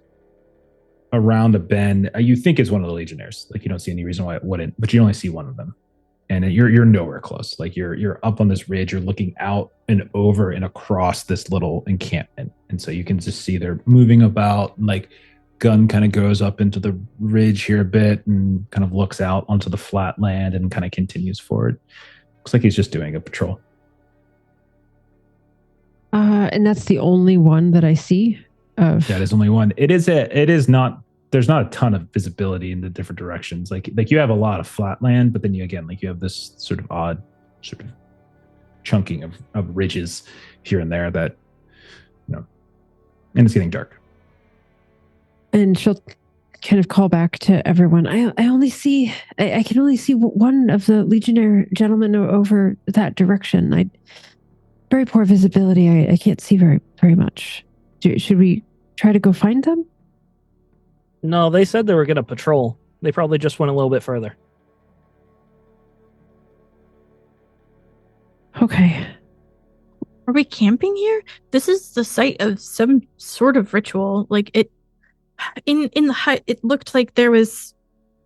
around a bend. You think it's one of the Legionnaires. Like, you don't see any reason why it wouldn't, but you only see one of them, and you're nowhere close. Like, you're up on this ridge. You're looking out and over and across this little encampment, and so you can just see they're moving about. Like, gun kind of goes up into the ridge here a bit and kind of looks out onto the flat land and kind of continues forward. Looks like he's just doing a patrol. And that's the only one that I see of. That is only one. It is not. There's not a ton of visibility in the different directions. Like you have a lot of flat land, but then you have this sort of odd sort of chunking of ridges here and there that, and it's getting dark. And she'll kind of call back to everyone. I can only see one of the Legionnaire gentlemen over that direction. Very poor visibility. I can't see very much. Should we try to go find them? No, they said they were going to patrol. They probably just went a little bit further. Okay. Are we camping here? This is the site of some sort of ritual. Like, it in the hut, it looked like there was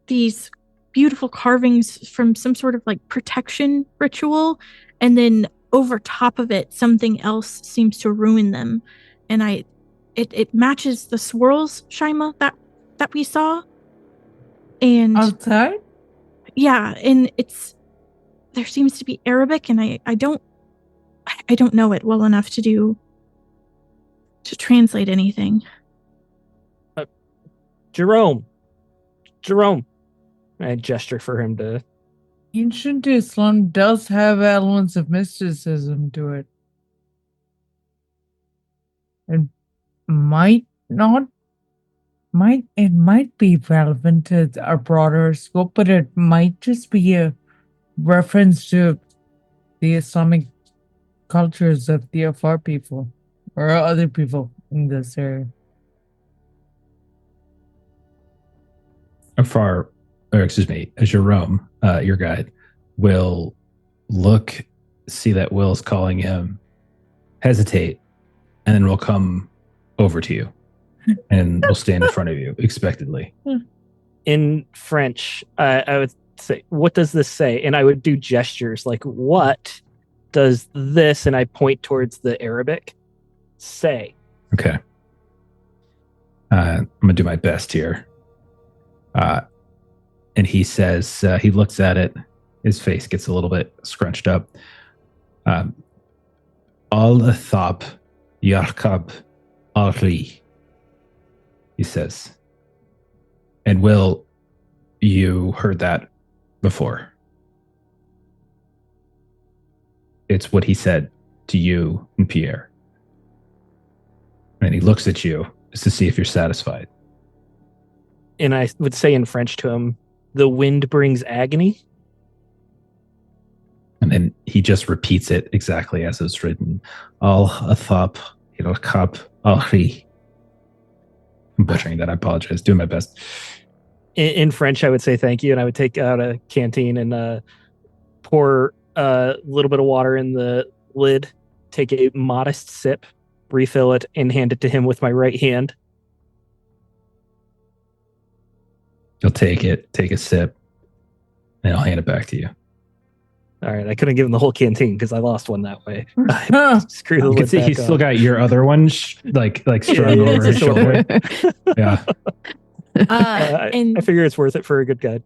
these beautiful carvings from some sort of like protection ritual, and then over top of it, something else seems to ruin them. And it matches the swirls, Shyma, that we saw. And outside? Yeah, and there seems to be Arabic, and I don't know it well enough to translate anything. Jerome, I gesture for him to. Ancient Islam does have elements of mysticism to it. It might be relevant to our broader scope, but it might just be a reference to the Islamic cultures of the Afar people or other people in this area. Jerome, your guide, will see that Will's calling him, hesitate, and then we'll come over to you, and we'll stand in front of you expectantly. In French, I would say, "What does this say?" And I would do gestures like, "What does this?" And I point towards the Arabic. Say. Okay. I'm gonna do my best here. And he says, he looks at it, his face gets a little bit scrunched up. Al-Athab Yarkab Ari, he says. And Will, you heard that before. It's what he said to you and Pierre. And he looks at you just to see if you're satisfied. And I would say in French to him, "The wind brings agony." And then he just repeats it exactly as it's written. Al-Athab Yarkab Ari. I'm butchering that. I apologize. Doing my best. In French, I would say thank you, and I would take out a canteen and pour a little bit of water in the lid, take a modest sip, refill it, and hand it to him with my right hand. He'll take it, take a sip, and I'll hand it back to you. All right, I couldn't give him the whole canteen because I lost one that way. Screw the You lid can see back he's on. still got your other one like strung over his shoulder. Yeah. And I figure it's worth it for a good guide.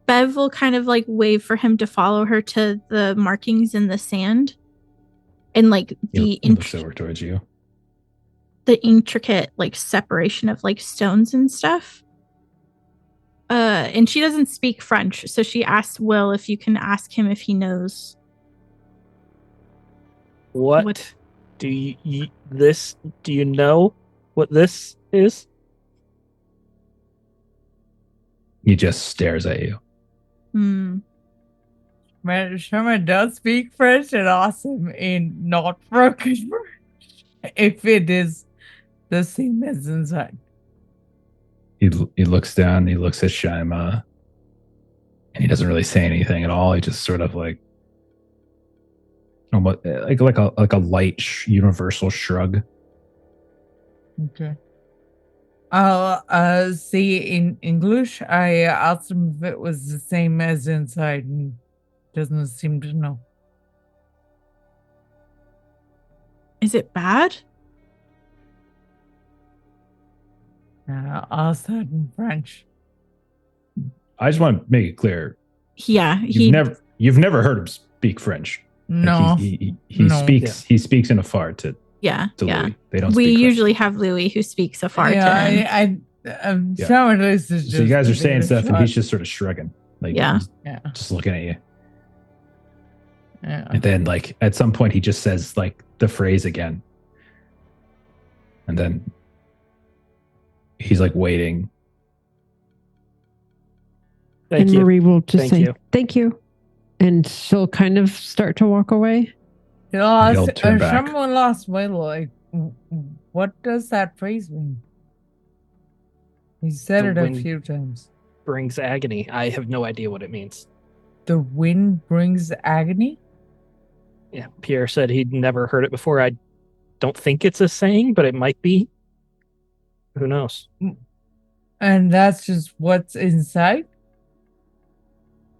Bev will kind of like wave for him to follow her to the markings in the sand, and like He looks over towards you. the intricate like separation of like stones and stuff. And she doesn't speak French, so she asks Will if you can ask him if he knows. What do you do you know what this is? He just stares at you. Shyma does speak French and asks him in not broken French if it is the same as inside. He looks down, he looks at Shyma, and he doesn't really say anything at all. He just sort of like almost like a light universal shrug. Okay. I'll say in English. I asked him if it was the same as inside, and doesn't seem to know. Is it bad? I'll say it in French. I just want to make it clear. Yeah, You've never heard him speak French. No, Like he no. speaks. Yeah. He speaks in a far to yeah. Louis. They don't. We speak usually have Louis who speaks a far Yeah, to him. some of this is So you just guys are a saying bit stuff, of and he's shock. just sort of shrugging, like Yeah. he's Yeah. just looking at you. Yeah. And then, like at some point, he just says like the phrase again, and then he's like waiting. Thank and you. Marie will just Thank say, you. "Thank you," and she'll kind of start to walk away. He'll turn back. Someone lost my like. What does that phrase mean? He said The it a wind- few times. Brings agony. I have no idea what it means. The wind brings agony. Yeah, Pierre said he'd never heard it before. I don't think it's a saying, but it might be. Who knows? And that's just what's inside.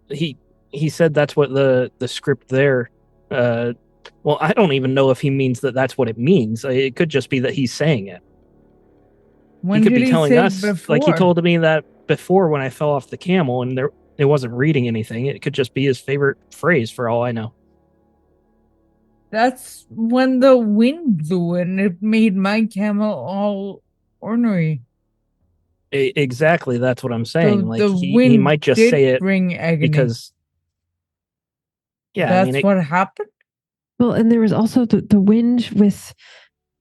He said that's what the script there. Well, I don't even know if he means that that's what it means. It could just be that he's saying it. When he could did be he telling say us, before? like he told me that before when I fell off the camel, and it wasn't reading anything. It could just be his favorite phrase, for all I know. That's when the wind blew and it made my camel all ornery. Exactly, that's what I'm saying. So Like the he wind might just did say it bring agony. because. Yeah, that's I mean, what happened. Well, and there was also the wind with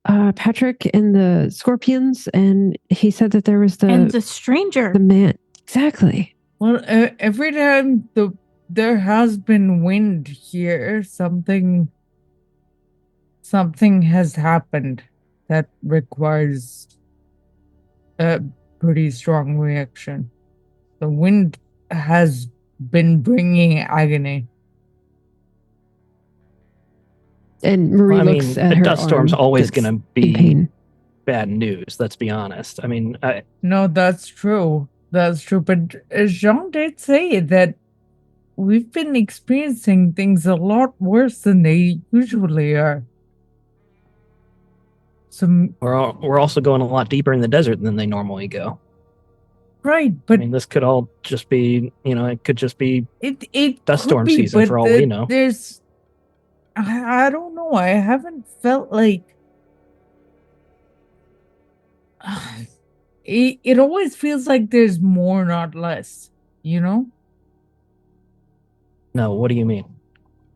Patrick and the scorpions, and he said that there was And the stranger. the man. Exactly. Well, every time there has been wind here, something has happened that requires a pretty strong reaction. The wind has been bringing agony. And Marie I looks mean, at a her dust storm's arm always that's going to in be pain. bad news. Let's be honest. I mean, No, that's true. That's true. But Jean did say that we've been experiencing things a lot worse than they usually are. we're also going a lot deeper in the desert than they normally go. Right, but I mean, this could all just be, it could just be it dust could storm be, season but for all we know. There's, I don't know. I haven't felt like it always feels like there's more, not less. You know? No, what do you mean?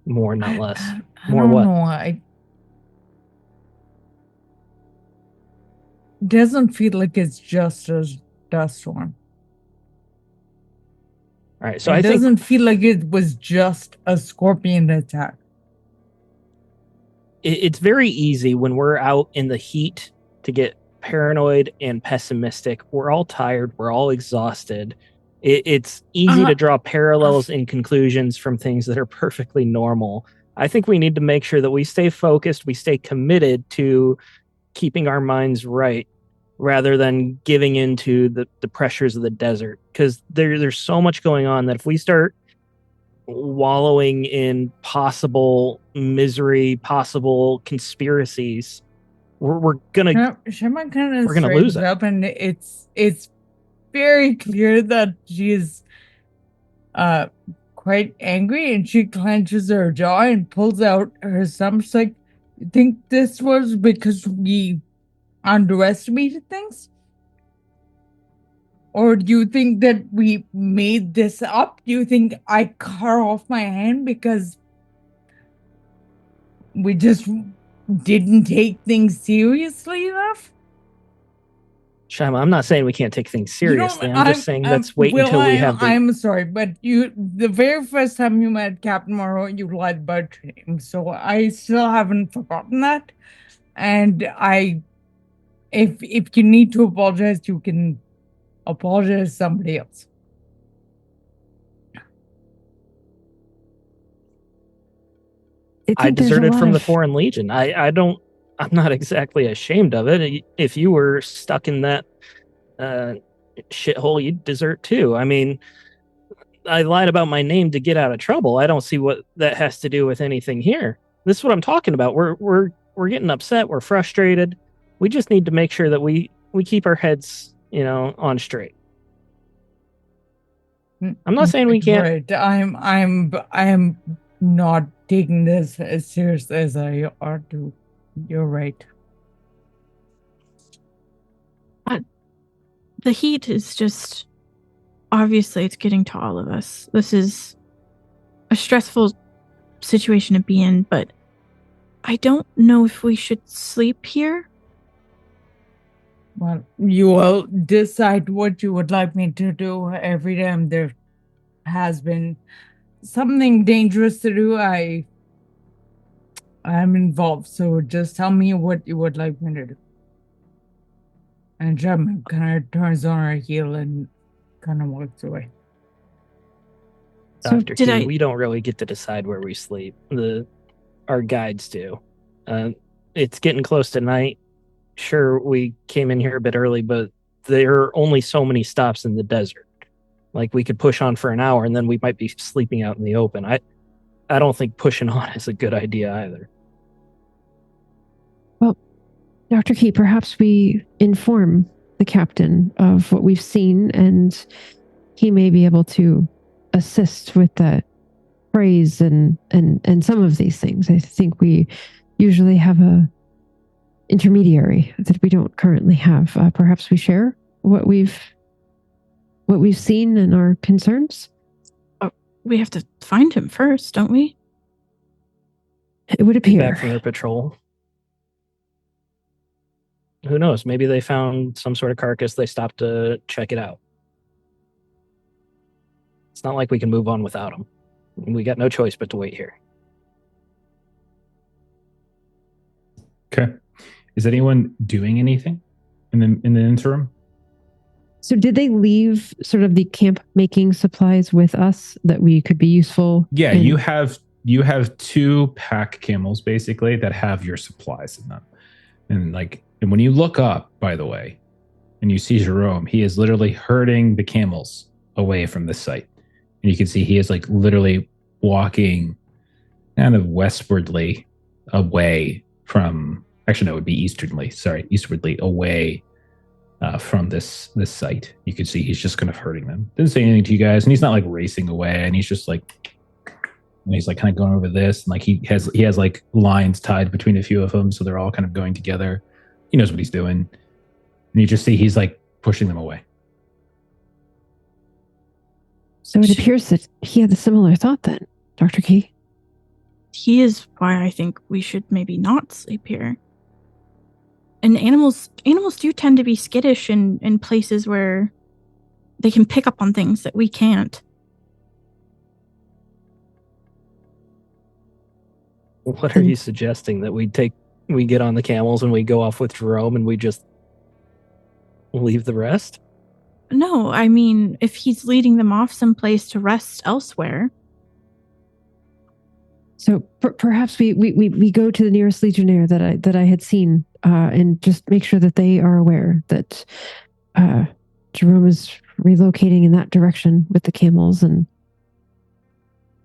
More, not less. I More don't what? know. Doesn't feel like it's just a dust storm. All right, so It I think doesn't feel like it was just a scorpion attack. it's very easy when we're out in the heat to get paranoid and pessimistic. We're all tired. We're all exhausted. It's easy to draw parallels and conclusions from things that are perfectly normal. I think we need to make sure that we stay focused, we stay committed to keeping our minds right, rather than giving into the pressures of the desert. Because there's so much going on that if we start wallowing in possible misery, possible conspiracies, we're gonna Shyma kind of we're gonna lose straightens it. up, and it's very clear that she's quite angry, and she clenches her jaw and pulls out her thumb. She's like, "You think this was because we underestimated things? Or do you think that we made this up? Do you think I cut off my hand because we just didn't take things seriously enough?" Shyma, I'm not saying we can't take things seriously. I'm just saying let's wait Will, until we have the. I'm sorry, but the very first time you met Captain Morrow, you lied about your name, so I still haven't forgotten that, and I if you need to apologize, you can apologize to somebody else. I deserted from the Foreign Legion. I'm not exactly ashamed of it. If you were stuck in that shithole, you'd desert too. I mean, I lied about my name to get out of trouble. I don't see what that has to do with anything here. This is what I'm talking about. We're getting upset. We're frustrated. We just need to make sure that we keep our heads, on straight. I'm not saying we can't. Right. I'm not taking this as serious as I ought to. You're right. The heat is just obviously it's getting to all of us. This is a stressful situation to be in, but I don't know if we should sleep here. Well, you will decide what you would like me to do. Every time there has been something dangerous to do, I'm involved. So just tell me what you would like me to do. And Shyma kind of turns on her heel and kind of walks away. Dr. Q, we don't really get to decide where we sleep. Our guides do. It's getting close to night. Sure, we came in here a bit early, but there are only so many stops in the desert. Like, we could push on for an hour and then we might be sleeping out in the open. I don't think pushing on is a good idea either. Well, Dr. Key, perhaps we inform the captain of what we've seen, and he may be able to assist with the praise and some of these things. I think we usually have a intermediary that we don't currently have. Perhaps we share what we've seen and our concerns. We have to find him first, don't we? It would appear. Back from their patrol. Who knows? Maybe they found some sort of carcass. They stopped to check it out. It's not like we can move on without him. We got no choice but to wait here. Okay. Is anyone doing anything in the interim? So did they leave sort of the camp making supplies with us that we could be useful? Yeah, you have 2 pack camels basically that have your supplies in them. And when you look up, by the way, and you see Jerome, he is literally herding the camels away from the site. And you can see he is literally walking kind of westwardly away from, actually no, it would be eastwardly away from this site. You can see he's just kind of herding them. Didn't say anything to you guys, and he's not racing away, and he's just and he's kind of going over this, and he has lines tied between a few of them, so they're all kind of going together. He knows what he's doing, and you just see he's pushing them away. So it appears that he had a similar thought then, Dr. Key. He is why I think we should maybe not sleep here. And animals do tend to be skittish in places where they can pick up on things that we can't. What are you suggesting? That we get on the camels and we go off with Jerome and we just leave the rest? No, I mean, if he's leading them off someplace to rest elsewhere. So perhaps we go to the nearest legionnaire that I had seen and just make sure that they are aware that Jerome is relocating in that direction with the camels, and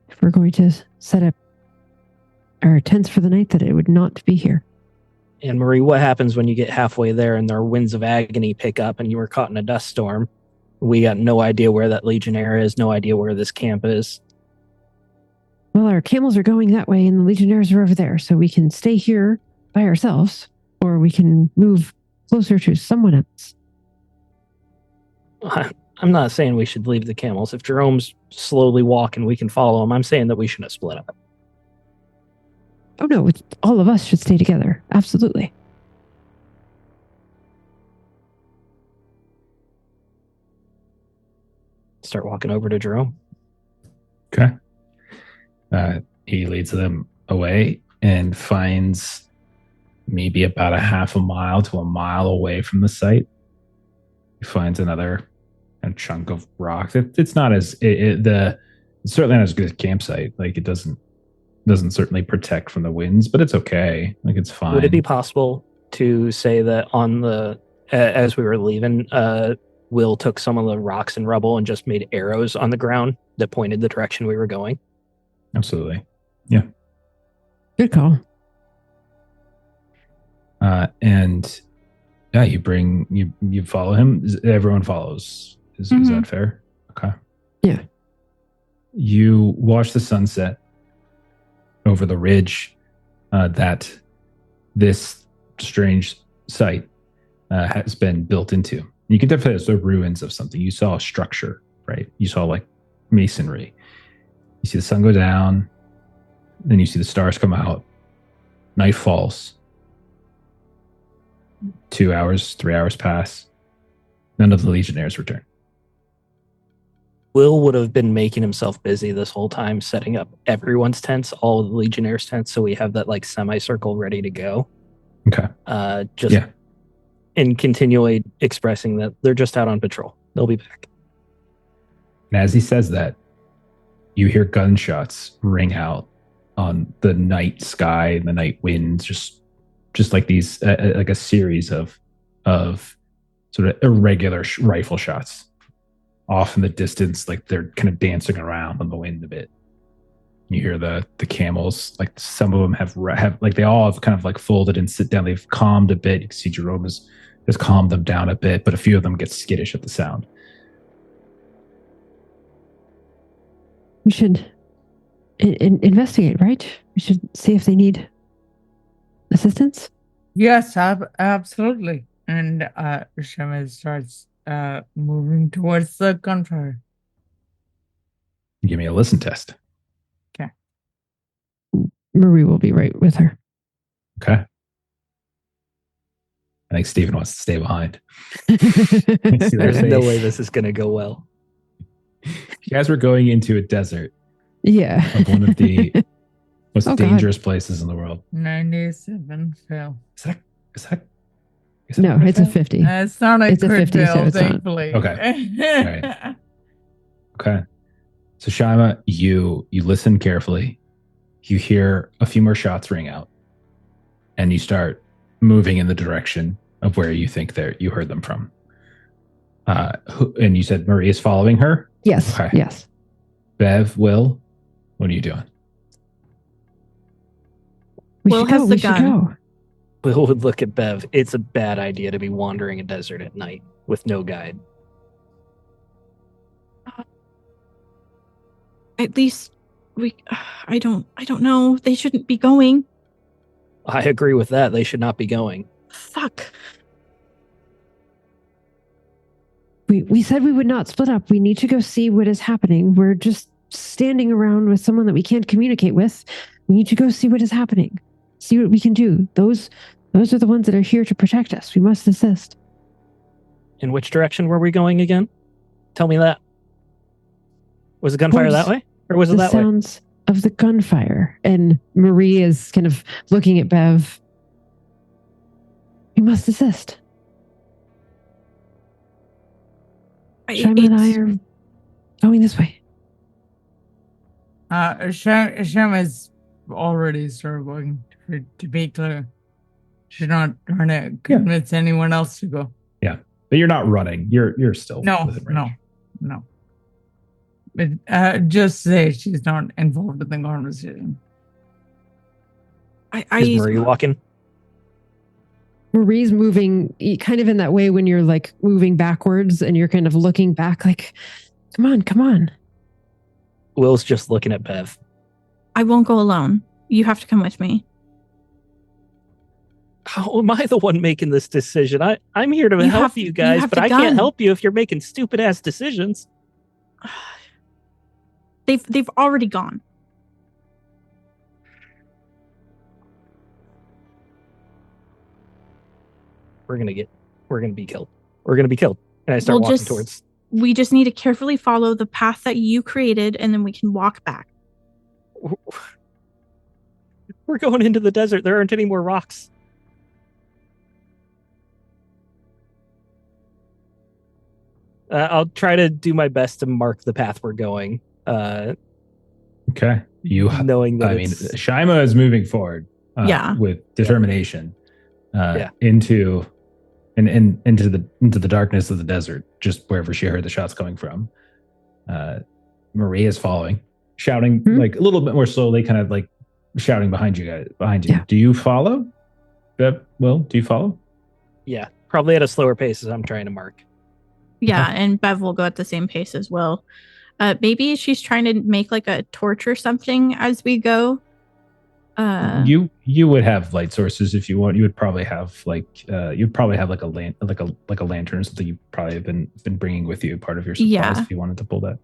if we're going to set up our tents for the night, that it would not be here. And Marie, what happens when you get halfway there and their winds of agony pick up and you were caught in a dust storm? We got no idea where that legionnaire is, no idea where this camp is. Well, our camels are going that way and the legionnaires are over there, so we can stay here by ourselves, or we can move closer to someone else. I'm not saying we should leave the camels. If Jerome's slowly walking, we can follow him. I'm saying that we shouldn't split up. Oh no, all of us should stay together. Absolutely. Start walking over to Jerome. Okay. He leads them away and finds maybe about a half a mile to a mile away from the site, he finds another chunk of rock. It's not as it's certainly not as good as a campsite. Like it doesn't certainly protect from the winds, but it's okay. Like it's fine. Would it be possible to say that on the as we were leaving, Will took some of the rocks and rubble and just made arrows on the ground that pointed the direction we were going? Absolutely. Yeah. Good call. And yeah, you follow him. Everyone follows. Is that fair? Okay. Yeah. You watch the sunset over the ridge that this strange site has been built into. You can definitely see the ruins of something. You saw a structure, right? You saw like masonry. You see the sun go down, then you see the stars come out. Night falls. 2 hours, 3 hours pass. None of the Legionnaires return. Will would have been making himself busy this whole time, setting up everyone's tents, all of the Legionnaires' tents, so we have that like semicircle ready to go. Okay. And continually expressing that they're just out on patrol. They'll be back. And as he says that, you hear gunshots ring out on the night sky and the night winds, just like these, like a series of sort of irregular rifle shots off in the distance, like they're kind of dancing around on the wind a bit. You hear the camels, like some of them have like they all have kind of like folded and sit down. They've calmed a bit. You can see Jerome has calmed them down a bit, but a few of them get skittish at the sound. We should investigate, right? We should see if they need assistance. Yes, absolutely. And Shyma starts moving towards the gunfire. Give me a listen test. Okay. Marie will be right with her. Okay. I think Stephen wants to stay behind. There's no way this is going to go well. You guys were going into a desert. Yeah. Of one of the most dangerous places in the world. 97 fail. Is that no, it's a 50. It's not a crit fail, so thankfully. Okay. All right. Okay. So Shyma, you listen carefully. You hear a few more shots ring out, and you start moving in the direction of where you think you heard them from. And you said Marie is following her? Yes. Okay. Yes. Bev, Will, what are you doing? Will has the gun. Will would look at Bev. It's a bad idea to be wandering a desert at night with no guide. At least I don't know. They shouldn't be going. I agree with that. They should not be going. Fuck. We said we would not split up. We need to go see what is happening. We're just standing around with someone that we can't communicate with. We need to go see what is happening. See what we can do. Those are the ones that are here to protect us. We must assist. In which direction were we going again? Tell me that. Was the gunfire that way? Or was it that way? The sounds of the gunfire. And Marie is kind of looking at Bev. We must assist. Shyma and I are going this way. Shyma's already started walking, to be clear. She's not trying to convince anyone else to go. Yeah, but you're not running. You're still within range. No. But just say she's not involved in the conversation. Is Marie walking? Marie's moving kind of in that way when you're like moving backwards and you're kind of looking back like, come on. Will's just looking at Bev. I won't go alone. You have to come with me. How am I the one making this decision? I'm here to help you guys, but I can't help you if you're making stupid ass decisions. They've already gone. We're gonna be killed. We're gonna be killed. And I start walking towards. We just need to carefully follow the path that you created, and then we can walk back. We're going into the desert. There aren't any more rocks. I'll try to do my best to mark the path we're going. Okay. Knowing that Shyma is moving forward with determination into the darkness of the desert, just wherever she heard the shots coming from. Maria is following, shouting like a little bit more slowly, kind of like shouting behind you guys. Yeah. Do you follow? Will, do you follow? Yeah, probably at a slower pace as I'm trying to mark. Yeah, and Bev will go at the same pace as well. Maybe she's trying to make like a torch or something as we go. You would have light sources if you want. You would probably have like a lantern or something. You probably have been bringing with you, part of your supplies, if you wanted to pull that.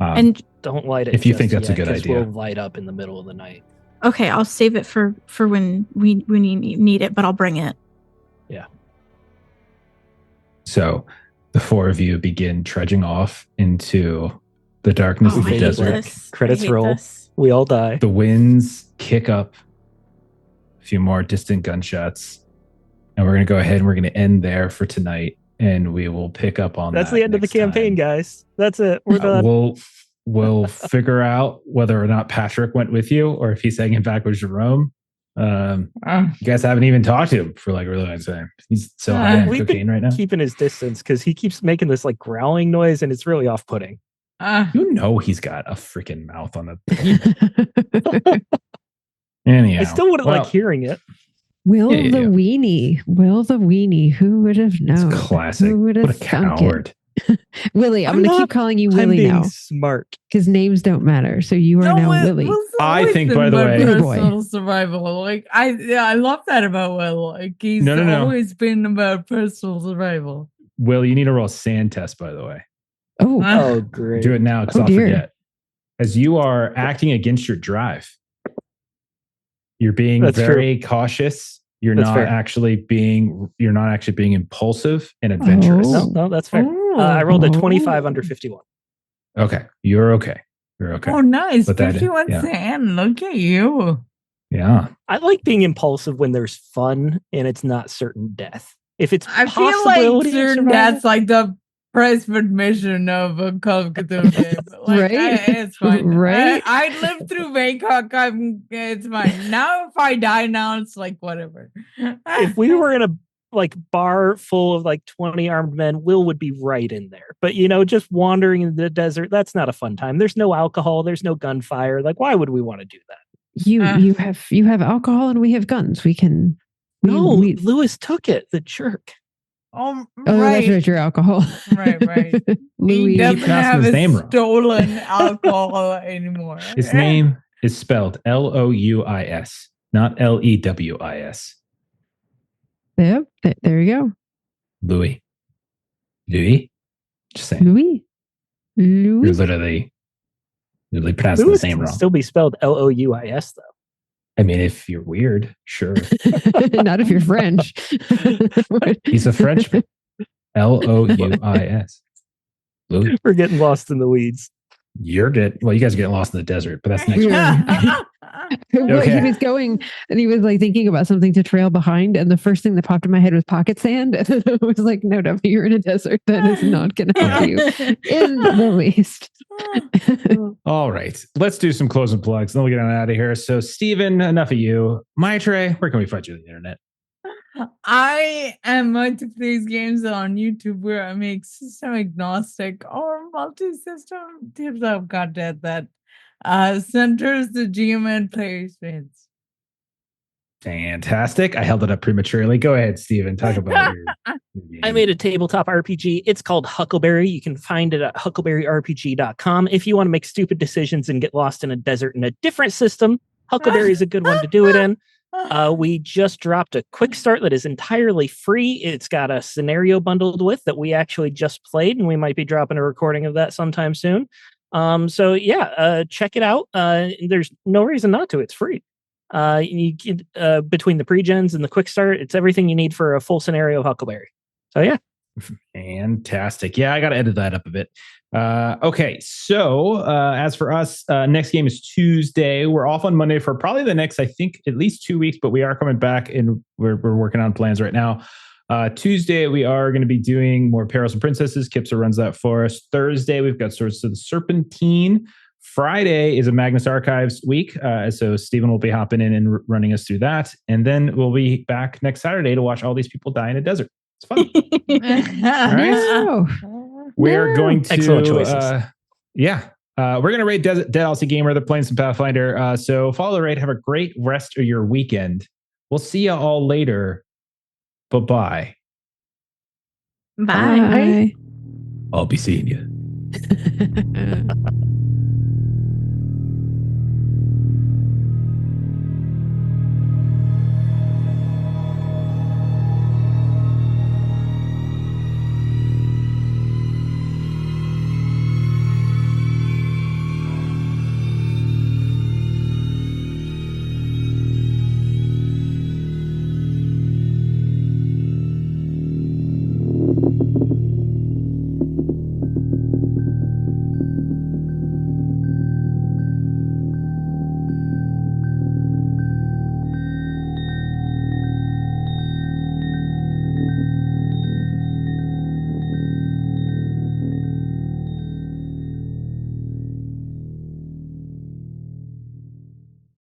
And don't light it if you think that's a good idea. We'll light up in the middle of the night. Okay, I'll save it for when we need it, but I'll bring it. Yeah. So the four of you begin trudging off into the darkness of the desert. Credits roll. We all die. The winds kick up. A few more distant gunshots. And we're going to go ahead and we're going to end there for tonight. And we will pick up on That's the end of the campaign, guys. That's it. We're done. We'll figure out whether or not Patrick went with you or if he's hanging back with Jerome. You guys haven't even talked to him for like a really long time. He's so high on cocaine right now. Keeping his distance because he keeps making this like growling noise and it's really off-putting. You know he's got a freaking mouth on the. Anyhow, I still wouldn't like hearing it. Will the weenie? Who would have known? It's classic. Who would have what a coward. Willie, I'm going to keep calling you Willie now. Smart. Because names don't matter. So you are now Willie. I think, by the way, personal survival. Like I love that about Will. Like he's always been about personal survival. Will, you need to roll a sand test, by the way. Oh, great. Do it now because I'll forget. As you are acting against your drive, you're being very cautious. You're not actually being impulsive and adventurous. No, that's fair. I rolled a 25 under 51. Okay. You're okay. Oh, nice. 51 sand. Look at you. Yeah. I like being impulsive when there's fun and it's not certain death. If it's I feel like certain death's like the price for admission of a Call of Cthulhu game. Like, right? It's fine. Right? I lived through Bangkok. It's fine. Now if I die now, it's like whatever. If we were in a like bar full of like 20 armed men, Will would be right in there. But just wandering in the desert, that's not a fun time. There's no alcohol, there's no gunfire. Like, why would we want to do that? You have alcohol and we have guns. Lewis took it, the jerk. Right. That's right, your alcohol. Right. Louis he doesn't have his name stolen alcohol anymore. His name is spelled Louis, not Lewis. Yep. There you go. Louis. Just saying. Louis. You're literally pronouncing Lewis the name can wrong. still be spelled Louis though. I mean, if you're weird, sure. Not if you're French. He's a Frenchman. Louis. Louis. We're getting lost in the weeds. You guys are getting lost in the desert, but that's next week. He was going and he was like thinking about something to trail behind, and the first thing that popped in my head was pocket sand. And I was like, no, you're in a desert. That is not going to help you in the least. All right, let's do some closing plugs, then we'll get on out of here. So, Steven, enough of you. Maitreyi, where can we find you on the internet? I am Maitreyi games on YouTube, where I make system agnostic or multi-system tips of content that centers the GM and player experience. Fantastic. I held it up prematurely. Go ahead, Steven. Talk about your game. I made a tabletop RPG. It's called Huckleberry. You can find it at huckleberryrpg.com. If you want to make stupid decisions and get lost in a desert in a different system, Huckleberry is a good one to do it in. We just dropped a quick start that is entirely free. It's got a scenario bundled with that we actually just played, and we might be dropping a recording of that sometime soon. Check it out. There's no reason not to. It's free. You get between the pre-gens and the quick start, it's everything you need for a full scenario of Huckleberry. So yeah. Fantastic. Yeah, I got to edit that up a bit. Okay, so as for us, next game is Tuesday. We're off on Monday for probably the next, I think, at least 2 weeks, but we are coming back and we're working on plans right now. Tuesday, we are going to be doing more Perils and Princesses. Kipser runs that for us. Thursday, we've got Swords to the Serpentine. Friday is a Magnus Archives week. So Stephen will be hopping in and running us through that. And then we'll be back next Saturday to watch all these people die in a desert. It's fun. All right. We're going to... Excellent choices. We're going to rate Dead Elsie Gamer. They're playing some Pathfinder. So follow the raid. Have a great rest of your weekend. We'll see you all later. Bye-bye. Bye. I'll be seeing you.